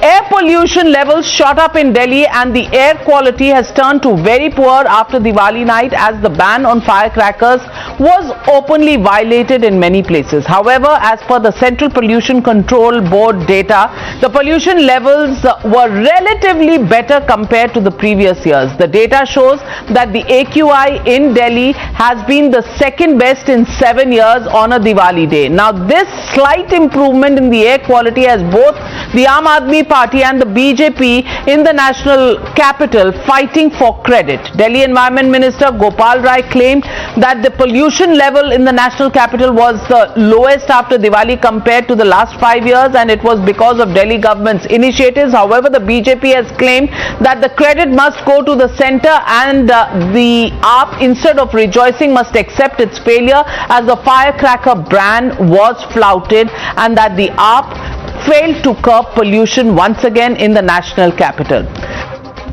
Air pollution levels shot up in Delhi and the air quality has turned to very poor after Diwali night, as the ban on firecrackers was openly violated in many places. However, as per the Central Pollution Control Board data, the pollution levels were relatively better compared to the previous years. The data shows that the AQI in Delhi has been the second best in 7 years on a Diwali day. Now, this slight improvement in the air quality has both the Aam Aadmi Party and the BJP in the national capital fighting for credit. Delhi Environment Minister Gopal Rai claimed that the pollution level in the national capital was the lowest after Diwali compared to the last 5 years, and it was because of Delhi government's initiatives. However, the BJP has claimed that the credit must go to the centre and the AAP, instead of rejoicing, must accept its failure, as the firecracker ban was flouted and that the AAP failed to curb pollution once again in the national capital.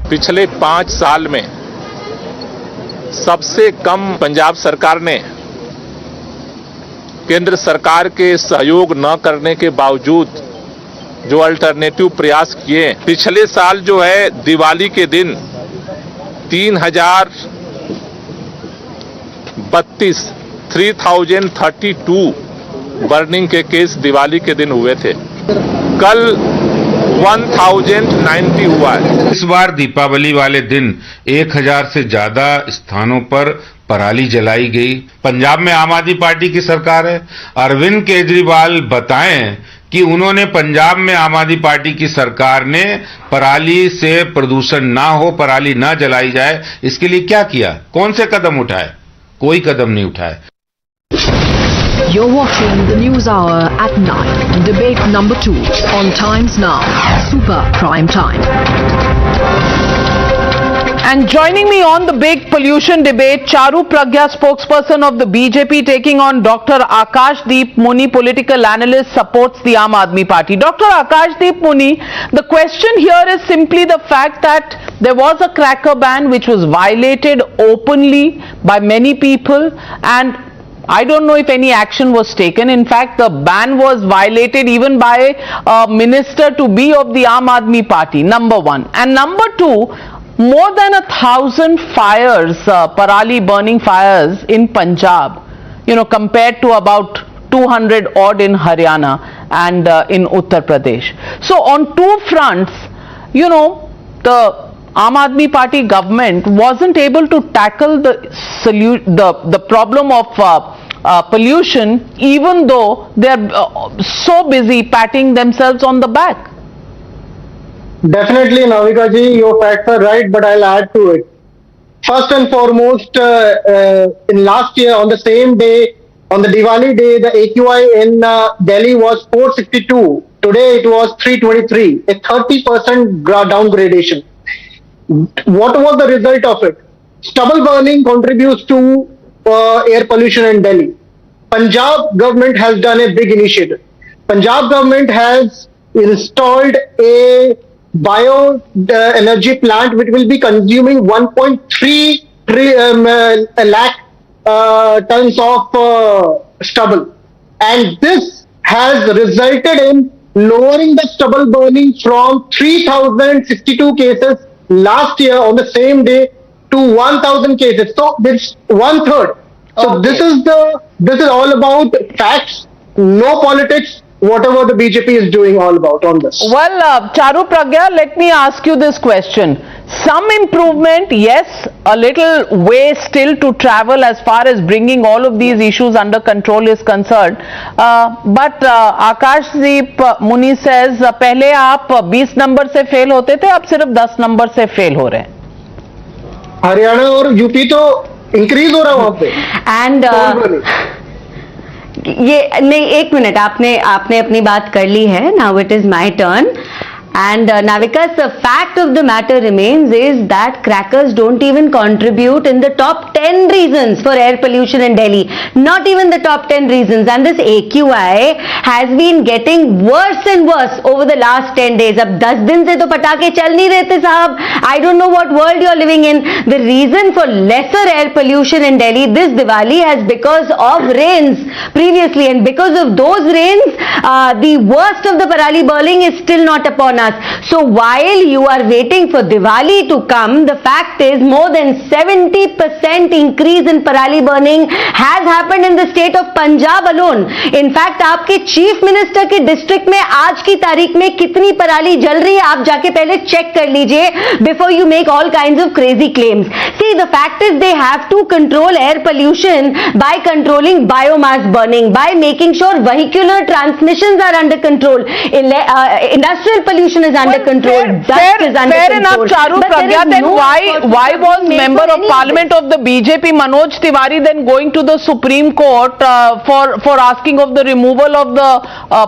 पिछले 5 साल में सबसे कम पंजाब सरकार ने केंद्र सरकार के सहयोग न करने के बावजूद जो अल्टरनेटिव प्रयास किए, पिछले साल जो है दिवाली के दिन 3032 बर्निंग के केस दिवाली के दिन हुए थे। कल 1090 हुआ है। इस बार दीपावली वाले दिन 1000 से ज्यादा स्थानों पर पराली जलाई गई। पंजाब में आम आदमी पार्टी की सरकार है। अरविंद केजरीवाल बताएं कि उन्होंने पंजाब में आम आदमी पार्टी की सरकार ने पराली से प्रदूषण ना हो, पराली ना जलाई जाए, इसके लिए क्या किया, कौन से कदम उठाए? कोई कदम नहीं उठाए। You're watching the News Hour at 9, debate number 2 on Times Now, Super Prime Time. And joining me on the big pollution debate, Charu Pragya, spokesperson of the BJP, taking on Dr. Akashdeep Muni, political analyst, supports the Aam Aadmi Party. Dr. Akashdeep Muni, the question here is simply the fact that there was a cracker ban which was violated openly by many people, and I don't know if any action was taken. In fact, the ban was violated even by a minister to be of the Aam Aadmi Party, number one. And number two, more than 1,000 fires, parali burning fires in Punjab, compared to about 200 odd in Haryana and in Uttar Pradesh. So on two fronts, the Aam Aadmi Party government wasn't able to tackle the problem of pollution, even though they are so busy patting themselves on the back. Definitely, Navika ji, your facts are right, but I'll add to it. First and foremost, in last year, on the same day, on the Diwali day, the AQI in Delhi was 462. Today it was 323, a 30% downgradation. What was the result of it? Stubble burning contributes to air pollution in Delhi. Punjab government has done a big initiative. Punjab government has installed a bio-energy plant which will be consuming 1.3 lakh tons of stubble. And this has resulted in lowering the stubble burning from 3,062 cases last year on the same day to 1,000 cases. So it's 1/3. So this is all about facts, no politics, whatever the BJP is doing all about on this. Well, Charu Pragya, let me ask you this question. some improvement, yes, a little way still to travel as far as bringing all of these issues under control is concerned. But Akashdeep Muni says, पहले आप 20 number से fail होते थे, अब सिर्फ 10 number से fail हो रहे हैं. हरियाणा और यूपी तो इंक्रीज हो रहा है वहां पे. एंड ये नहीं, एक मिनट, आपने अपनी बात कर ली है. Now it is my turn. And Navika, the fact of the matter remains is that crackers don't even contribute in the top 10 reasons for air pollution in Delhi. Not even the top 10 reasons. And this AQI has been getting worse and worse over the last 10 days. अब 10 दिन से तो पटाखे चल नहीं रहे थे साहब. I don't know what world you're living in. The reason for lesser air pollution in Delhi this Diwali has because of rains previously, and because of those rains, the worst of the parali burning is still not upon us. So while you are waiting for Diwali to come, the fact is more than 70% increase in parali burning has happened in the state of Punjab alone. In fact, आपके chief minister के district में आज की तारीख में कितनी पराली जल रही है आप जाके पहले चेक कर लीजिए before you make all kinds of crazy claims. See, the fact is they have to control air pollution by controlling biomass burning, by making sure vehicular transmissions are under control, industrial pollution is under control, dust is under fair control. Enough, Charu Pragya, then why was Member of Parliament of the BJP Manoj Tiwari then going to the Supreme Court for asking of the removal of the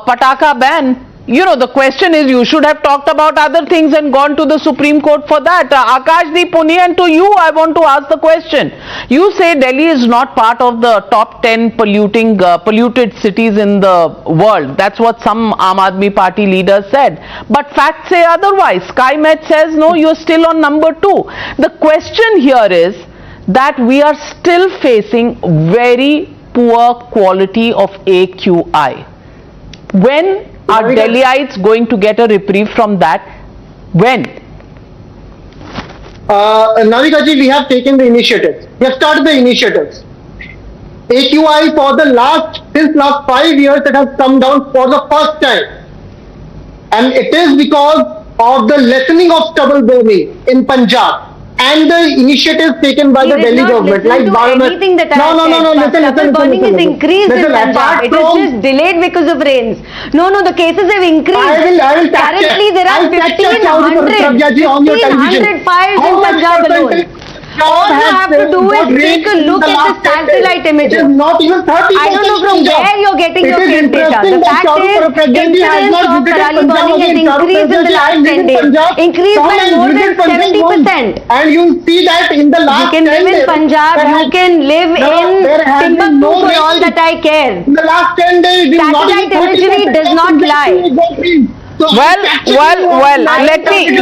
Pataka ban? You know, the question is, you should have talked about other things and gone to the Supreme Court for that. Akashdeep Puni, and to you I want to ask the question. You say Delhi is not part of the top 10 polluted cities in the world. That's what some Aam Aadmi Party leaders said. But facts say otherwise. SkyMet says, no, you're still on number 2. The question here is that we are still facing very poor quality of AQI. When are Delhiites going to get a reprieve from that? When? Navika ji, we have taken the initiatives. We have started the initiatives. AQI since last 5 years, it has come down for the first time. And it is because of the lessening of stubble burning in Punjab and the initiatives taken by the Delhi government, like anything that stubble burning is increased in Punjab. It is just delayed because of rains. No, the cases have increased. I will currently there are 1,500 fires in Punjab alone. All you have to do is take a look at the satellite images. Not even 30%. I don't know from where you're getting your field data. The fact is, incidence of parali burning has increased in the last 10 days. Increased by more than 70%. And you see that in the last 10 days. You can live in Punjab, you can live in Timbuktu for all that I care. In the last 10 days, satellite imagery does not lie. Well, let me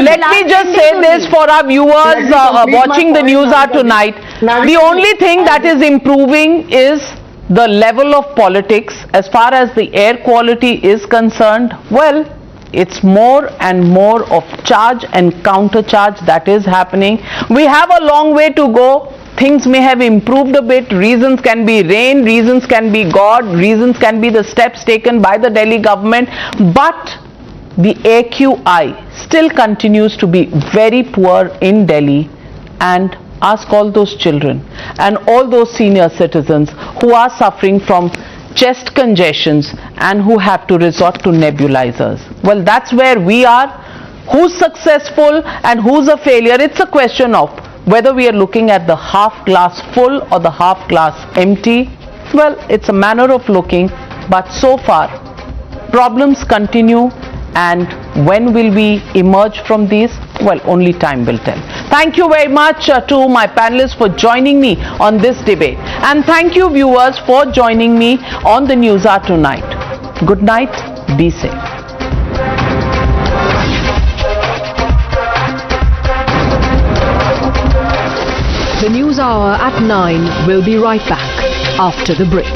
just say this for our viewers watching the Newshour tonight. The only thing that is improving is the level of politics. As far as the air quality is concerned, well, it's more and more of charge and counter charge that is happening. We have a long way to go. Things may have improved a bit. Reasons can be rain, reasons can be God, reasons can be the steps taken by the Delhi government, but the AQI still continues to be very poor in Delhi. And ask all those children and all those senior citizens who are suffering from chest congestions and who have to resort to nebulizers. Well, that's where we are. Who's successful and who's a failure? It's a question of whether we are looking at the half glass full or the half glass empty. Well, it's a manner of looking, but so far problems continue. And when will we emerge from these? Well, only time will tell. Thank you very much to my panelists for joining me on this debate. And thank you, viewers, for joining me on the Newshour tonight. Good night. Be safe. The Newshour at 9 will be right back after the break.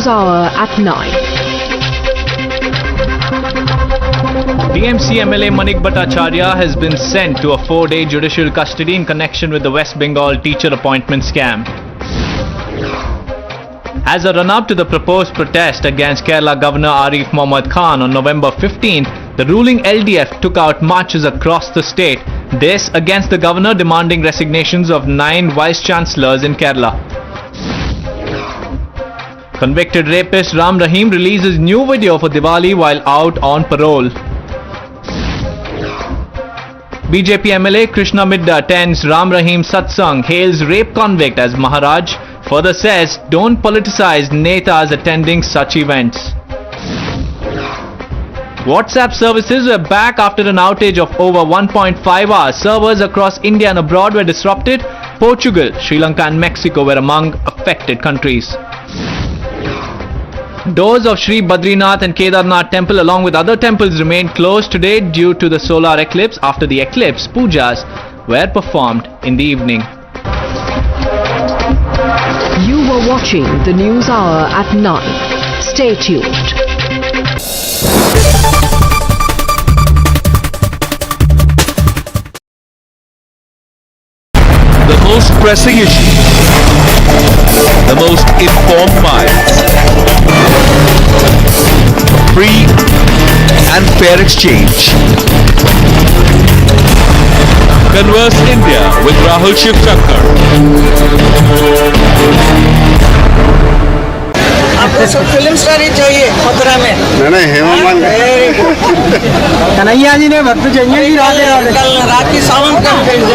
News Hour at 9. DMC MLA Manik Bhattacharya has been sent to a 4-day judicial custody in connection with the West Bengal teacher appointment scam. As a run-up to the proposed protest against Kerala Governor Arif Mohammad Khan on November 15th, the ruling LDF took out marches across the state, this against the governor demanding resignations of 9 vice-chancellors in Kerala. Convicted rapist Ram Rahim releases new video for Diwali while out on parole. BJP MLA Krishna Midda attends Ram Rahim Satsang, hails rape convict as Maharaj, further says don't politicize netas attending such events. WhatsApp services were back after an outage of over 1.5 hours. Servers across India and abroad were disrupted. Portugal, Sri Lanka and Mexico were among affected countries. Doors of Sri Badrinath and Kedarnath temple along with other temples remained closed today due to the solar eclipse. After the eclipse, pujas were performed in the evening. You were watching the News Hour at 9. Stay tuned. The most pressing issue, the most informed minds, free and fair exchange. Converse India with Rahul Shivshankar. आपको सब film star ही चाहिए मथुरा में नहीं हेमा मालिनी कन्हैया जी ने भक्त चाहिए जी कल रात की सावन का देंगे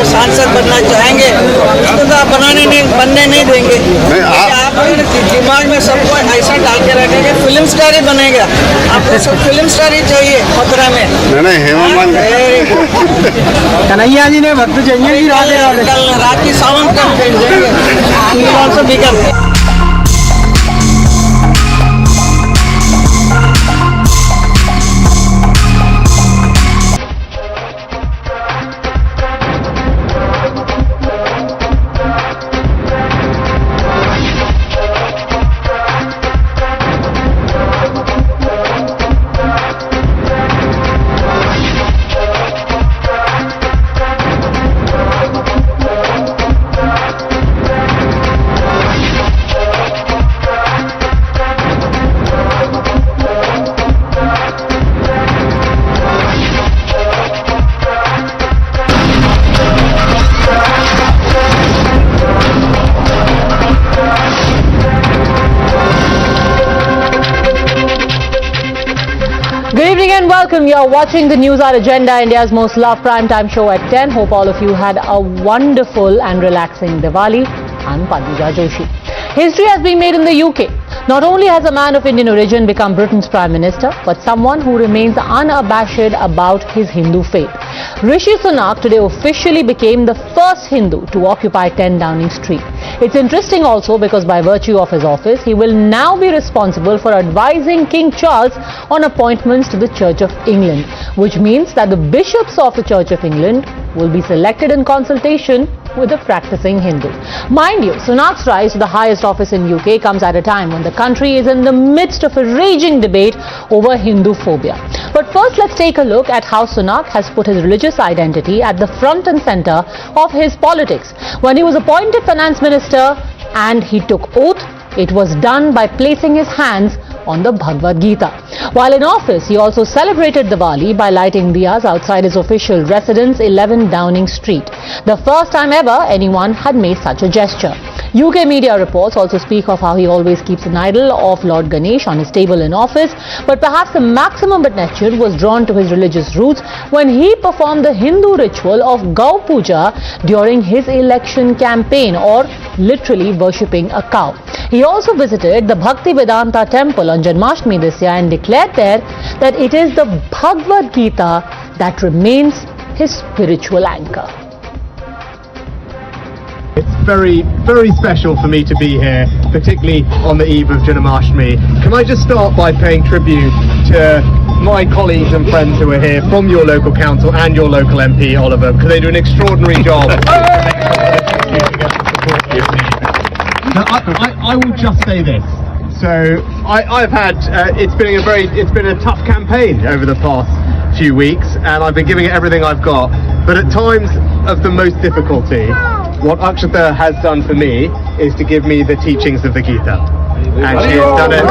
सांसद बनना चाहेंगे तो आप बनने नहीं देंगे आप दिमाग में सबको ऐसा डाल के रखेंगे फिल्म स्टार ही बनेगा आपको सब फिल्म स्टार ही चाहिए मथुरा में नहीं हेमा मालिनी कन्हैया जी ने भक्त चाहिए कल रात की सावन का देंगे Good evening and welcome. You are watching the News Hour Agenda, India's most loved primetime show at 10. Hope all of you had a wonderful and relaxing Diwali. I'm Padmaja Joshi. History has been made in the UK. Not only has a man of Indian origin become Britain's Prime Minister, but someone who remains unabashed about his Hindu faith. Rishi Sunak today officially became the first Hindu to occupy 10 Downing Street. It's interesting also because by virtue of his office, he will now be responsible for advising King Charles on appointments to the Church of England, which means that the bishops of the Church of England will be selected in consultation with a practicing Hindu. Mind you, Sunak's rise to the highest office in UK comes at a time when the country is in the midst of a raging debate over Hindu phobia. But first, let's take a look at how Sunak has put his religious identity at the front and center of his politics. When he was appointed finance minister and he took oath, it was done by placing his hands on the Bhagavad Gita. While in office, he also celebrated Diwali by lighting diyas outside his official residence, 11 Downing Street. The first time ever anyone had made such a gesture. UK media reports also speak of how he always keeps an idol of Lord Ganesh on his table in office, but perhaps the maximum attention was drawn to his religious roots when he performed the Hindu ritual of Gau Puja during his election campaign, or literally worshipping a cow. He also visited the Bhakti Vedanta temple on Janmashtami this year and declared there that it is the Bhagavad Gita that remains his spiritual anchor. It's very, very special for me to be here, particularly on the eve of Janmashtami. Can I just start by paying tribute to my colleagues and friends who are here from your local council and your local MP, Oliver, because they do an extraordinary job. Now, I will just say this. So I've had it's been a tough campaign over the past few weeks, and I've been giving it everything I've got. But at times of the most difficulty, what Akshata has done for me is to give me the teachings of the Gita. And she has done it.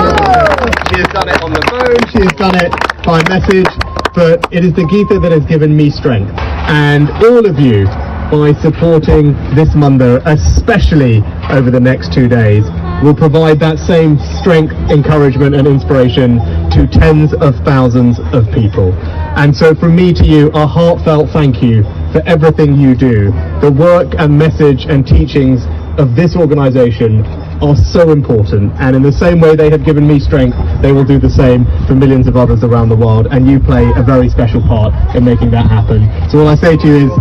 She has done it on the phone. She has done it by message. But it is the Gita that has given me strength. And all of you, by supporting this mandir, especially over the next 2 days, will provide that same strength, encouragement and inspiration to tens of thousands of people. And so from me to you, a heartfelt thank you for everything you do. The work and message and teachings of this organization are so important, and in the same way they have given me strength, they will do the same for millions of others around the world, and you play a very special part in making that happen. So all I say to you is,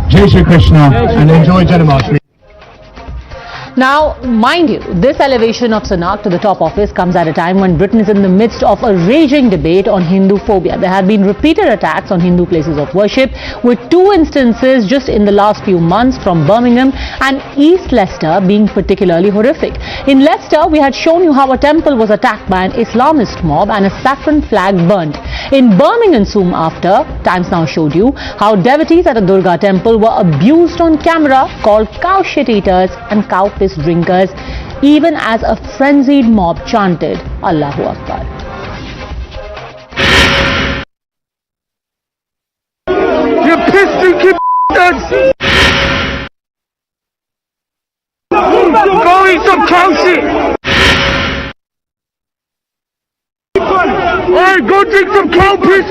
Jai Shri Krishna, and enjoy Janmashtami. Now, mind you, this elevation of Sunak to the top office comes at a time when Britain is in the midst of a raging debate on Hindu phobia. There have been repeated attacks on Hindu places of worship, with 2 instances just in the last few months from Birmingham and East Leicester being particularly horrific. In Leicester, we had shown you how a temple was attacked by an Islamist mob and a saffron flag burnt. In Birmingham soon after, Times Now showed you how devotees at a Durga temple were abused on camera, called cow shit eaters and cow piss drinkers, even as a frenzied mob chanted Allahu Akbar. You piss drinking bastards! Go eat some cow shit! Alright, go drink some cow piss!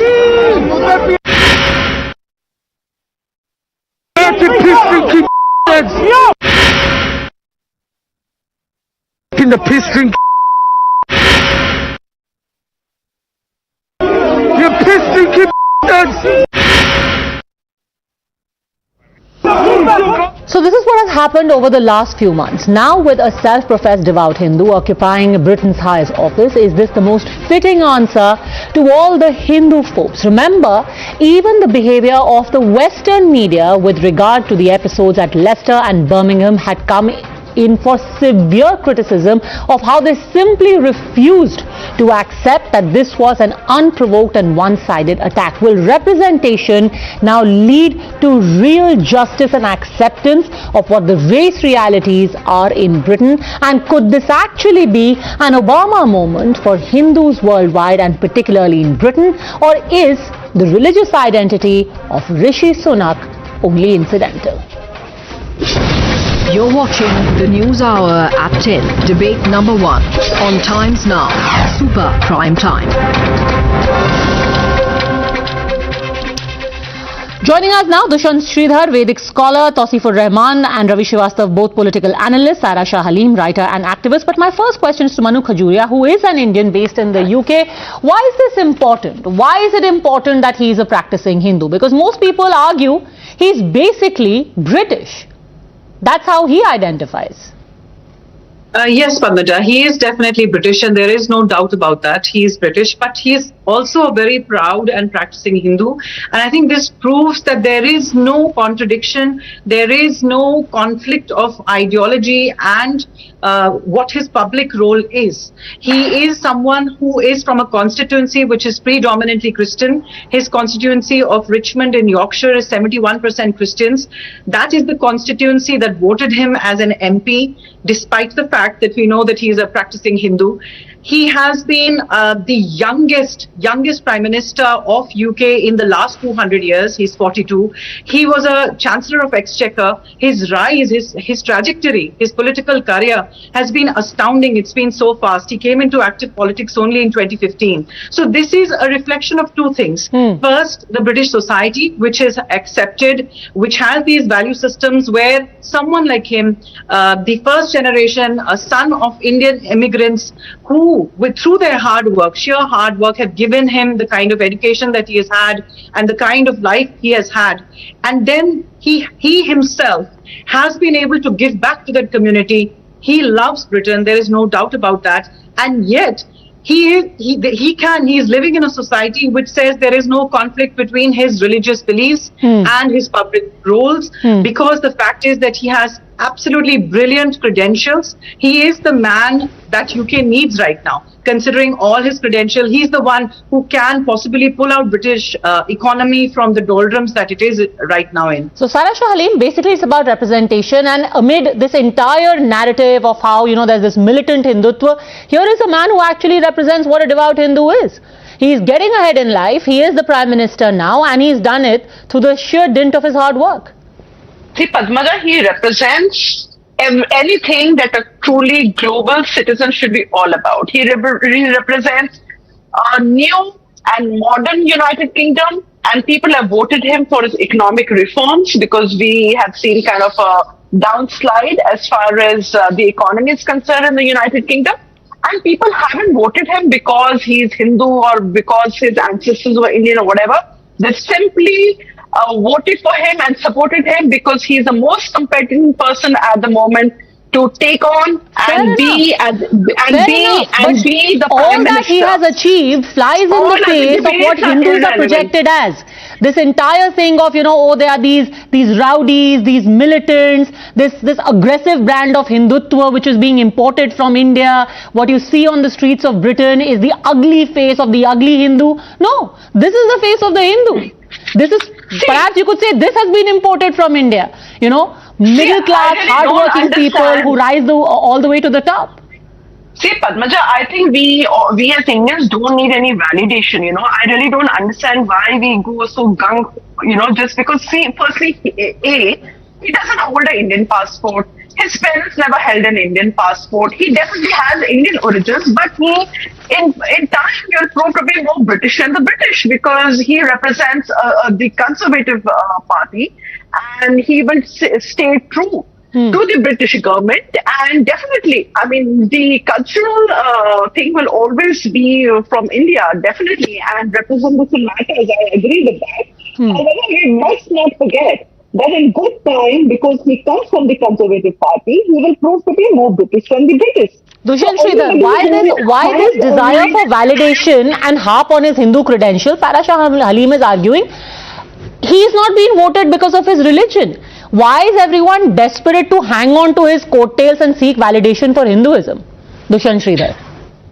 You piss drinking bastards! In the piss drink. You piss drinking bastards! So this is what has happened over the last few months. Now, with a self-professed devout Hindu occupying Britain's highest office, is this the most fitting answer to all the Hindu phobes? Remember, even the behavior of the Western media with regard to the episodes at Leicester and Birmingham had come in for severe criticism of how they simply refused to accept that this was an unprovoked and one-sided attack. Will representation now lead to real justice and acceptance of what the race realities are in Britain? And could this actually be an Obama moment for Hindus worldwide and particularly in Britain? Or is the religious identity of Rishi Sunak only incidental? You're watching the News Hour at 10, debate number 1 on Times Now, Super Prime Time. Joining us now, Dushyant Sridhar, Vedic scholar, Tausifur Rahman and Ravi Srivastav, both political analysts, Sarah Shah Halim, writer and activist. But my first question is to Manu Khajuria, who is an Indian based in the UK. Why is this important? Why is it important that he is a practicing Hindu? Because most people argue he's basically British. That's how he identifies. Yes, Padmaja, he is definitely British, and there is no doubt about that. He is British, but he is also a very proud and practicing Hindu. And I think this proves that there is no contradiction, there is no conflict of ideology and what his public role is. He is someone who is from a constituency which is predominantly Christian. His constituency of Richmond in Yorkshire is 71% Christians. That is the constituency that voted him as an MP, despite the fact that we know that he is a practicing Hindu. He has been the youngest Prime Minister of UK in the last 200 years. He's 42. He was a Chancellor of Exchequer. His rise, his trajectory, his political career has been astounding. It's been so fast. He came into active politics only in 2015. So this is a reflection of two things. First, the British society, which is accepted, which has these value systems where someone like him, the first generation, a son of Indian immigrants who, through their hard work, sheer hard work, have given him the kind of education that he has had and the kind of life he has had. And then he himself has been able to give back to that community. He loves Britain, there is no doubt about that. And yet, he is living in a society which says there is no conflict between his religious beliefs and his public roles, because the fact is that he has absolutely brilliant credentials. He is the man that UK needs right now. Considering all his credentials, he's the one who can possibly pull out British economy from the doldrums that it is right now in. So Sarah Shah Halim, basically it's about representation, and amid this entire narrative of how, there's this militant Hindutva, here is a man who actually represents what a devout Hindu is. He is getting ahead in life, he is the Prime Minister now, and he's done it through the sheer dint of his hard work. See, Padmaja, he represents anything that a truly global citizen should be all about. He represents a new and modern United Kingdom, and people have voted him for his economic reforms because we have seen kind of a downslide as far as the economy is concerned in the United Kingdom. And people haven't voted him because he's Hindu or because his ancestors were Indian or whatever. They simply voted for him and supported him because he's the most competent person at the moment to take on and be the all that he has achieved flies in the face of what Hindus are projected as. This entire thing of, there are these rowdies, these militants, this aggressive brand of Hindutva which is being imported from India. What you see on the streets of Britain is the ugly face of the ugly Hindu. No, this is the face of the Hindu. This is, perhaps you could say, this has been imported from India. Middle class, hardworking people who rise all the way to the top. See, Padmaja, I think we as Indians don't need any validation, I really don't understand why we go so gung, just because, see, firstly, he doesn't hold an Indian passport. His parents never held an Indian passport. He definitely has Indian origins, but in time, he'll prove to be more British than the British because he represents the Conservative party, and he will stay true to the British government. And definitely, I mean, the cultural thing will always be from India, definitely, and representation matters. I agree with that. However, we must not forget that in good time, because he comes from the Conservative Party, he will prove to be more British than the British. Dushyant Sridhar, why this desire for validation and harp on his Hindu credential? Sarah Shah Halim is arguing he is not being voted because of his religion. Why is everyone desperate to hang on to his coattails and seek validation for Hinduism? Dushyant Sridhar.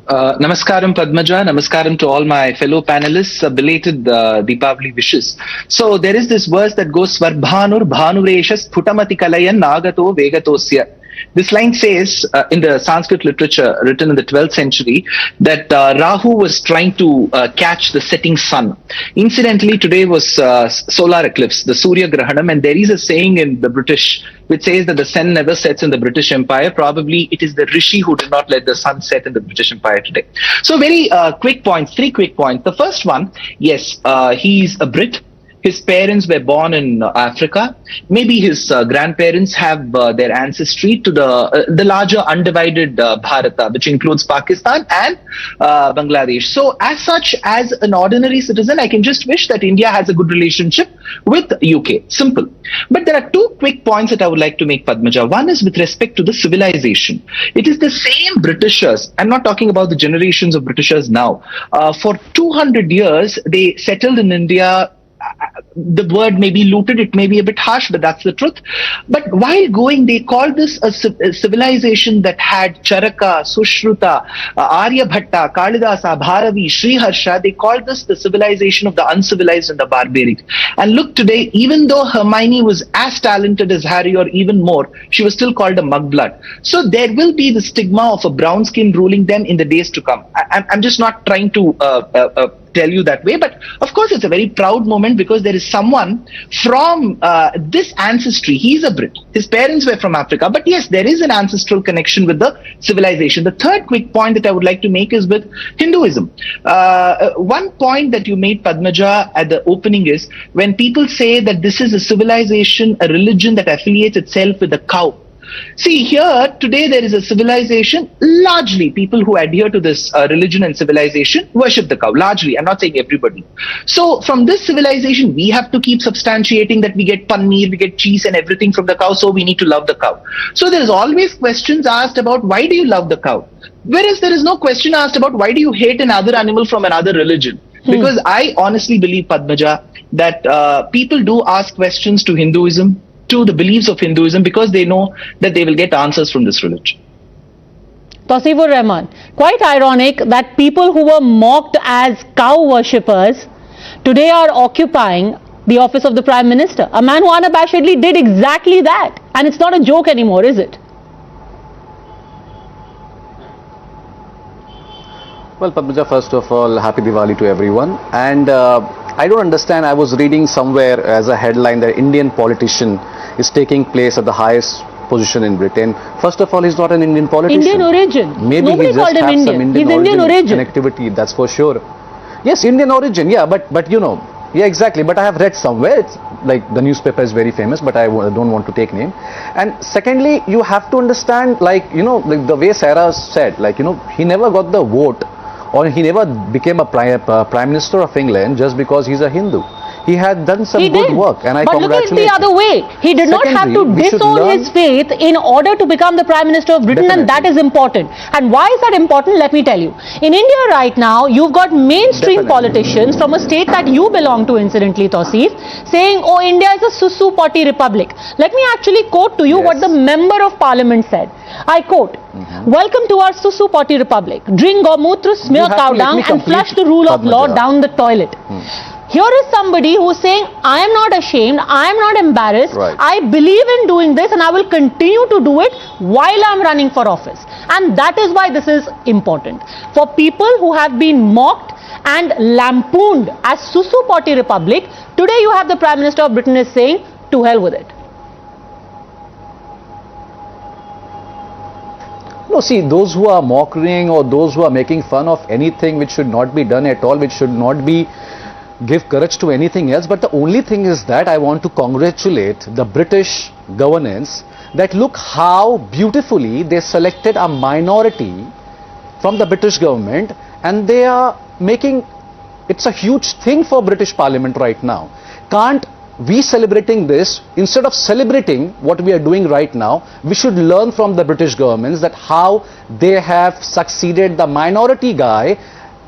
Namaskaram Padmaja, namaskaram to all my fellow panelists, belated Deepavali wishes. So there is this verse that goes, Svarbhanur Bhanureshas Phutamati Kalayan Nagato Vegatosya. This line says, in the Sanskrit literature written in the 12th century, that Rahu was trying to catch the setting sun. Incidentally, today was solar eclipse, the Surya Grahanam, and there is a saying in the British which says that the sun never sets in the British Empire. Probably it is the Rishi who did not let the sun set in the British Empire today. So very quick points, 3 quick points. The first one, yes, he's a Brit. His parents were born in Africa. Maybe his grandparents have their ancestry to the larger undivided Bharata, which includes Pakistan and Bangladesh. So as such, as an ordinary citizen, I can just wish that India has a good relationship with UK. Simple. But there are two quick points that I would like to make, Padmaja. One is with respect to the civilization. It is the same Britishers. I'm not talking about the generations of Britishers now. For 200 years, they settled in India. The word may be looted, it may be a bit harsh, but that's the truth. But while going, they called this a civilization that had Charaka, Sushruta, Aryabhatta, Kalidasa, Bharavi, Sriharsha. They called this the civilization of the uncivilized and the barbaric. And look today, even though Hermione was as talented as Harry or even more, she was still called a mudblood. So there will be the stigma of a brown skin ruling them in the days to come. I'm just not trying to tell you that way, but of course it's a very proud moment because there is someone from this ancestry. He's a Brit, his parents were from Africa, but yes, there is an ancestral connection with the civilization. The third quick point that I would like to make is with Hinduism. One point that you made, Padmaja, at the opening is when people say that this is a civilization, a religion that affiliates itself with a cow. See, here today there is a civilization. Largely, people who adhere to this religion and civilization worship the cow. Largely, I'm not saying everybody. So, from this civilization, we have to keep substantiating that we get paneer, we get cheese and everything from the cow. So, we need to love the cow. So, there is always questions asked about why do you love the cow? Whereas there is no question asked about why do you hate another animal from another religion? Because I honestly believe, Padmaja, that people do ask questions to Hinduism, to the beliefs of Hinduism, because they know that they will get answers from this religion. Tausifur Rahman, quite ironic that people who were mocked as cow worshippers today are occupying the office of the Prime Minister. A man who unabashedly did exactly that. And it's not a joke anymore, is it? Well, Padmaja, first of all, happy Diwali to everyone. And I don't understand, I was reading somewhere as a headline that Indian politician is taking place at the highest position in Britain. First of all, he's not an Indian politician. Indian origin. Maybe Nobody he just called him has Indian. some Indian He's Indian origin. Connectivity, that's for sure. Yes, Indian origin, yeah, but you know, yeah, exactly. But I have read somewhere, it's like the newspaper is very famous, but I don't want to take name. And secondly, you have to understand, like, you know, like the way Sarah said, like, you know, he never got the vote, or he never became a Prime Minister of England just because he's a Hindu. He had done some good work, and I congratulate him. But look at the other way. He did not have to disown his faith in order to become the Prime Minister of Britain, and that is important. And why is that important? Let me tell you. In India right now, you've got mainstream politicians from a state that you belong to, incidentally, Tausif, saying, oh, India is a Susu Potty Republic. Let me actually quote to you what the Member of Parliament said. I quote, welcome to our Susu Potty Republic. Drink Gomutra, smear cow dung and flush the rule of law down the toilet. Here is somebody who is saying, I am not ashamed, I am not embarrassed, I believe in doing this and I will continue to do it while I am running for office. And that is why this is important. For people who have been mocked and lampooned as Susu Potty Republic, today you have the Prime Minister of Britain is saying, to hell with it. No, see, those who are mocking or those who are making fun of anything which should not be done at all, which should not be give courage to anything else, but the only thing is that I want to congratulate the British governance that look how beautifully they selected a minority from the British government, and they are making, it's a huge thing for British Parliament right now. Can't we celebrating this, instead of celebrating what we are doing right now, we should learn from the British governments that how they have succeeded the minority guy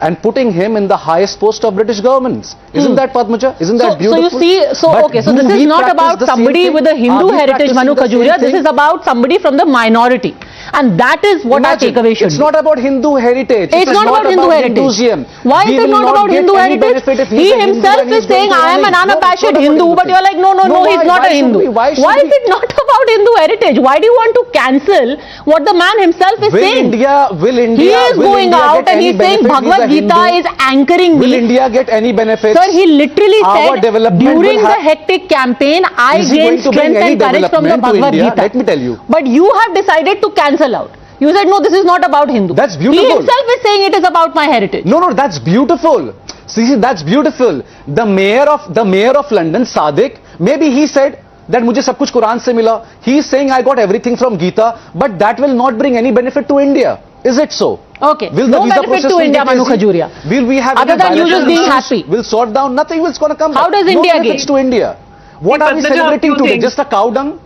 and putting him in the highest post of British governments. Isn't that, Padmaja? Isn't that beautiful? So you see, so this is not about somebody with a Hindu heritage, Manu Khajuria, this is about somebody from the minority. And that is what our takeaway should be. It's not about Hindu heritage. It's not about Hindu heritage. Why is it not about Hindu heritage? He himself is saying, I am an unabashed Hindu, but you're like, no, he's not a Hindu. Why is it not about Hindu heritage? Why do you want to cancel what the man himself is saying? He is going out and he's saying Bhagavad Gita is anchoring me. Will India get any benefits? Sir, he literally said during the hectic campaign, I gained strength and courage from the Bhagavad Gita. Let me tell you. But you have decided to cancel out. You said, no, this is not about Hindu. That's beautiful. He himself is saying it is about my heritage. No, that's beautiful. See, that's beautiful. The mayor of London, Sadiq, maybe he said that मुझे सब कुछ कुरान से मिला. He is saying I got everything from Gita, but that will not bring any benefit to India. Is it so? Okay. Will no the visa benefit process to India, be Manu easy? Khajuria. Will we have other than you just being happy? Will sort down nothing. Will going to come. How back. does No India benefits gain? to India? What are we celebrating today? Just a cow dung?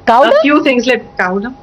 Cow dung? A few things. Cow dung.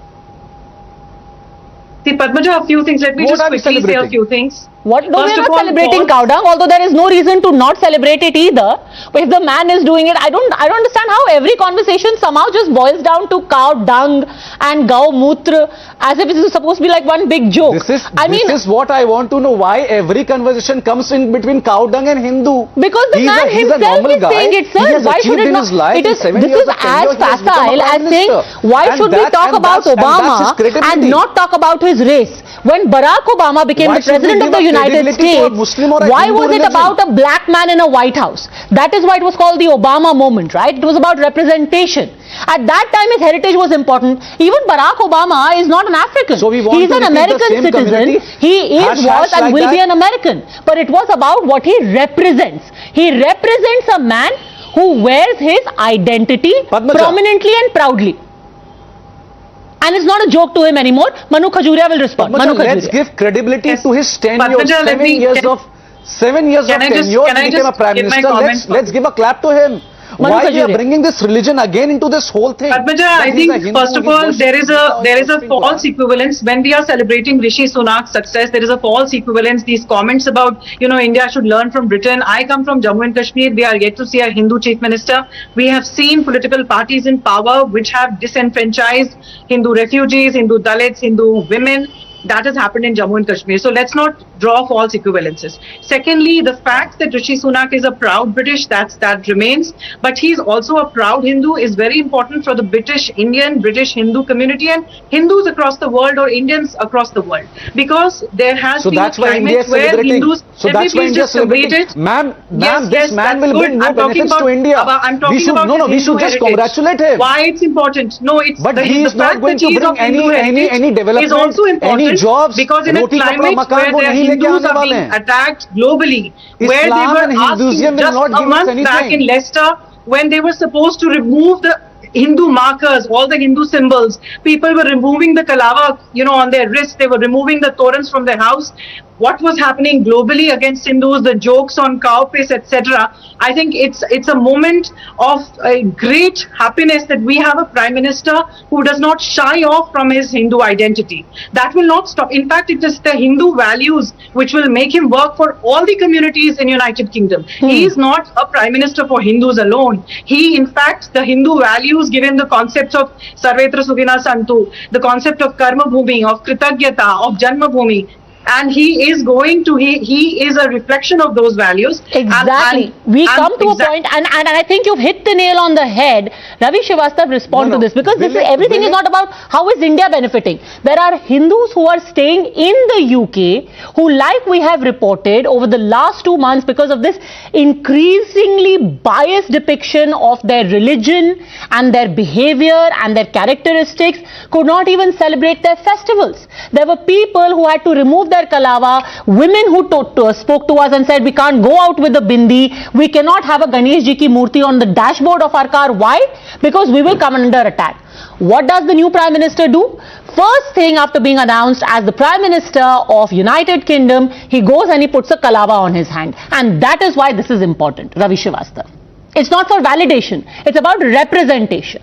See, Padmaja, a few things. Let me just quickly say a few things. No, we are not celebrating cow dung, although there is no reason to not celebrate it either. But if the man is doing it, I don't understand how every conversation somehow just boils down to cow dung and gau mutra, as if it is supposed to be like one big joke. This is what I want to know. Why every conversation comes in between cow dung and Hindu? Because the man himself is saying it, sir. Why should it not? This is as facile as saying, why should we talk about Obama and not talk about his race? When Barack Obama became the president of the United States, why was it about a black man in a White House? That is why it was called the Obama moment, right? It was about representation. At that time, his heritage was important. Even Barack Obama is not an African. So he is an American citizen. He is, was, and will be an American. But it was about what he represents. He represents a man who wears his identity prominently and proudly. And it's not a joke to him anymore. Manu Khajuria will respond. Let's give credibility to his tenure. 7 years of tenure. He became a prime minister. Let's give a clap to him. Why we are bringing this religion again into this whole thing? Padmaja, I think first of all there is a false equivalence when we are celebrating Rishi Sunak's success. There is a false equivalence. These comments about India should learn from Britain. I come from Jammu and Kashmir. We are yet to see a Hindu chief minister. We have seen political parties in power which have disenfranchised Hindu refugees, Hindu Dalits, Hindu women. That has happened in Jammu and Kashmir. So let's not draw false equivalences. Secondly, the fact that Rishi Sunak is a proud British, that remains. But he's also a proud Hindu is very important for the British Hindu community and Hindus across the world or Indians across the world. Because there has been a climate where Hindus... So that's why India is celebrating. Ma'am, this man will bring no benefits to India. I'm talking about we should just congratulate him. Why it's important? No, it's but he is not going to bring any development, is also important. Jobs, because in a climate where their Hindus are being attacked globally, where they were asking just a month back in Leicester, when they were supposed to remove the Hindu markers, all the Hindu symbols, people were removing the kalava, on their wrists, they were removing the torans from their house. What was happening globally against Hindus, the jokes on cow piss, etc. I think it's a moment of a great happiness that we have a Prime Minister who does not shy off from his Hindu identity. That will not stop. In fact, it is the Hindu values which will make him work for all the communities in United Kingdom. He is not a Prime Minister for Hindus alone. He, in fact, the Hindu values give him the concepts of Sarvetra Sukhina Santu, the concept of Karma Bhumi, of Kritagyata, of Janma Bhumi. And he is a reflection of those values. Exactly. We come to a point, and I think you've hit the nail on the head. Ravi Srivastava, respond to this, because everything is not about how is India benefiting. There are Hindus who are staying in the UK who, like we have reported over the last 2 months, because of this increasingly biased depiction of their religion and their behavior and their characteristics, could not even celebrate their festivals. There were people who had to remove their kalava, women who spoke to us and said we can't go out with the bindi, we cannot have a Ganesh ji ki murti on the dashboard of our car. Why? Because we will come under attack. What does the new Prime Minister do? First thing after being announced as the Prime Minister of United Kingdom, he goes and he puts a kalava on his hand. And that is why this is important, Ravi Srivastava. It's not for validation, it's about representation.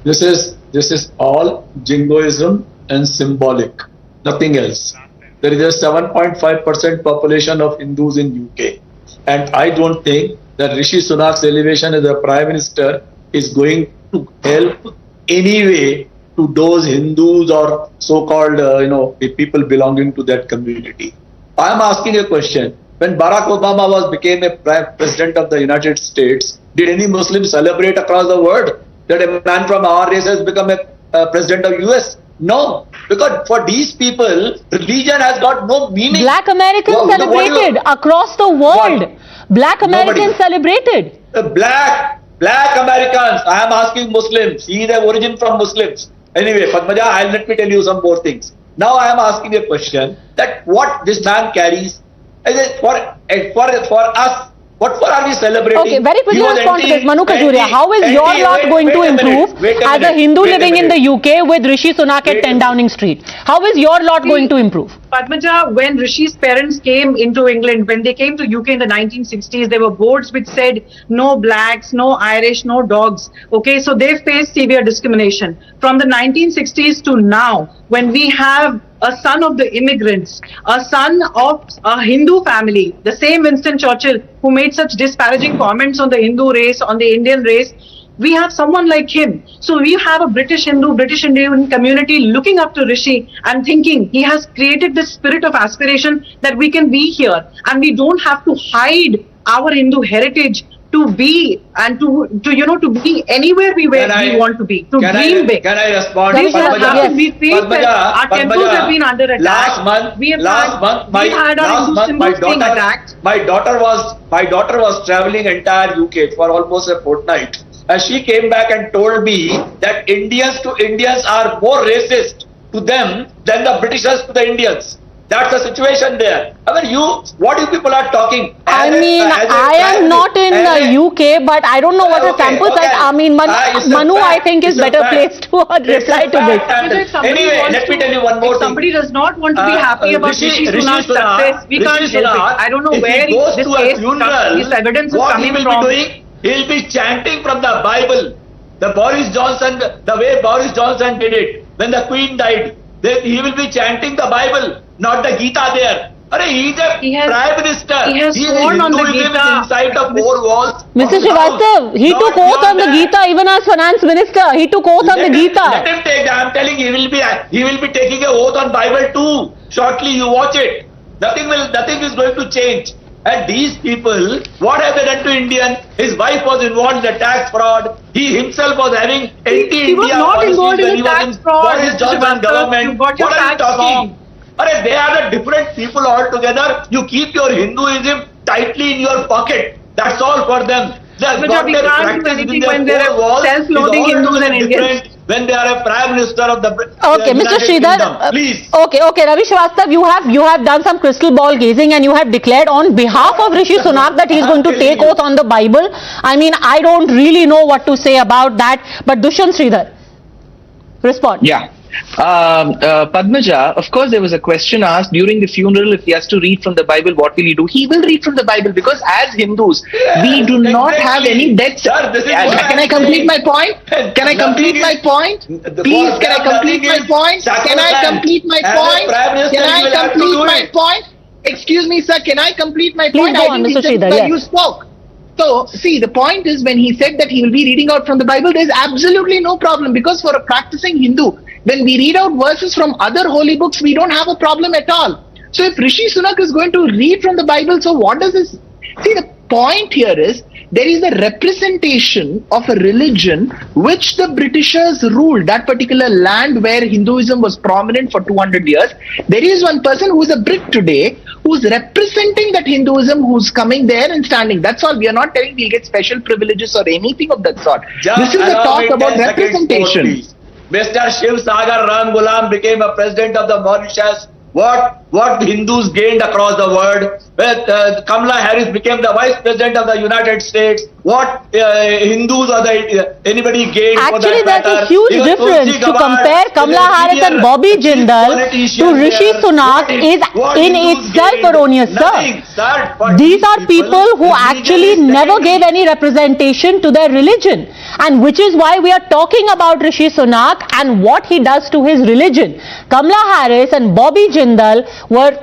This is all jingoism and symbolic, nothing else. There is a 7.5% population of Hindus in UK, and I don't think that Rishi Sunak's elevation as a Prime Minister is going to help anyway to those Hindus or so-called the people belonging to that community. I am asking a question. When Barack Obama became a President of the United States, did any Muslim celebrate across the world that a man from our race has become a President of US? No, because for these people, religion has got no meaning. Black Americans celebrated across the world. What? Black Americans celebrated. Black Americans. I am asking Muslims. He is the origin from Muslims. Anyway, Padmaja, let me tell you some more things. Now I am asking a question that what this man carries, For us, what for are we celebrating? Okay, very quickly respond to this. Manu Khajuria, how is your lot going to improve as a Hindu living in the UK with Rishi Sunak at 10 Downing Street? How is your lot going to improve? Padmaja, when Rishi's parents came into England, when they came to UK in the 1960s, there were boards which said no blacks, no Irish, no dogs. Okay, so they faced severe discrimination. From the 1960s to now, when we have a son of the immigrants, a son of a Hindu family, the same Winston Churchill who made such disparaging comments on the Hindu race, on the Indian race, we have someone like him. So we have a British Hindu, British Indian community looking up to Rishi and thinking he has created this spirit of aspiration that we can be here and we don't have to hide our Hindu heritage to be and to be anywhere we want to be, to dream big. Can I respond? We faced that our temples have been under attack. Last month, my daughter was traveling entire UK for almost a fortnight. And she came back and told me that Indians are more racist to them than the Britishers to the Indians. That's the situation there. I mean, what you people are talking? I am not in the UK, but I don't know what the samples like. I mean, Manu, I think, is better placed to reply to this. Anyway, let me tell you one more thing. Somebody does not want to be happy about Rishi Sunak's success. We can't help it. I don't know where this evidence is coming from. He'll be chanting from the Bible. The way Boris Johnson did it when the Queen died. He will be chanting the Bible, not the Gita there. He's a Prime Minister. He has sworn on the Gita. Inside the four walls. Mr. Srivastava, he took oath on the Gita, even as Finance Minister. He took oath on the Gita. Let him take that. I'm telling you, he will be taking an oath on Bible too. Shortly, you watch it. Nothing is going to change. And these people, what have they done to Indian? His wife was involved in the tax fraud. He himself was having anti-India He was not involved in the tax fraud. Boris Johnson government. What are you talking? They are the different people altogether. You keep your Hinduism tightly in your pocket. That's all for them. But we can't do anything when there are self-loading Hindus and Indians. When they are a Prime Minister of the Okay, Mr. Sridhar, please. Okay, Ravi Srivastava, you have done some crystal ball gazing and you have declared on behalf of Rishi Sunak that he is going to take oath on the Bible. I mean, I don't really know what to say about that, but Dushyant Sridhar, respond. Yeah. Padmaja, of course there was a question asked during the funeral if he has to read from the Bible, what will he do? He will read from the Bible because as Hindus, we do not have any debts. Can I complete my point? Can I complete my point? Please, can I complete my point? Can I complete my point? Can I complete my point? Excuse me, sir, can I complete my point? Please go on, Mr. Sridhar, yes. You spoke. So, see, the point is when he said that he will be reading out from the Bible, there is absolutely no problem because for a practicing Hindu, when we read out verses from other holy books, we don't have a problem at all. So, if Rishi Sunak is going to read from the Bible, so what does this... See, the point here is there is a representation of a religion which the Britishers ruled, that particular land where Hinduism was prominent for 200 years. There is one person who is a Brit today who's representing that Hinduism, who's coming there and standing. That's all. We are not telling we'll get special privileges or anything of that sort. This is a talk about representation. Mr. Shiv Sagar Ram Ghulam became a president of the Mauritius. What Hindus gained across the world? Kamala Harris became the vice president of the United States. What Hindus or anybody gained? Actually, that's a huge difference to compare Kamala Harris and Bobby Jindal to Rishi Sunak is in itself erroneous, sir. These are people who actually never gave any representation to their religion, and which is why we are talking about Rishi Sunak and what he does to his religion. Kamala Harris and Bobby Jindal were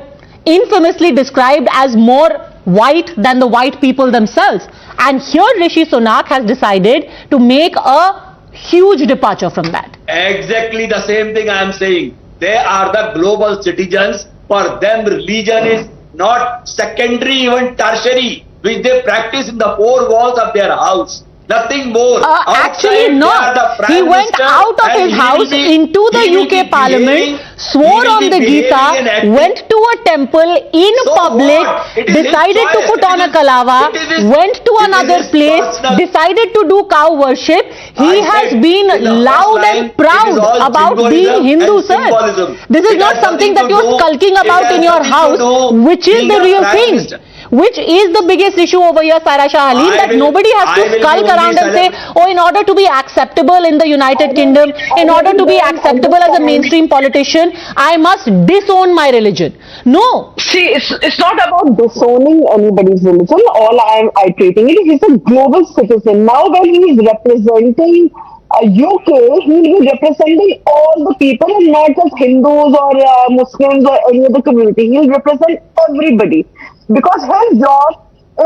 infamously described as more white than the white people themselves. And here Rishi Sunak has decided to make a huge departure from that. Exactly the same thing I am saying. They are the global citizens. For them, religion is not secondary, even tertiary, which they practice in the four walls of their house. Nothing more. Actually not. He went out of his house into the UK Parliament, swore on the Gita, went to a temple in public, decided to put on a kalava, went to another place, decided to do cow worship. He has been loud and proud about being Hindu, sir. This is not something that you're skulking about in your house, which is the real thing. Which is the biggest issue over here, Saira Shah Halim, that nobody has to skulk around and say, oh, in order to be acceptable in the United Kingdom, in order to be acceptable as a mainstream politician, I must disown my religion. No. See, it's not about disowning anybody's religion. All I am iterating it, he's a global citizen. Now when he is representing UK, he will be representing all the people and not just Hindus or Muslims or any other community. He will represent everybody. Because his job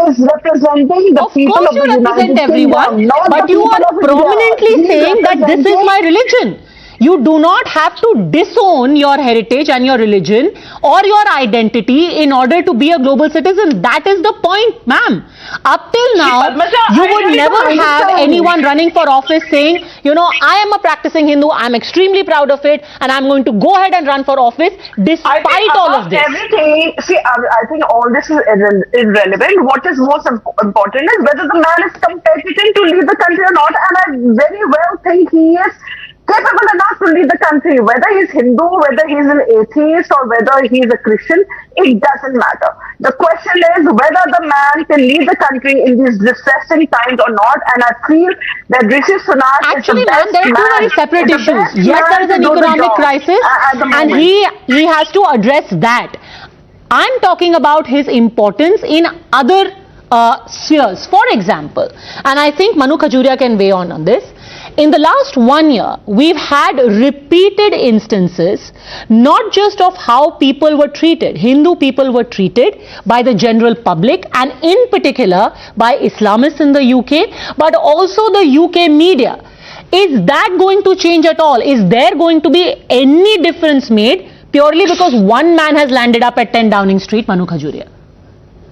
is representing the people of the United Kingdom, but you are prominently saying that this is my religion. You do not have to disown your heritage and your religion or your identity in order to be a global citizen. That is the point, ma'am. Up till now, you would never have anyone running for office saying, you know, I am a practicing Hindu, I am extremely proud of it, and I am going to go ahead and run for office despite all of this. Everything, see, I think all this is irrelevant. What is most important is whether the man is competent to lead the country or not, and I very well think he is capable enough to lead the country. Whether he's Hindu, whether he's an atheist, or whether he's a Christian, it doesn't matter. The question is whether the man can lead the country in these distressing times or not, and I feel that Rishi Sunak is the best man. There are two very separate issues. Yes, there is an economic crisis, and he has to address that. I'm talking about his importance in other spheres. For example, and I think Manu Khajuria can weigh on this, in the last 1 year, we've had repeated instances, not just of how people were treated, Hindu people were treated by the general public and in particular by Islamists in the UK, but also the UK media. Is that going to change at all? Is there going to be any difference made purely because one man has landed up at 10 Downing Street, Manu Khajuria?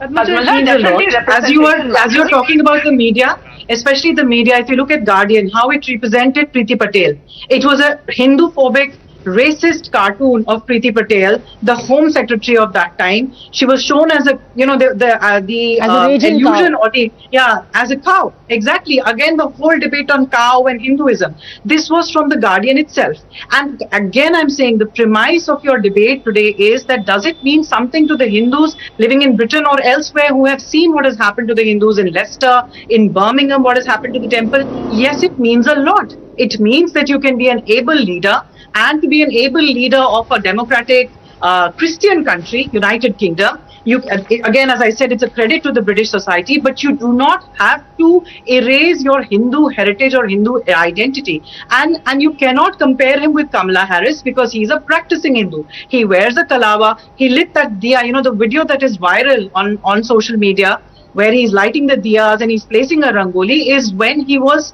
As you're talking about the media, especially the media, if you look at Guardian, how it represented Priti Patel. It was a Hindu-phobic, racist cartoon of Priti Patel, the Home Secretary of that time. She was shown as a, you know, illusion or as a cow. Exactly. Again, the whole debate on cow and Hinduism. This was from the Guardian itself. And again, I'm saying the premise of your debate today is that does it mean something to the Hindus living in Britain or elsewhere who have seen what has happened to the Hindus in Leicester, in Birmingham, what has happened to the temple? Yes, it means a lot. It means that you can be an able leader, and to be an able leader of a democratic Christian country, United Kingdom, again, as I said, it's a credit to the British society, but you do not have to erase your Hindu heritage or Hindu identity. And you cannot compare him with Kamala Harris because he's a practicing Hindu. He wears a kalava, he lit that diya, you know, the video that is viral on social media, where he's lighting the diyas and he's placing a rangoli, is when he was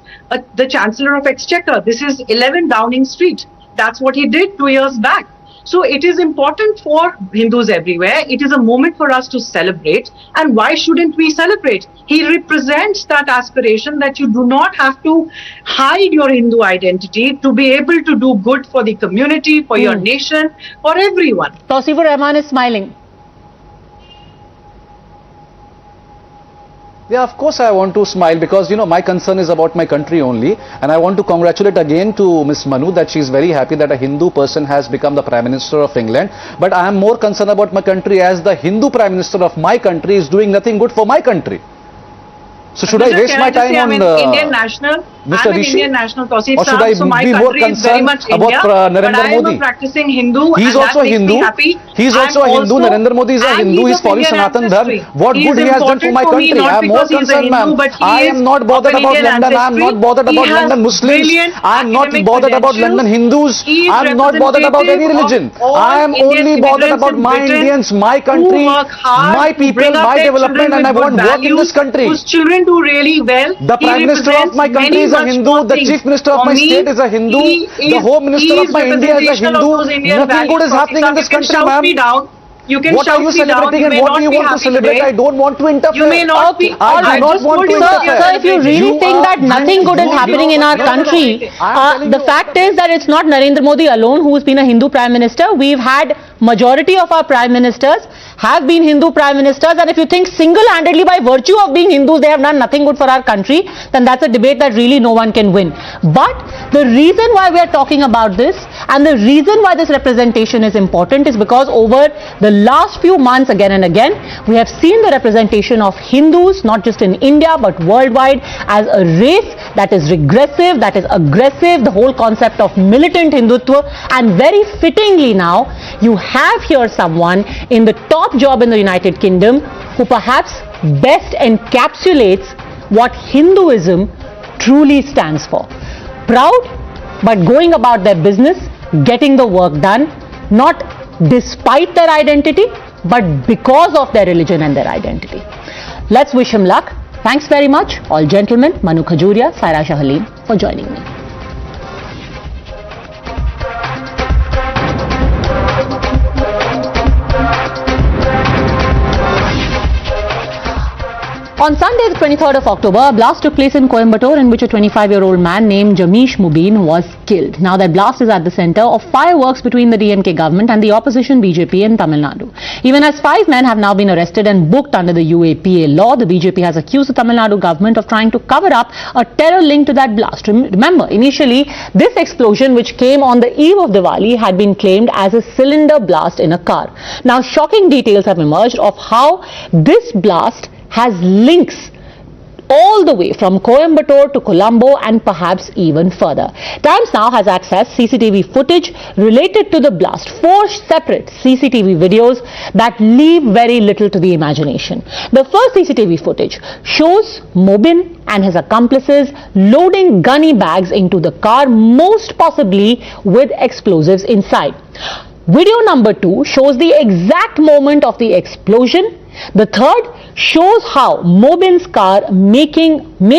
the Chancellor of Exchequer. This is 11 Downing Street. That's what he did 2 years back. So it is important for Hindus everywhere. It is a moment for us to celebrate. And why shouldn't we celebrate? He represents that aspiration that you do not have to hide your Hindu identity to be able to do good for the community, for your nation, for everyone. Tausifur Rahman is smiling. Yeah, of course I want to smile because, you know, my concern is about my country only, and I want to congratulate again to Miss Manu that she is very happy that a Hindu person has become the Prime Minister of England. But I am more concerned about my country as the Hindu Prime Minister of my country is doing nothing good for my country. So should I waste my time on Indian national? Mr. Rishi? Indian national, Tausif or should I so my be more country is very concerned much about India, Narendra but I am Modi? a practicing Hindu. He is also a Hindu. He is also a Hindu. Narendra Modi is a Hindu. He is following Sanatan Dharma. What good he has done for my country? I am more concerned, ma'am. I am not bothered about London. I am not bothered about London Muslims. I am not bothered about London Hindus. I am not bothered about any religion. I am only bothered about my Indians, my country, my people, my development, and I want work in this country. Whose children do really well. The Prime Minister of my country is a Hindu. The Chief Minister of my state is a Hindu. The Home Minister of my India is a Hindu. Nothing good is happening in this country, ma'am. You can what shout are you me down. celebrating You and may what not do you be want to happy celebrate? today. I don't want to interfere. You may not be. I do not want to interfere. Sir, if you really You think that are- nothing good is you happening in our know- country, I'm telling the you fact is that it's not Narendra Modi alone who's been a Hindu Prime Minister. We've had majority of our Prime Ministers have been Hindu Prime Ministers, and if you think single-handedly by virtue of being Hindus they have done nothing good for our country, then that's a debate that really no one can win. But the reason why we are talking about this and the reason why this representation is important is because over the last few months again and again we have seen the representation of Hindus not just in India but worldwide as a race that is regressive, that is aggressive, the whole concept of militant Hindutva, and very fittingly now you have here someone in the top job in the United Kingdom who perhaps best encapsulates what Hinduism truly stands for. Proud, but going about their business, getting the work done, not despite their identity, but because of their religion and their identity. Let's wish him luck. Thanks very much, all gentlemen, Manu Khajuria, Saira Shahaleen, for joining me. On Sunday, the 23rd of October, a blast took place in Coimbatore in which a 25-year-old man named Jamish Mubin was killed. Now that blast is at the center of fireworks between the DMK government and the opposition BJP in Tamil Nadu. Even as 5 men have now been arrested and booked under the UAPA law, the BJP has accused the Tamil Nadu government of trying to cover up a terror link to that blast. Remember, initially, this explosion which came on the eve of Diwali had been claimed as a cylinder blast in a car. Now, shocking details have emerged of how this blast has links all the way from Coimbatore to Colombo and perhaps even further. Times Now has accessed CCTV footage related to the blast, 4 separate CCTV videos that leave very little to the imagination. The first CCTV footage shows Mobin and his accomplices loading gunny bags into the car, most possibly with explosives inside. Video number 2 shows the exact moment of the explosion. The third shows how Mobin's car made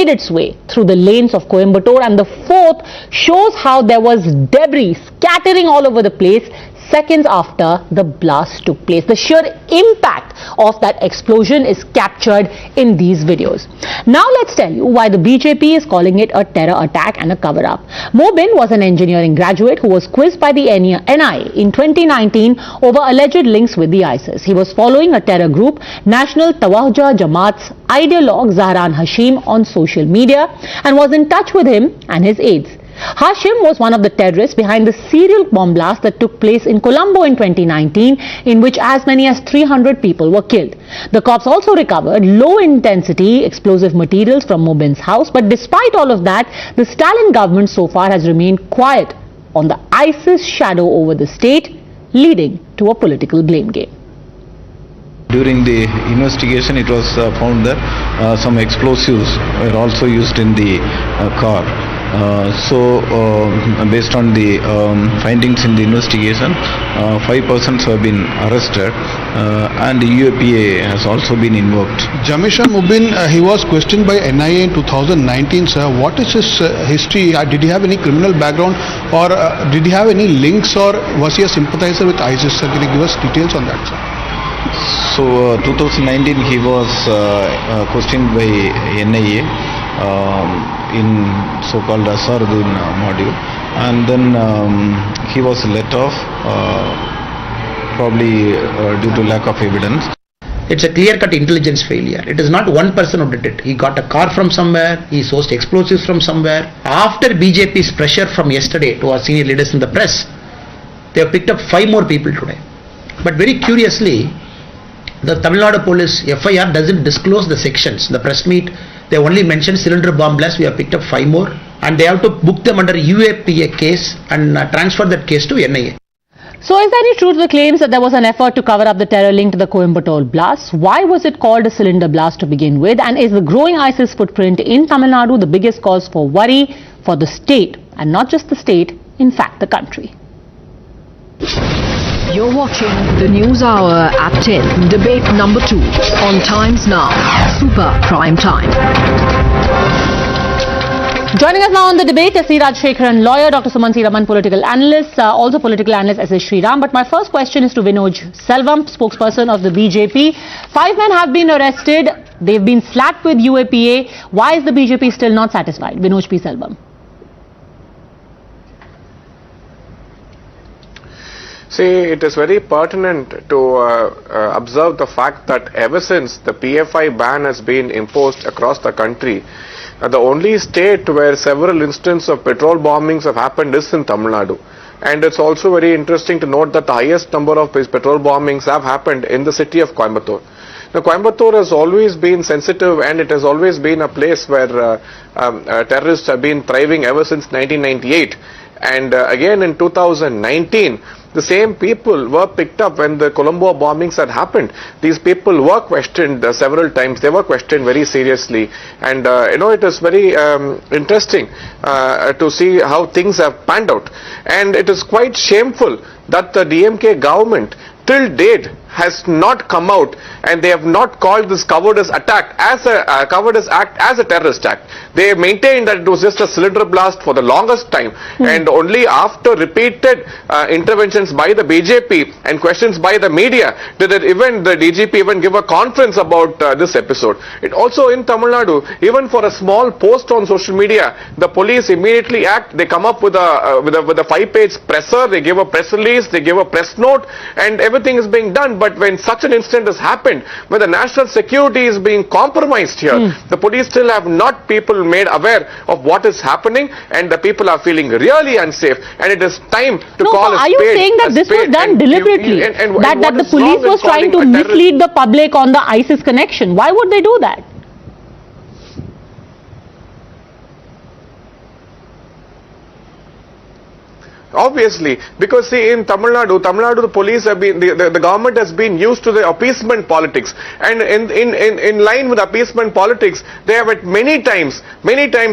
its way through the lanes of Coimbatore, and the fourth shows how there was debris scattering all over the place seconds after the blast took place. The sheer impact of that explosion is captured in these videos. Now let's tell you why the BJP is calling it a terror attack and a cover-up. Mobin was an engineering graduate who was quizzed by the NIA in 2019 over alleged links with the ISIS. He was following a terror group, National Tawahjah Jamaat's ideologue Zahran Hashim, on social media and was in touch with him and his aides. Hashim was one of the terrorists behind the serial bomb blast that took place in Colombo in 2019, in which as many as 300 people were killed. The cops also recovered low-intensity explosive materials from Mobin's house, but despite all of that, the Stalin government so far has remained quiet on the ISIS shadow over the state, leading to a political blame game. During the investigation, it was found that some explosives were also used in the car. Based on the findings in the investigation, 5 persons have been arrested and the UAPA has also been invoked. Jamish Mubin, he was questioned by NIA in 2019, sir. What is his history? Did he have any criminal background, or did he have any links, or was he a sympathizer with ISIS? Sir, can you give us details on that, sir? So 2019 he was questioned by NIA in so-called Asarudin module, and then he was let off probably due to lack of evidence. It's a clear-cut intelligence failure. It is not one person who did it. He got a car from somewhere, he sourced explosives from somewhere. After BJP's pressure from yesterday to our senior leaders in the press, they have picked up 5 more people today. But very curiously, the Tamil Nadu police FIR doesn't disclose the sections. The press meet, they only mentioned cylinder bomb blast. We have picked up 5 more, and they have to book them under UAPA case and transfer that case to NIA. So is there any truth to the claims that there was an effort to cover up the terror linked to the Coimbatore blast? Why was it called a cylinder blast to begin with? And is the growing ISIS footprint in Tamil Nadu the biggest cause for worry for the state, and not just the state, in fact the country? You're watching the News Hour at 10, debate number 2 on Times Now, Super Prime Time. Joining us now on the debate, S.C. Rajshekharan, lawyer, Dr. Sumansi Raman, political analyst, also political analyst S.S. Sriram. But my first question is to Vinod Selvam, spokesperson of the BJP. 5 men have been arrested. They've been slapped with UAPA. Why is the BJP still not satisfied? Vinod P. Selvam. See, it is very pertinent to observe the fact that ever since the PFI ban has been imposed across the country, the only state where several instances of petrol bombings have happened is in Tamil Nadu. And it's also very interesting to note that the highest number of these petrol bombings have happened in the city of Coimbatore. Now, Coimbatore has always been sensitive, and it has always been a place where terrorists have been thriving ever since 1998. And again in 2019, the same people were picked up when the Colombo bombings had happened. These people were questioned several times. They were questioned very seriously. And it is very interesting to see how things have panned out. And it is quite shameful that the DMK government till date has not come out, and they have not called this cowardice attack as a cowardice act as a terrorist act. They maintained that it was just a cylinder blast for the longest time, and only after repeated interventions by the BJP and questions by the media did the DGP even give a conference about this episode. It also in Tamil Nadu, even for a small post on social media, the police immediately act. They come up with a 5-page presser. They give a press release. They give a press note, and everything is being done. But when such an incident has happened, when the national security is being compromised here, the police still have not people made aware of what is happening, and the people are feeling really unsafe, and it is time to call a spade. Are you saying that this was done deliberately? That the police was trying to mislead the public on the ISIS connection? Why would they do that? Obviously, because see, in Tamil Nadu, the police have been, the government has been used to the appeasement politics, and in line with appeasement politics, they have at many times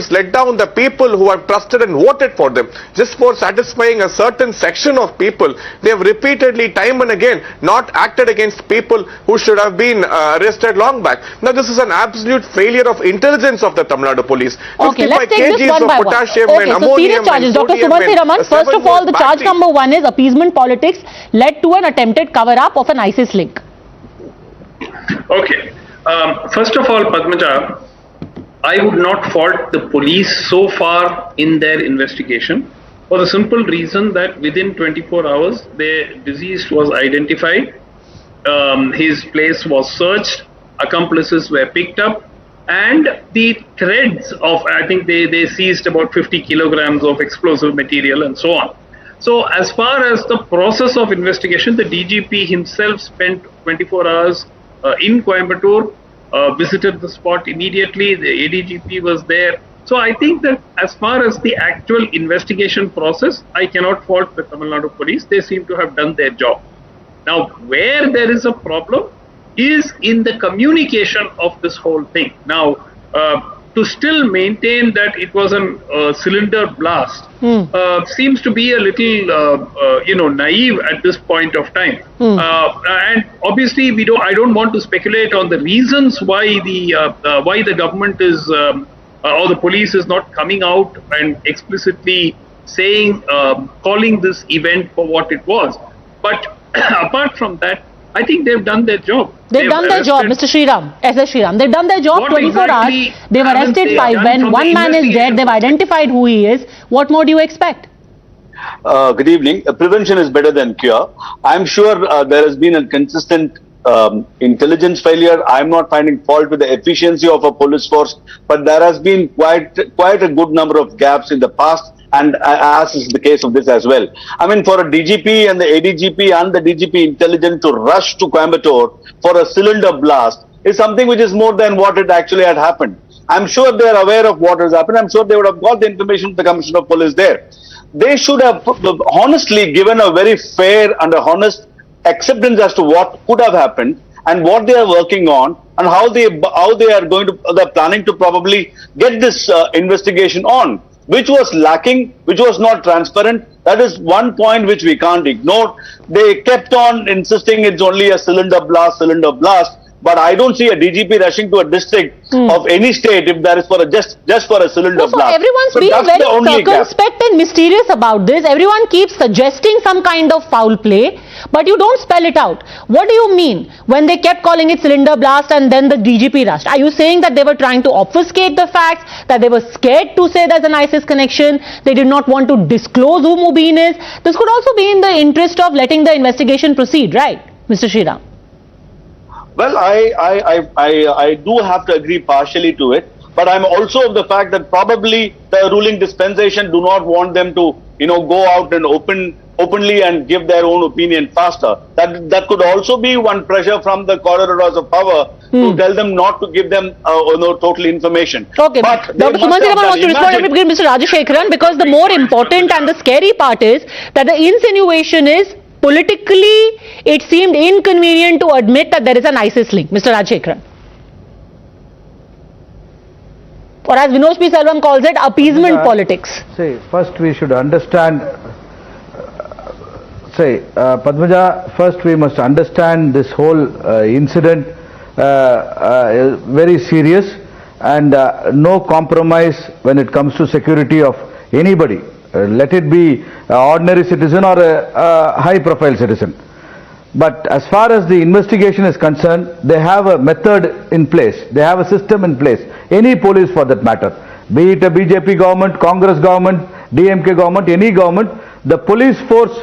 let down the people who have trusted and voted for them, just for satisfying a certain section of people. They have repeatedly, time and again, not acted against people who should have been arrested long back. Now, this is an absolute failure of intelligence of the Tamil Nadu police. Okay, let's take this one by one. Okay, so serious charges, Dr. Sumansi Raman. First of all, the charge number 1 is appeasement politics led to an attempted cover-up of an ISIS link. Okay. First of all, Padmaja, I would not fault the police so far in their investigation, for the simple reason that within 24 hours, the deceased was identified, his place was searched, accomplices were picked up, and the threads of, I think they seized about 50 kilograms of explosive material and so on. So as far as the process of investigation, the DGP himself spent 24 hours in Coimbatore, visited the spot immediately, the ADGP was there. So I think that as far as the actual investigation process, I cannot fault the Tamil Nadu police. They seem to have done their job. Now, where there is a problem is in the communication of this whole thing. Now, to still maintain that it was a cylinder blast seems to be a little, naive at this point of time. And obviously, I don't want to speculate on the reasons why the government is or the police is not coming out and explicitly saying, calling this event for what it was. But apart from that, I think they've done their job. They've done their job, Mr. Sriram, S.S. Sriram. They've done their job 24 hours. They've arrested 5 men. One man is dead. They've identified who he is. What more do you expect? Good evening. Prevention is better than cure. I'm sure there has been a consistent intelligence failure. I'm not finding fault with the efficiency of a police force, but there has been quite a good number of gaps in the past, and as is the case of this as well. I mean, for a DGP and the ADGP and the DGP intelligence to rush to Coimbatore for a cylinder blast is something which is more than what it actually had happened. I'm sure they are aware of what has happened. I'm sure they would have got the information from the Commissioner of Police there. They should have honestly given a very fair and a honest acceptance as to what could have happened and what they are working on and how they are they're planning to probably get this investigation on, which was lacking, which was not transparent. That is one point which we can't ignore. They kept on insisting it's only a cylinder blast. But I don't see a DGP rushing to a district of any state if there is for a just for a cylinder blast. Everyone's So being that's very the only gap. circumspect and mysterious about this. Everyone keeps suggesting some kind of foul play, but you don't spell it out. What do you mean when they kept calling it cylinder blast and then the DGP rushed? Are you saying that they were trying to obfuscate the facts, that they were scared to say there's an ISIS connection, they did not want to disclose who Mubin is? This could also be in the interest of letting the investigation proceed, right, Mr. Sriram? Well, I do have to agree partially to it, but I'm also of the fact that probably the ruling dispensation do not want them to, go out and openly and give their own opinion faster. That could also be one pressure from the corridors of power to tell them not to give them total information. Okay, but Dr. Suman Siraman wants to respond a bit, Mr. Rajashekharan, because the more important and the scary part is that the insinuation is politically it seemed inconvenient to admit that there is an ISIS link. Mr. Rajashekharan. Or as Vinod P. Selvam calls it, appeasement politics. See, first we should understand, Padmaja, first we must understand this whole incident very serious and no compromise when it comes to security of anybody. Let it be an ordinary citizen or a high-profile citizen. But as far as the investigation is concerned, they have a method in place. They have a system in place. Any police for that matter. Be it a BJP government, Congress government, DMK government, any government, the police force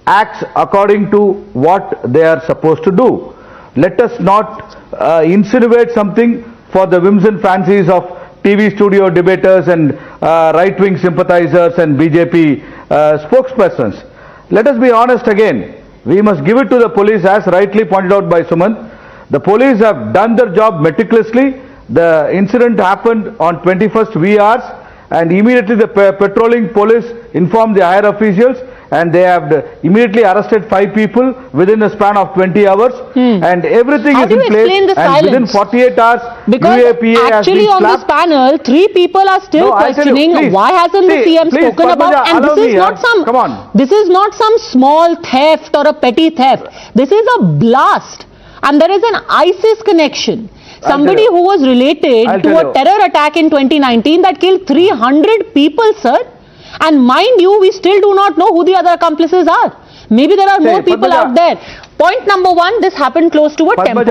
acts according to what they are supposed to do. Let us not insinuate something for the whims and fancies of TV studio debaters and right-wing sympathizers and BJP spokespersons. Let us be honest again. We must give it to the police, as rightly pointed out by Suman. The police have done their job meticulously. The incident happened on 21st VRs, and immediately the patrolling police informed the higher officials, and they have immediately arrested 5 people within a span of 20 hours, and everything is in place. And within 48 hours, because UAPA actually on this panel, 3 people are still questioning why hasn't the CM spoken about, and this is not some, this is not some small theft or a petty theft. This is a blast, and there is an ISIS connection. Somebody who was related to a terror attack in 2019 that killed 300 people, sir. And mind you, we still do not know who the other accomplices are. Maybe there are more people out there. Point number 1, this happened close to a temple.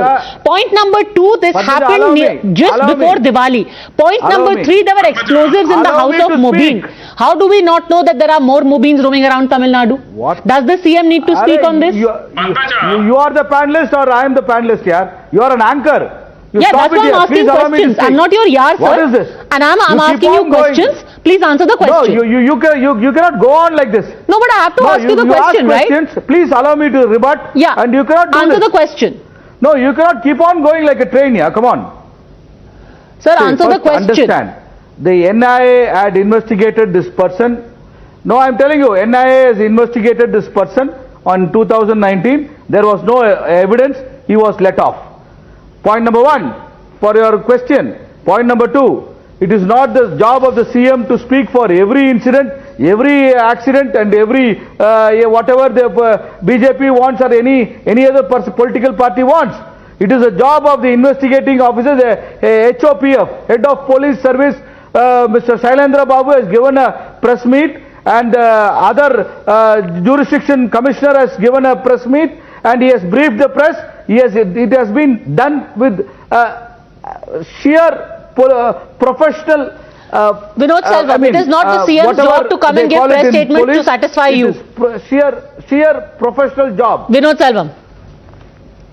Point number 2, this happened just before Diwali. Point number 3, there were explosives in the house of Mubin. How do we not know that there are more Mubins roaming around Tamil Nadu? What? Does the CM need to speak on this? You are the panelist or I am the panelist here? You are an anchor. Yeah, that's why I'm asking questions. I'm not your yar, sir. What is this? And I'm asking you questions. Please answer the question. No, you cannot go on like this. No, but I have to ask you the question, right? Please allow me to rebut. Yeah. And you cannot do answer this. the question. No, you cannot keep on going like a train here. Come on. Sir, answer the question. Understand. The NIA had investigated this person. No, I'm telling you, NIA has investigated this person on 2019. There was no evidence. He was let off. Point number 1 for your question. Point number 2, it is not the job of the CM to speak for every incident, every accident and every whatever the BJP wants or any other political party wants. It is a job of the investigating officers, HOPF, Head of Police Service, Mr. Shailendra Babu has given a press meet, and other jurisdiction commissioner has given a press meet, and he has briefed the press. It has been done with sheer professional. Vinod Selvam, it is not the CM's job to come and give press statement to satisfy you. Sheer professional job. Vinod Selvam.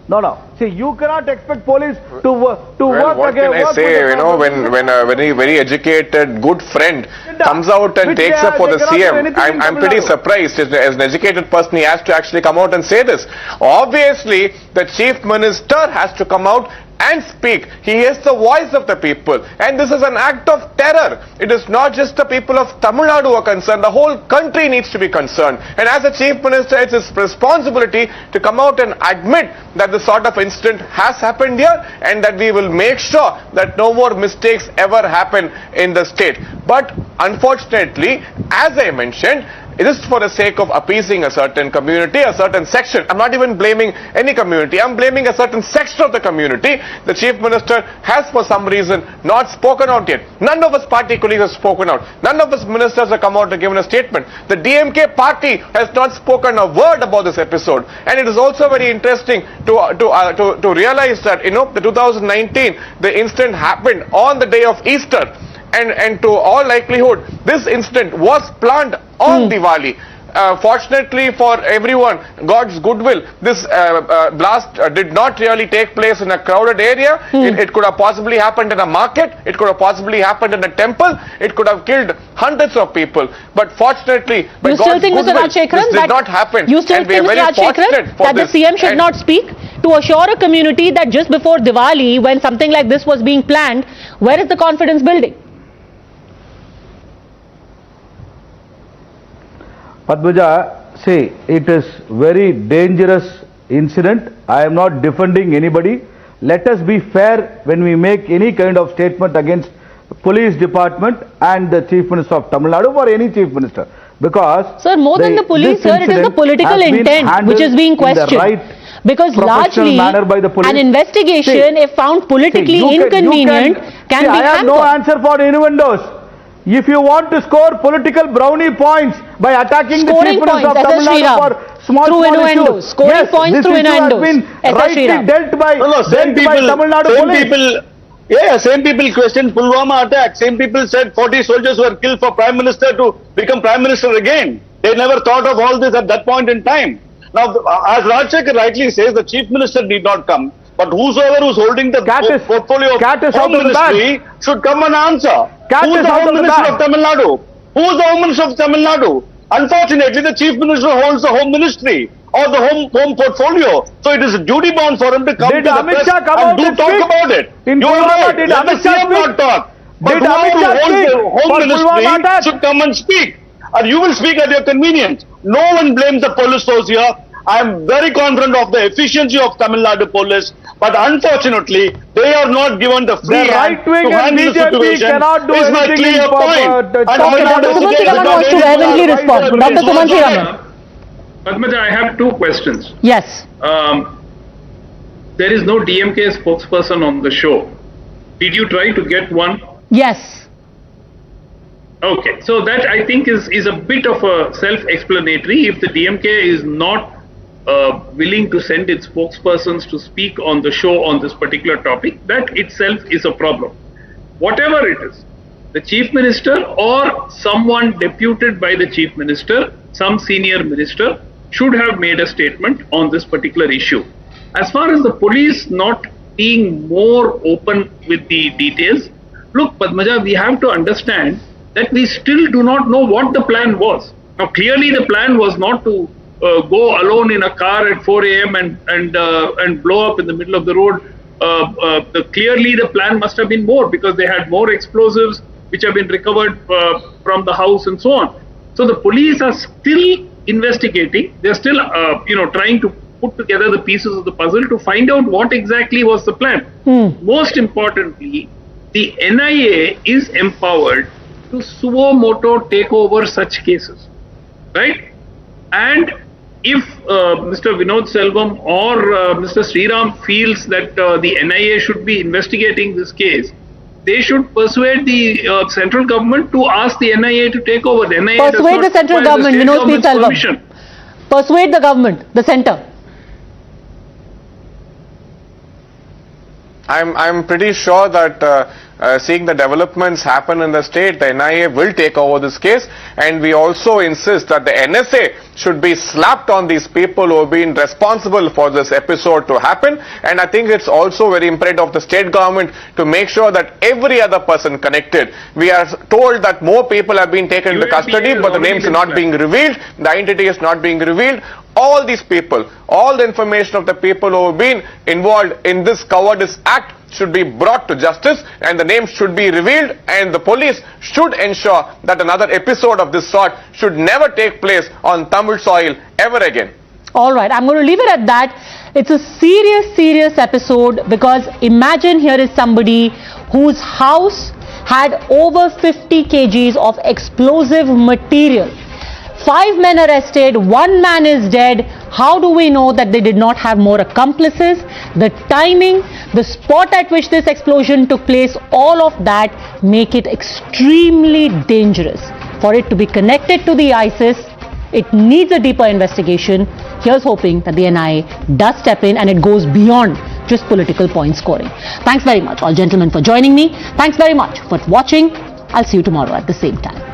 No. See, you cannot expect police to work what can I say, when a very educated, good friend comes out and takes up for the CM, I'm pretty surprised. As an educated person, he has to actually come out and say this. Obviously, the Chief Minister has to come out and speak. He is the voice of the people, and this is an act of terror. It is not just the people of Tamil Nadu who are concerned, the whole country needs to be concerned. And as a Chief Minister, it's his responsibility to come out and admit that this sort of incident has happened here, and that we will make sure that no more mistakes ever happen in the state. But unfortunately, as I mentioned, just for the sake of appeasing a certain community, a certain section. I'm not even blaming any community. I'm blaming a certain section of the community. The Chief Minister has for some reason not spoken out yet. None of us party colleagues have spoken out. None of us ministers have come out and given a statement. The DMK party has not spoken a word about this episode. And it is also very interesting to realize that, the 2019, the incident happened on the day of Easter. And to all likelihood, this incident was planned on Diwali. Fortunately for everyone, God's goodwill, this blast did not really take place in a crowded area. It could have possibly happened in a market. It could have possibly happened in a temple. It could have killed hundreds of people. But fortunately, by God's goodwill, this did not happen. You still think, Mr. Rajshekharan, that the CM should not speak to assure a community that just before Diwali, when something like this was being planned, where is the confidence building? Padmaja, see, it is very dangerous incident. I am not defending anybody. Let us be fair when we make any kind of statement against police department and the Chief Minister of Tamil Nadu or any Chief Minister. Because sir, more than the police, sir, it is the political intent which is being questioned. Because largely an investigation, if found politically inconvenient, can be hampered. I have no answer for innuendos. If you want to score political brownie points by attacking the Chief Minister of Tamil Nadu for small issues, scoring points through innuendos, this issue has been rightly dealt by Tamil Nadu police. Same people questioned Pulwama attack. Same people said 40 soldiers were killed for Prime Minister to become Prime Minister again. They never thought of all this at that point in time. Now, as Rajshekar rightly says, the Chief Minister did not come. But whosoever who's holding the portfolio of Home Ministry should come and answer. Who is the Home Minister of Tamil Nadu? Who is the Home Minister of Tamil Nadu? Unfortunately, the Chief Minister holds the Home Ministry or the home portfolio. So it is duty bound for him to come to the press and do talk about it. You are right. Let the CM not talk. But whoever holds the Home Ministry should come and speak. And you will speak at your convenience. No one blames the police force here. I am very confident of the efficiency of Tamil Nadu police, but unfortunately, they are not given the free hand to handle the situation. Cannot do is my clear point. Dr. Sumanthi Raman wants to vehemently respond. Dr. Sumanthi Raman. Padmaja, I have two questions. Yes. There is no DMK spokesperson on the show. Did you try to get one? Yes. Okay, so that I think is a bit of a self-explanatory. If the DMK is not willing to send its spokespersons to speak on the show on this particular topic, that itself is a problem. Whatever it is, the Chief Minister or someone deputed by the Chief Minister, some senior minister, should have made a statement on this particular issue. As far as the police not being more open with the details, look, Padmaja, we have to understand that we still do not know what the plan was. Now, clearly the plan was not to go alone in a car at 4 a.m. and blow up in the middle of the road. Clearly the plan must have been more, because they had more explosives which have been recovered from the house and so on. So the police are still investigating. They're still trying to put together the pieces of the puzzle to find out what exactly was the plan. Most importantly, the NIA is empowered to suo moto take over such cases, right? And if Mr. Vinod Selvam or Mr. Sriram feels that the NIA should be investigating this case, they should persuade the central government to ask the NIA to take over. The NIA persuade the central government, Vinod Selvam. Persuade the government, the centre. I'm pretty sure that seeing the developments happen in the state, the NIA will take over this case, and we also insist that the NSA should be slapped on these people who have been responsible for this episode to happen. And I think it's also very imperative of the state government to make sure that every other person connected, we are told that more people have been taken into custody, but the names are not being revealed, the identity is not being revealed. All these people, all the information of the people who have been involved in this cowardice act should be brought to justice, and the names should be revealed, and the police should ensure that another episode of this sort should never take place on Tamil soil ever again. All right, I'm going to leave it at that. It's a serious episode, because imagine here is somebody whose house had over 50 kgs of explosive material. 5 men arrested, 1 man is dead. How do we know that they did not have more accomplices? The timing, the spot at which this explosion took place, all of that make it extremely dangerous. For it to be connected to the ISIS, it needs a deeper investigation. Here's hoping that the NIA does step in and it goes beyond just political point scoring. Thanks very much, all gentlemen, for joining me. Thanks very much for watching. I'll see you tomorrow at the same time.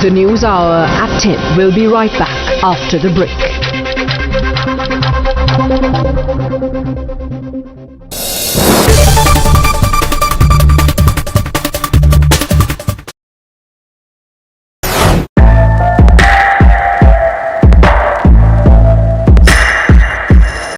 The News Hour at 10 will be right back after the break.